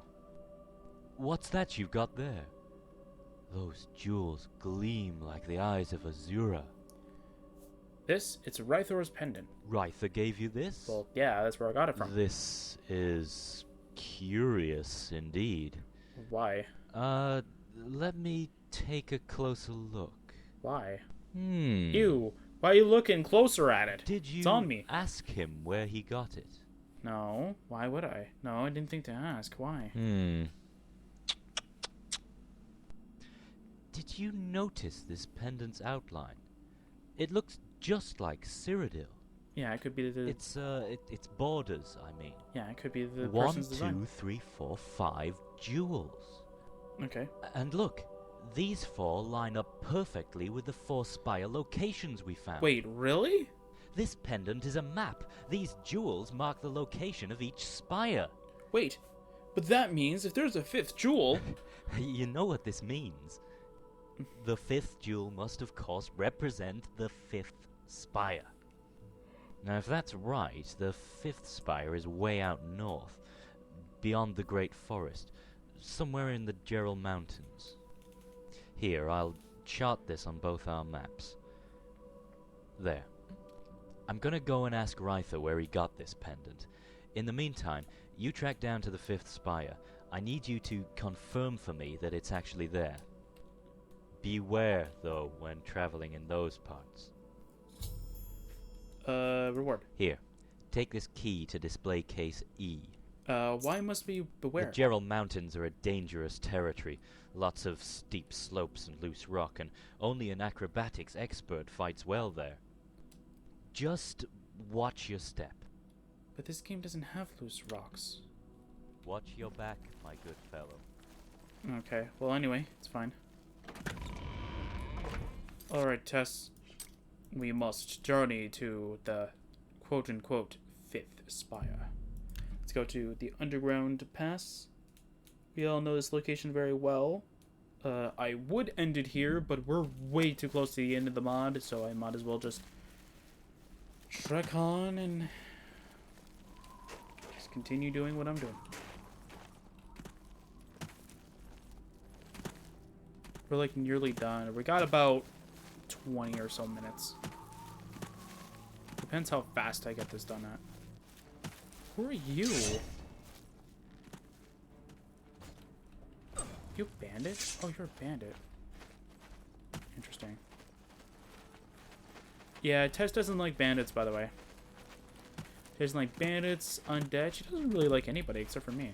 E: What's that you've got there? Those jewels gleam like the eyes of Azura.
A: It's Rythor's pendant.
E: Ryther gave you this?
A: Well, yeah, that's where I got it from.
E: This is curious indeed.
A: Why?
E: Let me take a closer look.
A: Why?
E: Hmm.
A: Ew. Why are you looking closer at it?
E: Did you
A: It's on me.
E: ask him where he got it?
A: No. Why would I? No, I didn't think to ask. Why?
E: Did you notice this pendant's outline? It looks just like Cyrodiil.
A: Yeah, it could be the...
E: Its borders, I mean.
A: Yeah, it could be the
E: 1,
A: person's design.
E: 2, 3, 4, 5 jewels.
A: Okay.
E: And look, these 4 line up perfectly with the 4 spire locations we found.
A: Wait, really?
E: This pendant is a map. These jewels mark the location of each spire.
A: Wait, but that means if there's a 5th jewel...
E: You know what this means. The 5th jewel must, of course, represent the 5th spire. Now, if that's right, the 5th spire is way out north, beyond the Great Forest, somewhere in the Gerald Mountains. Here, I'll chart this on both our maps. There. I'm gonna go and ask Ryther where he got this pendant. In the meantime, you track down to the 5th spire. I need you to confirm for me that it's actually there. Beware, though, when traveling in those parts.
A: Reward.
E: Here, take this key to display case E.
A: Why must we beware?
E: The Gerald Mountains are a dangerous territory. Lots of steep slopes and loose rock, and only an acrobatics expert fights well there. Just watch your step.
A: But this game doesn't have loose rocks.
E: Watch your back, my good fellow.
A: Okay, well anyway, it's fine. Alright, Tess. We must journey to the quote-unquote 5th spire. Let's go to the underground pass. We all know this location very well. I would end it here, but we're way too close to the end of the mod, so I might as well just trek on and continue doing what I'm doing. We're like nearly done. We got about 20 or so minutes. Depends how fast I get this done at. Who are you? You a bandit? Oh, you're a bandit. Interesting. Yeah, Tess doesn't like bandits, by the way. She doesn't like bandits, undead. She doesn't really like anybody except for me.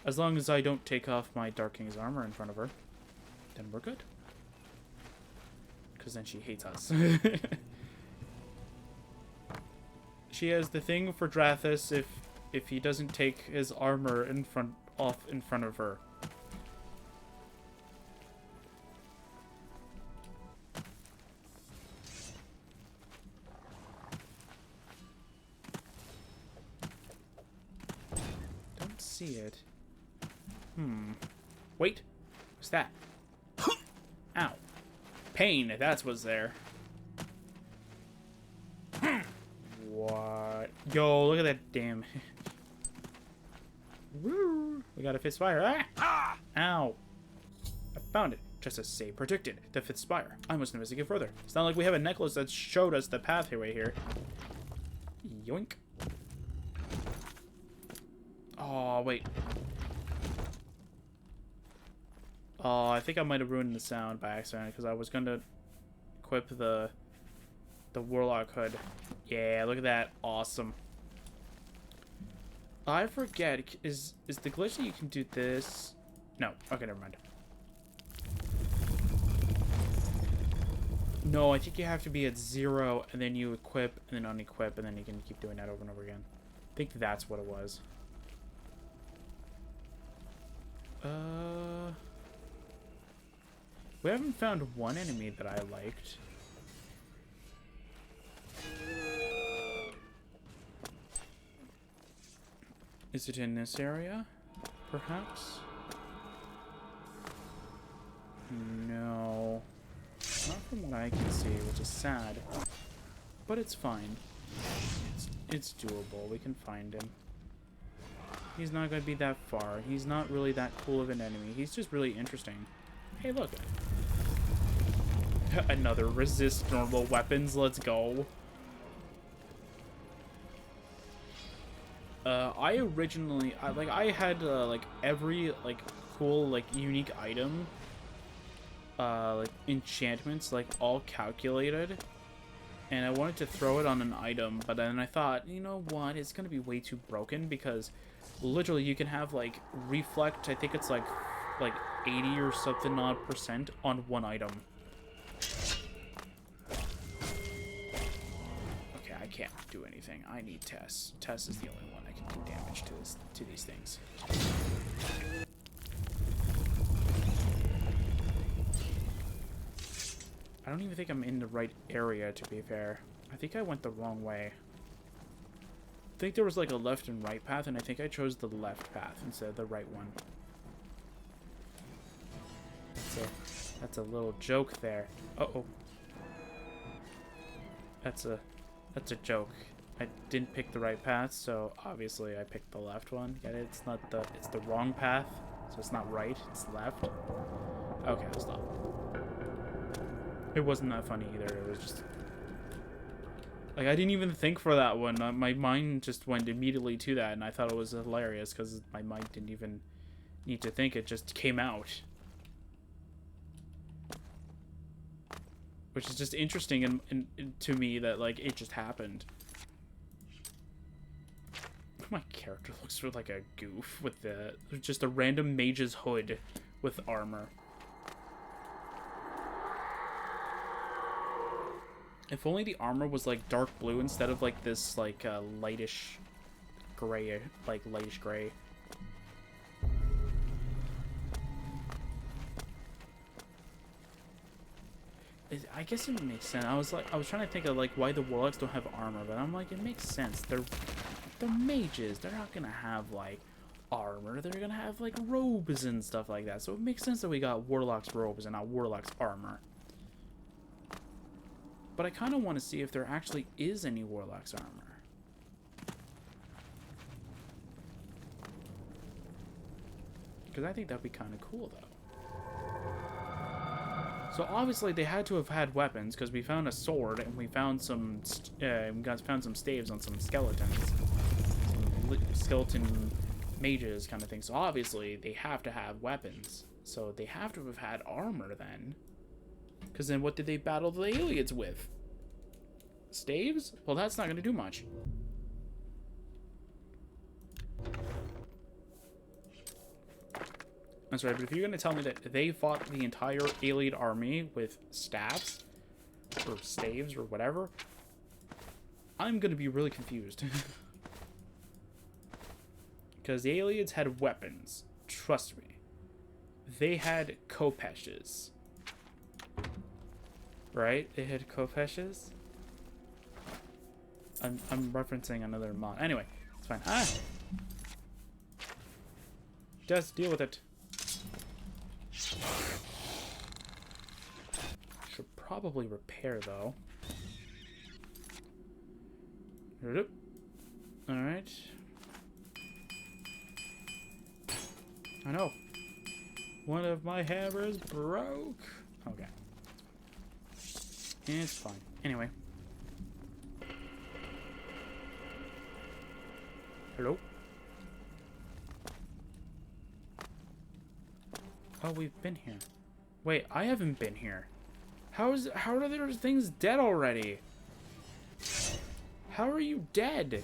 A: As long as I don't take off my Dark King's armor in front of her, then we're good. Because then she hates us. She has the thing for Drathus if he doesn't take his armor off in front of her. Don't see it. Wait. What's that? Ow. Pain, that's what's there. What? Yo, look at that damn. Woo! We got a fifth spire. Ah! Ow. I found it. Just as say predicted. The fifth spire. I must investigate further. It's not like we have a necklace that showed us the pathway here. Yoink. Oh, wait. Oh, I think I might have ruined the sound by accident because I was going to equip the Warlock hood. Yeah, look at that. Awesome. I forget. Is the glitch that you can do this? No. Okay, never mind. No, I think you have to be at 0 and then you equip and then unequip and then you can keep doing that over and over again. I think that's what it was. We haven't found one enemy that I liked. Is it in this area? Perhaps? No. Not from what I can see, which is sad. But it's fine. It's doable. We can find him. He's not going to be that far. He's not really that cool of an enemy. He's just really interesting. Hey, look. Another resist normal weapons. Let's go. I originally, I had, like, every, like, cool, like, unique item, like, enchantments, like, all calculated, and I wanted to throw it on an item, but then I thought, you know what, it's gonna be way too broken, because literally you can have, like, reflect, I think it's, like 80 or something odd % on one item. Okay, I can't do anything. I need Tess. Tess is the only one that can do damage to these things. I don't even think I'm in the right area, to be fair. I think I went the wrong way. I think there was like a left and right path, and I think I chose the left path instead of the right one. That's a little joke there. Uh-oh. That's a joke. I didn't pick the right path, so obviously I picked the left one. Get it? It's the wrong path, so it's not right, it's left. Okay, I'll stop. It wasn't that funny either. It was just like I didn't even think for that one. My mind just went immediately to that, and I thought it was hilarious because my mind didn't even need to think. It just came out. Which is just interesting and to me that, like, it just happened. My character looks like a goof with just a random mage's hood with armor. If only the armor was, like, dark blue instead of, like, this, like, lightish gray, like, lightish gray. I guess it makes sense. I was trying to think of like why the Warlocks don't have armor, but I'm like, it makes sense. They're mages. They're not gonna have like armor. They're gonna have like robes and stuff like that. So it makes sense that we got Warlocks robes and not Warlocks armor. But I kind of want to see if there actually is any Warlocks armor. Because I think that'd be kind of cool, though. So obviously they had to have had weapons, because we found a sword and we found some found some staves on some skeletons, some skeleton mages kind of thing. So obviously they have to have weapons. So they have to have had armor then, because then what did they battle the aliens with? Staves? Well, that's not going to do much. That's right, but if you're going to tell me that they fought the entire alien army with staffs, or staves, or whatever, I'm going to be really confused. Because the aliens had weapons. Trust me. They had kopeshes. Right? They had kopeshes? I'm referencing another mod. Anyway, it's fine. Ah! Just deal with it. Should probably repair, though. Alright. I know. One of my hammers broke. Okay. It's fine. Anyway. Hello? Oh, we've been here. Wait, I haven't been here. How are there things dead already? How are you dead?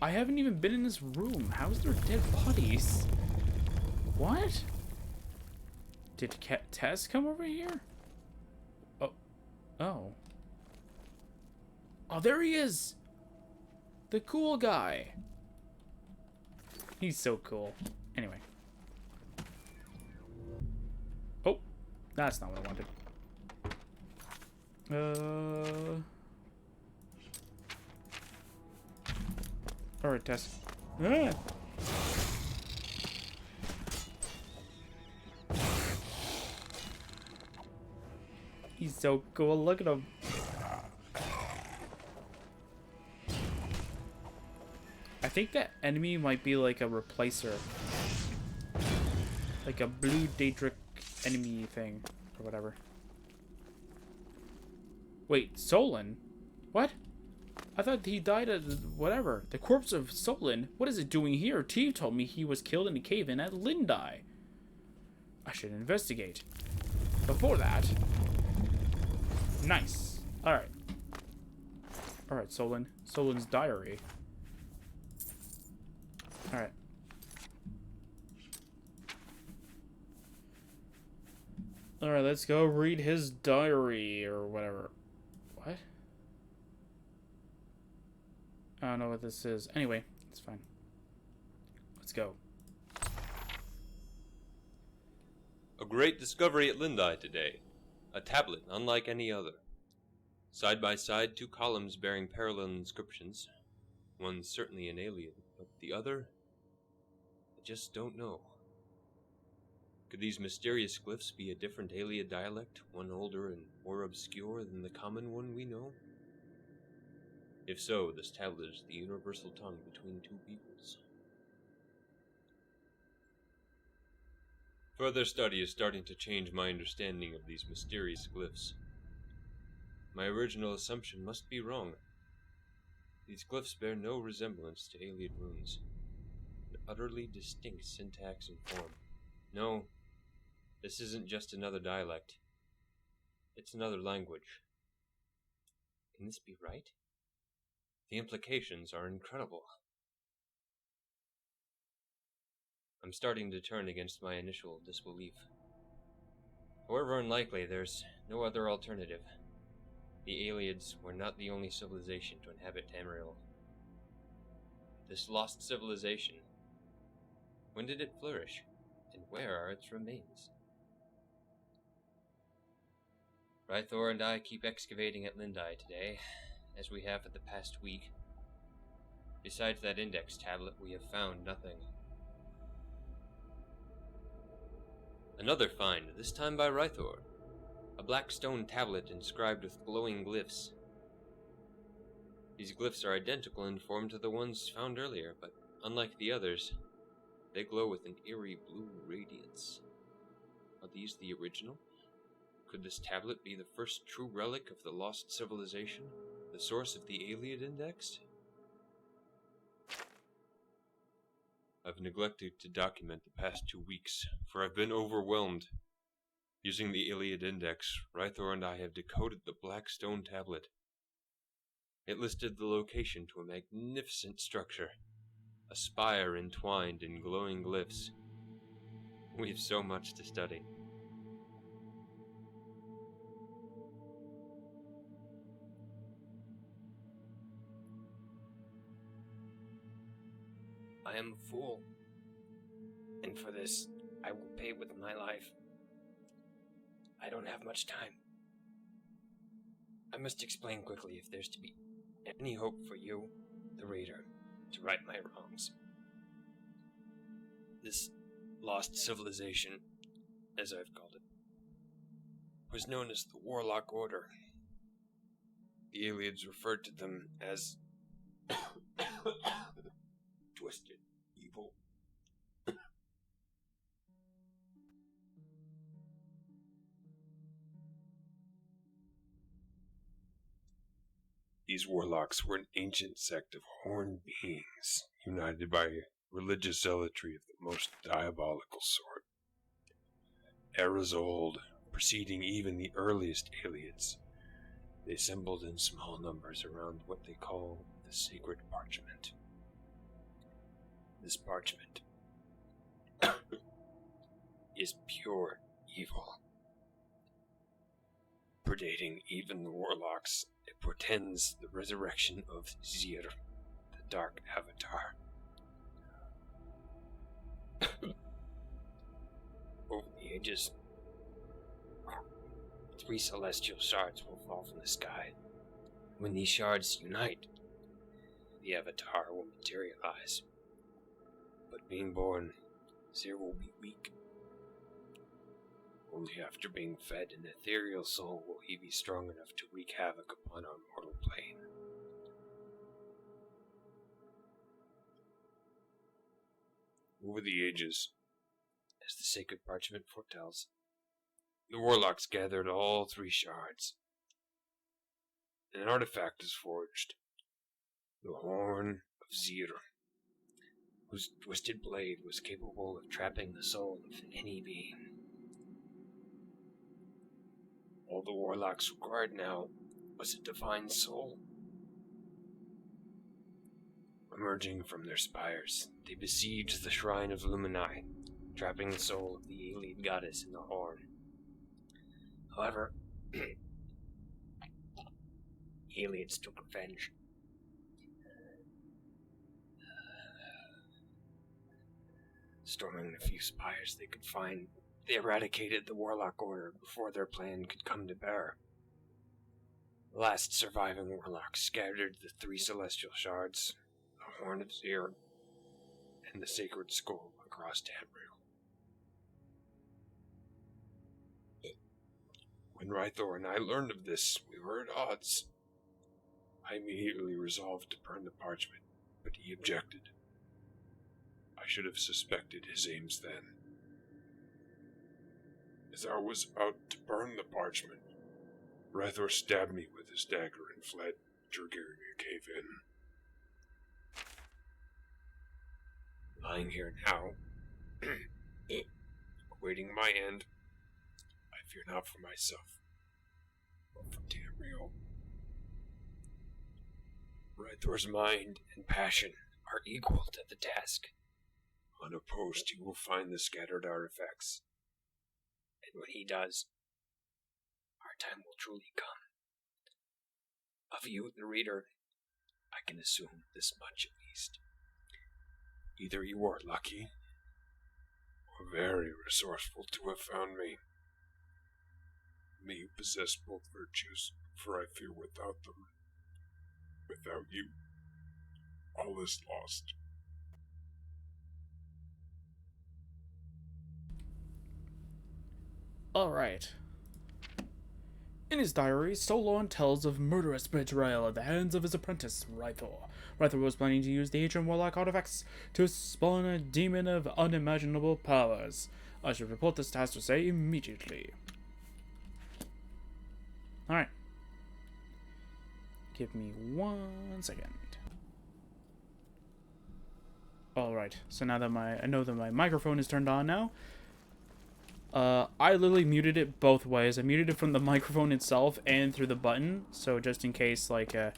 A: I haven't even been in this room. How is there dead bodies? What? Did Tess come over here? Oh. Oh. Oh, there he is! The cool guy. He's so cool. Anyway. Oh, that's not what I wanted. Alright, Tess. Ah! He's so cool. Look at him. I think that enemy might be like a replacer. Like a blue Daedric enemy thing. Or whatever. Wait, Solon? What? I thought he died at whatever. The corpse of Solon? What is it doing here? T told me he was killed in a cave-in at Lindai. I should investigate. Before that... Nice. Alright. Alright, Solon. Solon's diary. Alright. Alright, let's go read his diary or whatever. What? I don't know what this is. Anyway, it's fine. Let's go.
K: A great discovery at Lindai today. A tablet unlike any other. Side by side, 2 columns bearing parallel inscriptions. One certainly an alien, but the other... I just don't know. Could these mysterious glyphs be a different alien dialect, one older and more obscure than the common one we know? If so, this tablet is the universal tongue between 2 peoples. Further study is starting to change my understanding of these mysterious glyphs. My original assumption must be wrong. These glyphs bear no resemblance to alien runes. An utterly distinct syntax and form. No, this isn't just another dialect. It's another language. Can this be right? The implications are incredible. I'm starting to turn against my initial disbelief. However unlikely, there's no other alternative. The aliens were not the only civilization to inhabit Tamriel. This lost civilization, when did it flourish, and where are its remains? Rythor and I keep excavating at Lindai today, as we have for the past week. Besides that index tablet, we have found nothing. Another find, this time by Rythor. A black stone tablet inscribed with glowing glyphs. These glyphs are identical in form to the ones found earlier, but unlike the others, they glow with an eerie blue radiance. Are these the original? Could this tablet be the first true relic of the lost civilization? The source of the Iliad Index? I've neglected to document the past 2 weeks, for I've been overwhelmed. Using the Iliad Index, Rythor and I have decoded the Black Stone Tablet. It listed the location to a magnificent structure, a spire entwined in glowing glyphs. We've so much to study.
L: I am a fool, and for this I will pay with my life. I don't have much time. I must explain quickly if there's to be any hope for you, the reader, to right my wrongs. This lost civilization, as I've called it, was known as the Warlock Order. The Iliads referred to them as twisted evil.
H: These warlocks were an ancient sect of horned beings, united by religious zealotry of the most diabolical sort. Eras old, preceding even the earliest Iliads, they assembled in small numbers around what they call the sacred parchment. This parchment is pure evil. Predating even the warlocks, it portends the resurrection of Xir, the Dark Avatar. Over the ages, 3 celestial shards will fall from the sky. When these shards unite, the Avatar will materialize. But being born, Xir will be weak. Only after being fed an ethereal soul will he be strong enough to wreak havoc upon our mortal plane. Over the ages, as the sacred parchment foretells, the warlocks gathered all 3 shards. An artifact is forged, the Horn of Xir, whose twisted blade was capable of trapping the soul of any being. All the warlocks required now was a divine soul. Emerging from their spires, they besieged the shrine of Lumini, trapping the soul of the Iliad goddess in the horn. However, Iliads took revenge. Storming the few spires they could find, they eradicated the Warlock Order before their plan could come to bear. The last surviving warlock scattered the 3 celestial shards, the Horn of Xir, and the Sacred Skull across Tamriel. When Rythor and I learned of this, we were at odds. I immediately resolved to burn the parchment, but he objected. I should have suspected his aims then. As I was about to burn the parchment, Rythor stabbed me with his dagger and fled, triggering a cave-in. Lying here now, awaiting my end, I fear not for myself, but for Tamriel. Rythor's mind and passion are equal to the task. Unopposed, he will find the scattered artifacts. And when he does, our time will truly come. Of you, the reader, I can assume this much at least. Either you are lucky, or very resourceful to have found me. May you possess both virtues, for I fear without them, without you, all is lost.
A: Alright. In his diary, Solon tells of murderous betrayal at the hands of his apprentice, Rythor. Rythor was planning to use the ancient Warlock artifacts to spawn a demon of unimaginable powers. I should report this task to say immediately. Alright. Give me 1 second. Alright, so now that I know that my microphone is turned on now, I literally muted it both ways. I muted it from the microphone itself and through the button, so just in case, like, it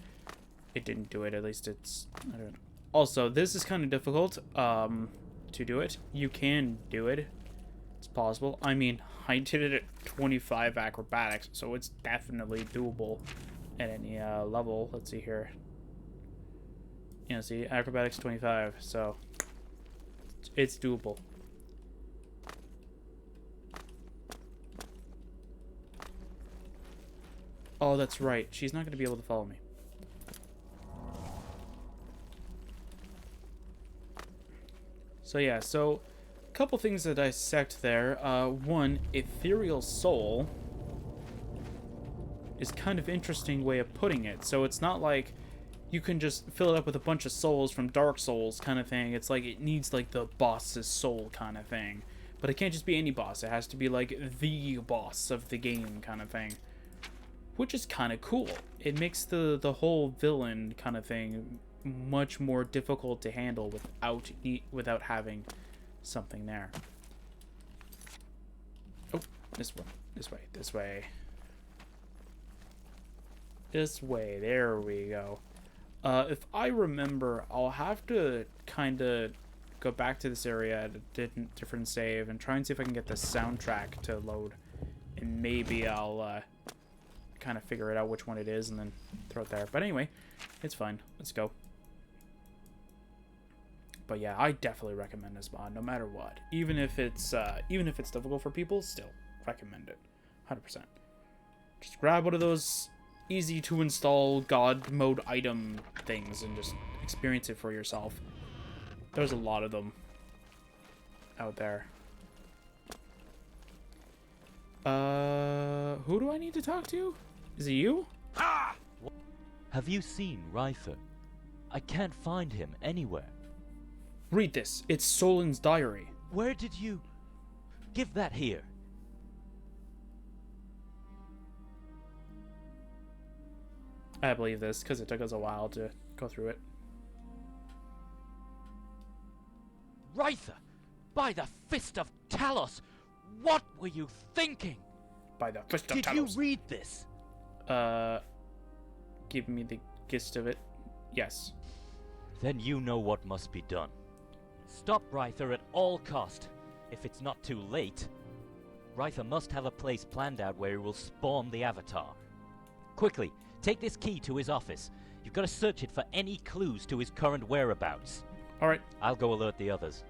A: didn't do it, at least it's... I don't know. Also, this is kind of difficult, to do it. You can do it. It's possible. I mean, I did it at 25 acrobatics, so it's definitely doable at any, level. Let's see here. Yeah, see, acrobatics 25, so it's doable. Oh, that's right. She's not going to be able to follow me. So yeah, so a couple things to dissect there. One, ethereal soul is kind of interesting way of putting it. So it's not like you can just fill it up with a bunch of souls from Dark Souls kind of thing. It's like it needs like the boss's soul kind of thing. But it can't just be any boss. It has to be like the boss of the game kind of thing. Which is kind of cool. It makes the whole villain kind of thing much more difficult to handle without having something there. Oh, this way. This way. This way. This way. There we go. If I remember, I'll have to kind of go back to this area at a different save and try and see if I can get the soundtrack to load. And maybe I'll kind of figure it out which one it is and then throw it there. But anyway, it's fine. Let's go. But yeah, I definitely recommend this mod no matter what. Even if it's difficult for people, still recommend it. 100%. Just grab one of those easy to install god mode item things and just experience it for yourself. There's a lot of them out there. Who do I need to talk to? Is it you?
E: Ah! Have you seen Ryther? I can't find him anywhere.
A: Read this. It's Solon's diary.
E: Where did you... Give that here.
A: I believe this, because it took us a while to go through it.
E: Ryther! By the fist of Talos! What were you thinking?
A: By the fist of Talos.
E: Did you read this?
A: Give me the gist of it. Yes.
E: Then you know what must be done. Stop Ryther at all cost. If it's not too late, Ryther must have a place planned out where he will spawn the Avatar. Quickly, take this key to his office. You've got to search it for any clues to his current whereabouts.
A: Alright.
E: I'll go alert the others.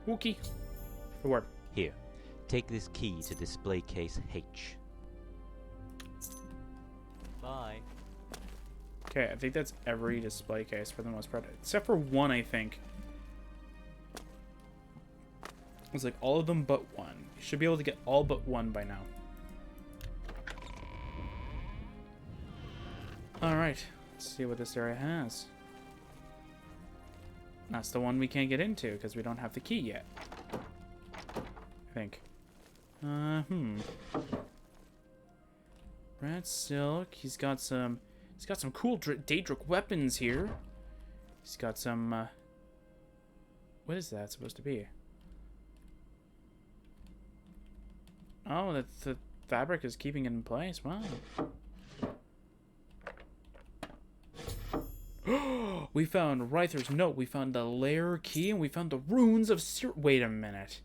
A: Wookie. The word.
E: Here, take this key to display case H. Bye.
A: Okay, I think that's every display case for the most part. Except for one, I think. It's like all of them but one. You should be able to get all but one by now. Alright, let's see what this area has. That's the one we can't get into because we don't have the key yet. I think. Red silk. He's got some cool Daedric weapons here. He's got some, what is that supposed to be? Oh, that's the fabric is keeping it in place. Wow. We found Ryther's note. We found the lair key, and we found the runes of Wait a minute.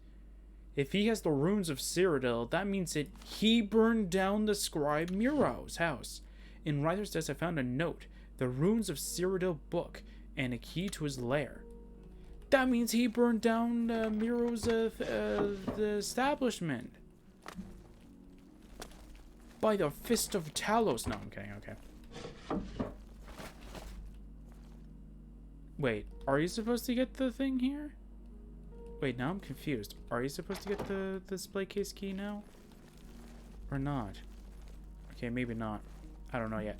A: If he has the runes of Cyrodiil, that means that he burned down the scribe Muro's house. In Ryther's desk, I found a note, the runes of Cyrodiil book, and a key to his lair. That means he burned down Muro's the establishment. By the fist of Talos. No, I'm kidding. Okay. Wait, are you supposed to get the thing here? Wait, now I'm confused. Are you supposed to get the display case key now? Or not? Okay, maybe not. I don't know yet.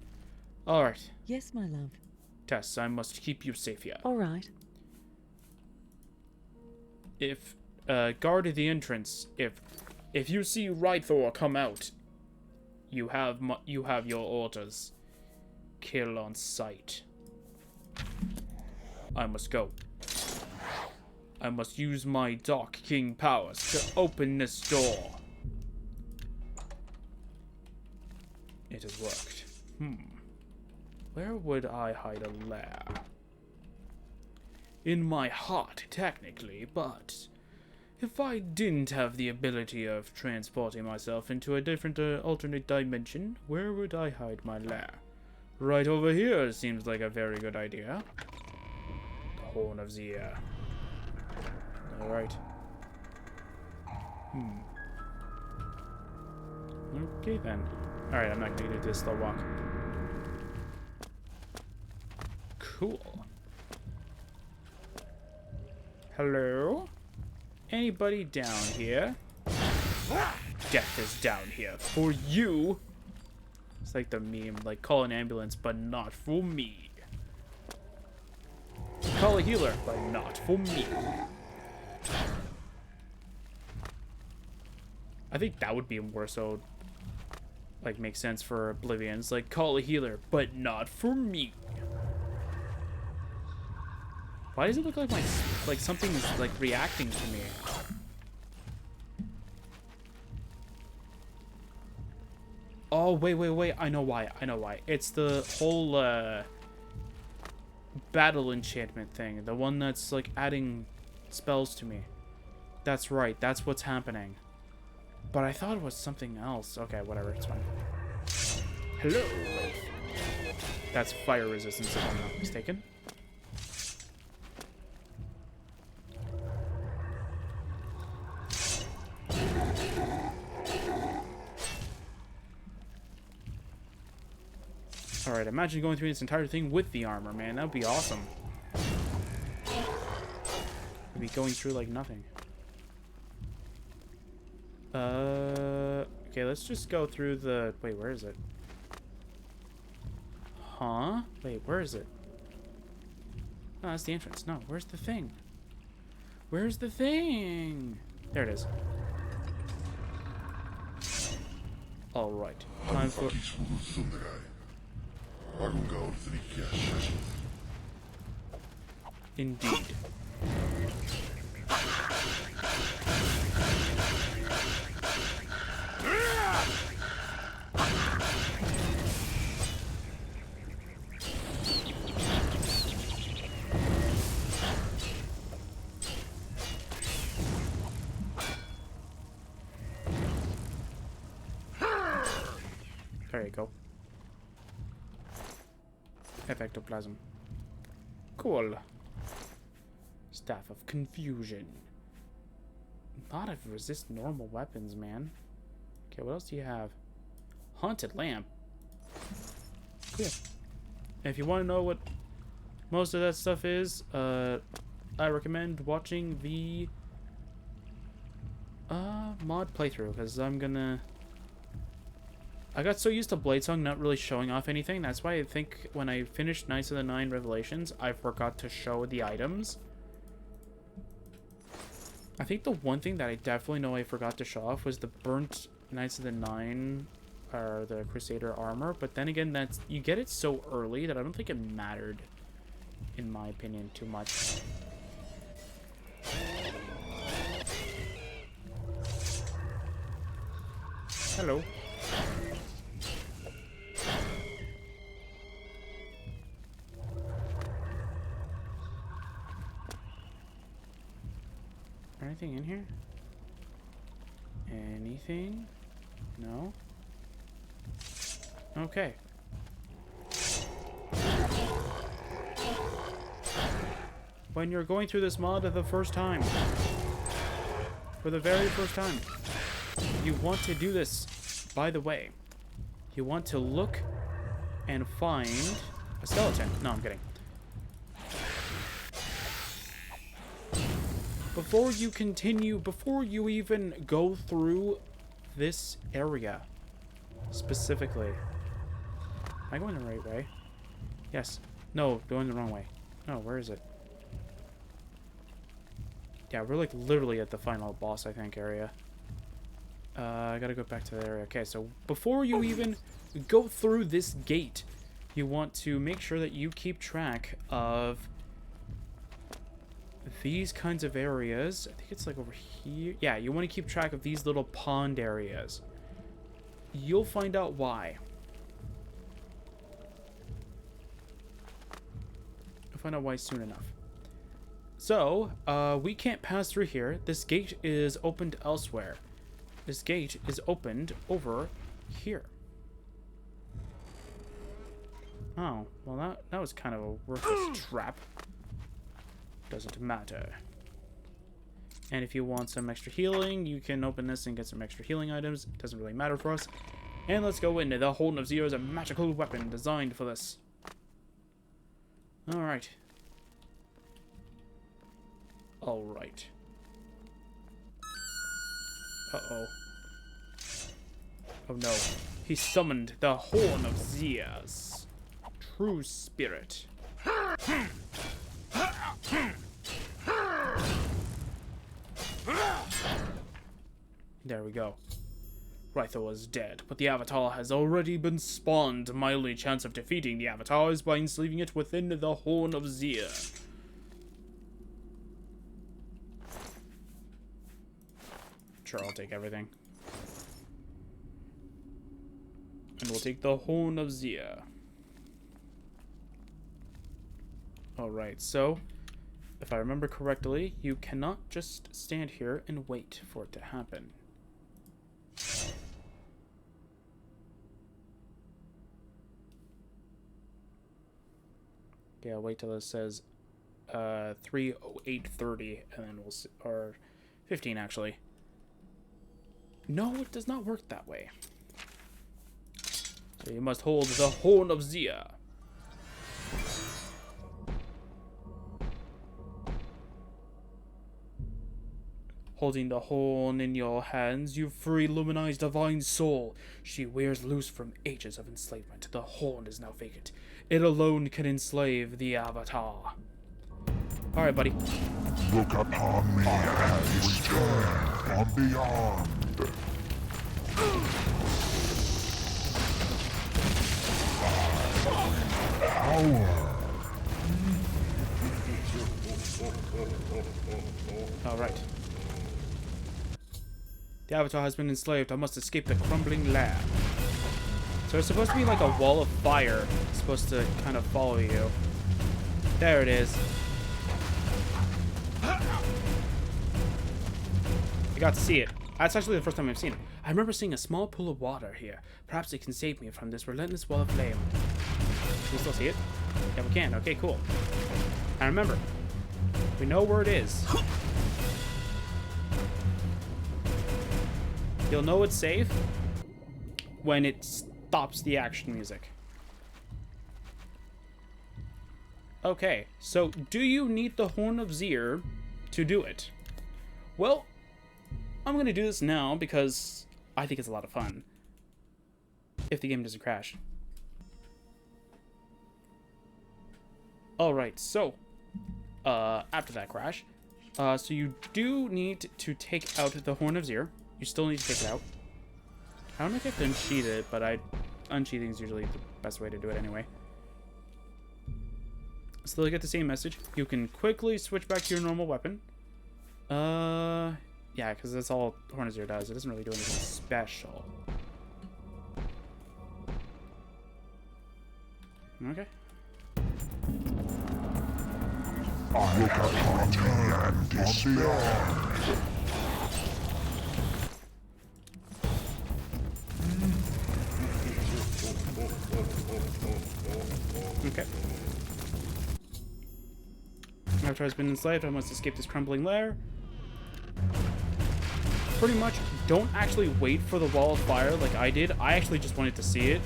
A: Alright.
M: Yes, my love.
A: Tess, I must keep you safe here.
M: All right.
A: If, guard the entrance. If you see Rythor come out, you have your orders. Kill on sight. I must go. I must use my Dark King powers to open this door. It has worked. Where would I hide a lair? In my heart, technically, but if I didn't have the ability of transporting myself into a different alternate dimension, where would I hide my lair? Right over here seems like a very good idea. The Horn of Zia. Alright. Okay then. Alright, I'm not gonna do this slow walk. Cool. Hello? Anybody down here? Death is down here for you. It's like the meme, like call an ambulance, but not for me. Call a healer, but not for me. I think that would be more so, like, make sense for Oblivions. Like, call a healer, but not for me. Why does it look like like something's like reacting to me? Oh, wait. I know why. It's the whole battle enchantment thing. The one that's like adding spells to me. That's right. That's what's happening. But I thought it was something else. Okay, whatever. It's fine. Hello. That's fire resistance if I'm not mistaken. Alright, imagine going through this entire thing with the armor, man. That would be awesome. We'd be going through like nothing. Okay, let's just go through the... Wait, where is it? Huh? Wait, where is it? Oh, that's the entrance. No, where's the thing? Where's the thing? There it is. Alright, time for... Indeed. There you go. Effectoplasm. Cool. Staff of Confusion. A lot of resist normal weapons, man. Okay, what else do you have? Haunted Lamp. Cool. And if you want to know what most of that stuff is, I recommend watching the mod playthrough, because I got so used to Bladesong not really showing off anything. That's why I think when I finished Knights of the Nine Revelations, I forgot to show the items. I think the one thing that I definitely know I forgot to show off was the burnt Knights of the Nine, or the Crusader armor. But then again, you get it so early that I don't think it mattered, in my opinion, too much. Hello. Anything in here? Anything? No? Okay. When you're going through this mod for the first time, for the very first time, you want to do this, by the way. You want to look and find a skeleton. No, I'm kidding. Before you continue, before you even go through this area, specifically? Am I going the right way? Yes. No, going the wrong way. No, where is it? Yeah, we're like literally at the final boss, I think, area. I gotta go back to the area. Okay, so before you even go through this gate, you want to make sure that you keep track of these kinds of areas. I think it's like over here. Yeah, you want to keep track of these little pond areas. You'll find out why. You'll find out why soon enough. So, we can't pass through here. This gate is opened elsewhere. This gate is opened over here. Oh, well that was kind of a worthless trap. Doesn't matter. And if you want some extra healing, you can open this and get some extra healing items. It doesn't really matter for us. And let's go into the Horn of Zero is a magical weapon designed for this. Alright. Alright. Uh-oh. Oh no. He summoned the Horn of Zeus. True spirit. There we go. Rytho is dead, but the Avatar has already been spawned. My only chance of defeating the Avatar is by enslaving it within the Horn of Zir. Sure, I'll take everything. And we'll take the Horn of Zir. Alright, so, if I remember correctly, you cannot just stand here and wait for it to happen. Okay, I'll wait till it says 3:08:30, and then we'll see, or 15 actually. No, it does not work that way. So you must hold the Horn of Zir. Holding the horn in your hands, you free Lumini's divine soul. She wears loose from ages of enslavement. The horn is now vacant. It alone can enslave the Avatar. Alright, buddy.
J: Look upon me as we stand from beyond. Power.
A: Alright. The Avatar has been enslaved. I must escape the crumbling lab. So it's supposed to be like a wall of fire. It's supposed to kind of follow you. There it is. I got to see it. That's actually the first time I've seen it. I remember seeing a small pool of water here. Perhaps it can save me from this relentless wall of flame. Can we still see it? Yeah, we can. Okay, cool. And remember, we know where it is. You'll know it's safe when it stops the action music. Okay, so do you need the Horn of Zir to do it? Well, I'm going to do this now because I think it's a lot of fun. If the game doesn't crash. Alright, so after that crash, so you do need to take out the Horn of Zir. You still need to take it out. I don't know if you have to unsheath it, but unsheathing is usually the best way to do it anyway. Still get the same message. You can quickly switch back to your normal weapon. Yeah, because that's all Horn of Zir does. It doesn't really do anything special. Okay.
J: I look upon me and despair.
A: Okay. After I've been enslaved, I must escape this crumbling lair. Pretty much, don't actually wait for the wall of fire like I did. I actually just wanted to see it.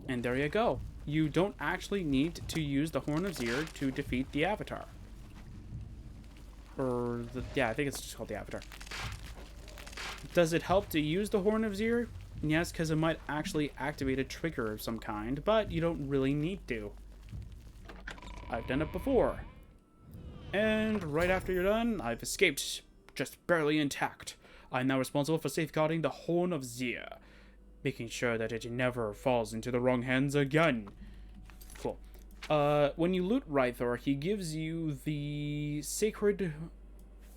A: And there you go. You don't actually need to use the Horn of Zir to defeat the Avatar. Or, yeah, I think it's just called the Avatar. Does it help to use the Horn of Zir? Yes, because it might actually activate a trigger of some kind, but you don't really need to. I've done it before. And right after you're done, I've escaped, just barely intact. I'm now responsible for safeguarding the Horn of Zir, making sure that it never falls into the wrong hands again. Cool. When you loot Rythor, he gives you the sacred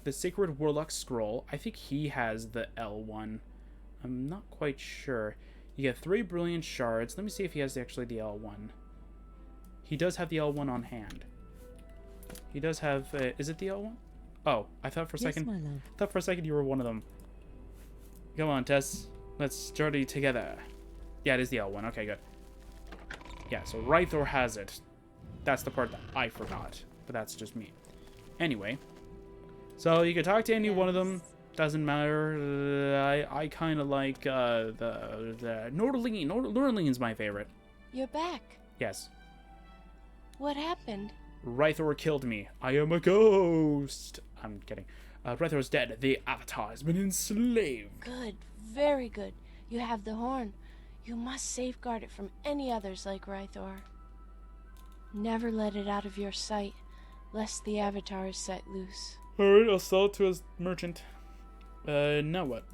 A: Warlock scroll. I think he has the L1. I'm not quite sure. You get 3 brilliant shards. Let me see if he has actually the L1. He does have the L1 on hand. He does have. Is it the L1? Oh, I thought for a second.
D: my love.
A: I thought for a second you were one of them. Come on, Tess. Let's journey together. Yeah, it is the L1. Okay, good. Yeah, so Rythor has it. That's the part that I forgot, but that's just me. Anyway, so you can talk to any one of them. Doesn't matter. I kind of like the Norderling. Norderling's my favorite.
F: You're back.
A: Yes.
F: What happened?
A: Rythor killed me. I am a ghost. I'm kidding. Rythor's dead. The Avatar has been enslaved.
F: Good. Very good. You have the horn. You must safeguard it from any others like Rythor. Never let it out of your sight, lest the Avatar is set loose.
A: Alright, I'll sell it to his merchant. Now what?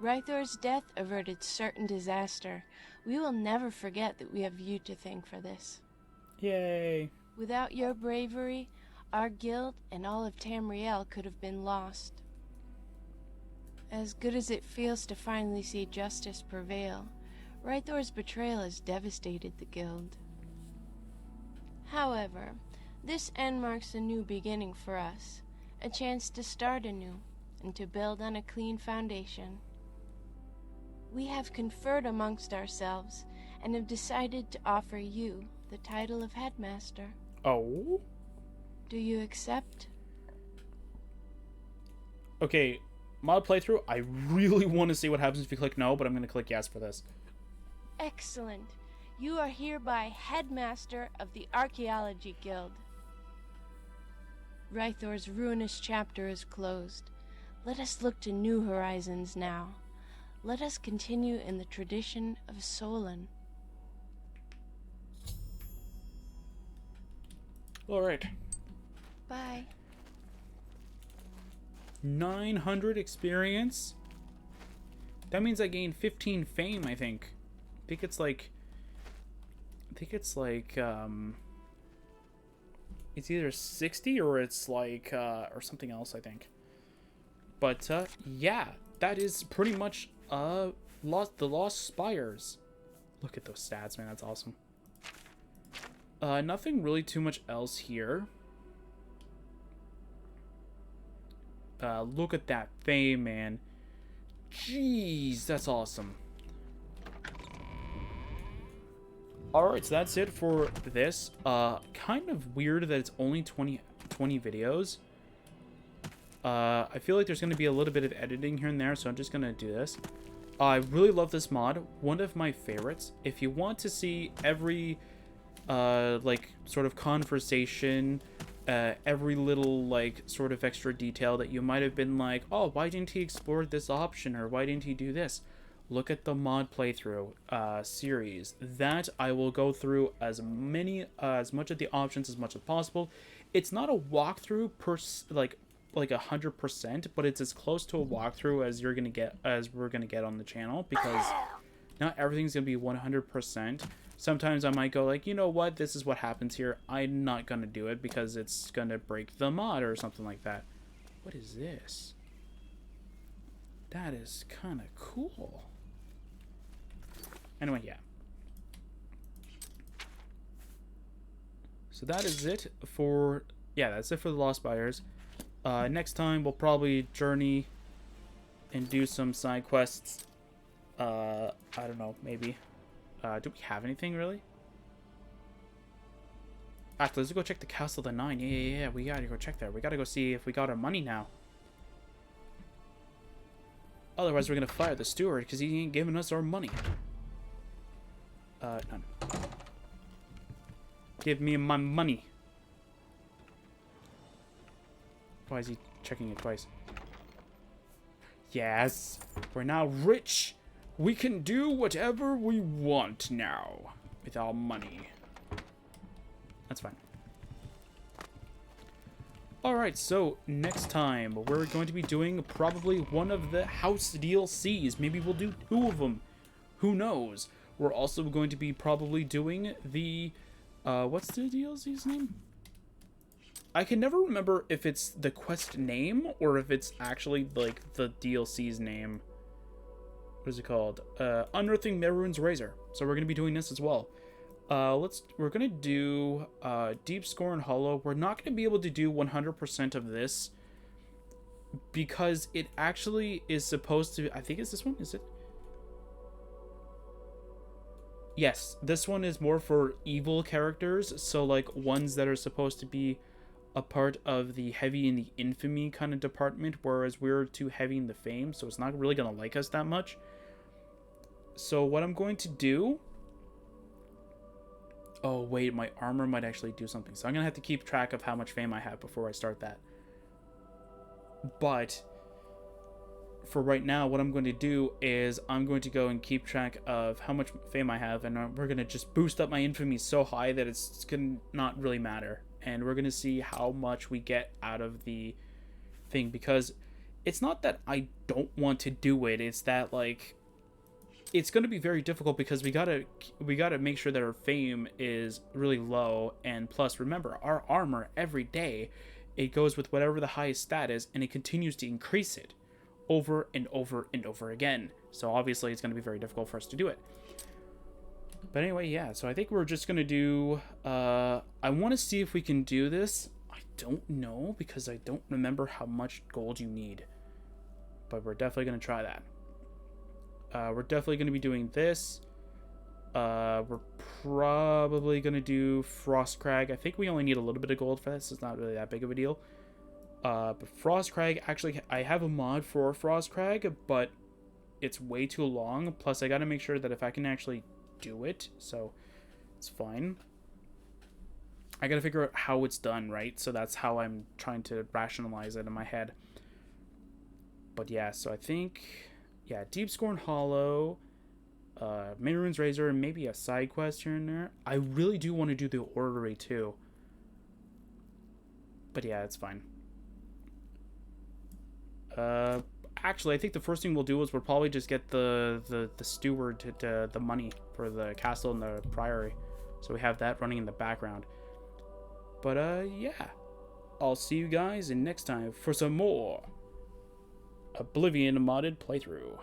F: Rythor's death averted certain disaster. We will never forget that we have you to thank for this.
A: Yay.
F: Without your bravery, our guild and all of Tamriel could have been lost. As good as it feels to finally see justice prevail, Rythor's betrayal has devastated the guild. However, this end marks a new beginning for us, a chance to start anew and to build on a clean foundation. We have conferred amongst ourselves and have decided to offer you the title of headmaster.
A: Oh?
F: Do you accept?
A: Okay, mod playthrough, I really want to see what happens if you click no, but I'm going to click yes for this.
F: Excellent. You are hereby headmaster of the Archaeology Guild. Rythor's ruinous chapter is closed. Let us look to new horizons now. Let us continue in the tradition of Solon.
A: Alright.
F: Bye.
A: 900 experience? That means I gained 15 fame, I think. I think it's like, it's either 60 or it's like, or something else, I think. But, yeah, that is pretty much, the Lost Spires. Look at those stats, man, that's awesome. Nothing really too much else here. Look at that fame, man. Jeez, that's awesome. Alright, so that's it for this. Kind of weird that it's only 20 videos. I feel like there's going to be a little bit of editing here and there, so I'm just going to do this. I really love this mod. One of my favorites. If you want to see every, like, sort of conversation, every little, like, sort of extra detail that you might have been like, oh, why didn't he explore this option, or why didn't he do this? Look at the mod playthrough series. That I will go through as much of the options as much as possible. It's not a walkthrough like 100%, but it's as close to a walkthrough as we're gonna get on the channel, because not everything's gonna be 100%. Sometimes I might go like, you know what, this is what happens here. I'm not gonna do it because it's gonna break the mod or something like that. What is this? That is kind of cool. Anyway, yeah. So that is it for, yeah, that's it for the Lost Spires. Next time we'll probably journey and do some side quests. I don't know, maybe. Do we have anything really? Actually, let's go check the Castle of the Nine. Yeah, we gotta go check there. We gotta go see if we got our money now. Otherwise, we're gonna fire the steward because he ain't giving us our money. None. Give me my money. Why is he checking it twice? Yes, we're now rich. We can do whatever we want now with our money. That's fine. Alright, so next time we're going to be doing probably one of the house DLCs. Maybe we'll do 2 of them. Who knows? We're also going to be probably doing the... what's the DLC's name? I can never remember if it's the quest name or if it's actually, like, the DLC's name. What is it called? Unearthing Mehrunes Razor. So we're going to be doing this as well. We're going to do Deep Scorn Hollow. We're not going to be able to do 100% of this because it actually is supposed to... I think it's this one, is it? Yes, this one is more for evil characters. So, like, ones that are supposed to be a part of the heavy in the infamy kind of department, whereas we're too heavy in the fame, so it's not really going to like us that much. So what I'm going to do... Oh, wait, my armor might actually do something. So I'm going to have to keep track of how much fame I have before I start that. But for right now, what I'm going to do is I'm going to go and keep track of how much fame I have, and we're going to just boost up my infamy so high that it's going to not really matter. And we're going to see how much we get out of the thing, because it's not that I don't want to do it. It's that, like, it's going to be very difficult because we gotta make sure that our fame is really low. And plus, remember, our armor every day, it goes with whatever the highest stat is, and it continues to increase it over and over and over again. So obviously, it's going to be very difficult for us to do it. But anyway, yeah, so I think we're just going to do... I want to see if we can do this. I don't know, because I don't remember how much gold you need. But we're definitely going to try that. We're definitely going to be doing this. We're probably going to do Frostcrag. I think we only need a little bit of gold for this. It's not really that big of a deal. But Frostcrag, actually, I have a mod for Frostcrag, but it's way too long. Plus, I got to make sure that if I can actually do it, so it's fine. I gotta figure out how it's done, right? So that's how I'm trying to rationalize it in my head. But yeah, so I think, yeah, Deep Scorn Hollow, Mehrunes Razor, and maybe a side quest here and there. I really do want to do the Orrery too. But yeah, it's fine. Actually, I think the first thing we'll do is we'll probably just get the steward to the money for the castle and the priory. So we have that running in the background. But, yeah. I'll see you guys in next time for some more Oblivion modded playthrough.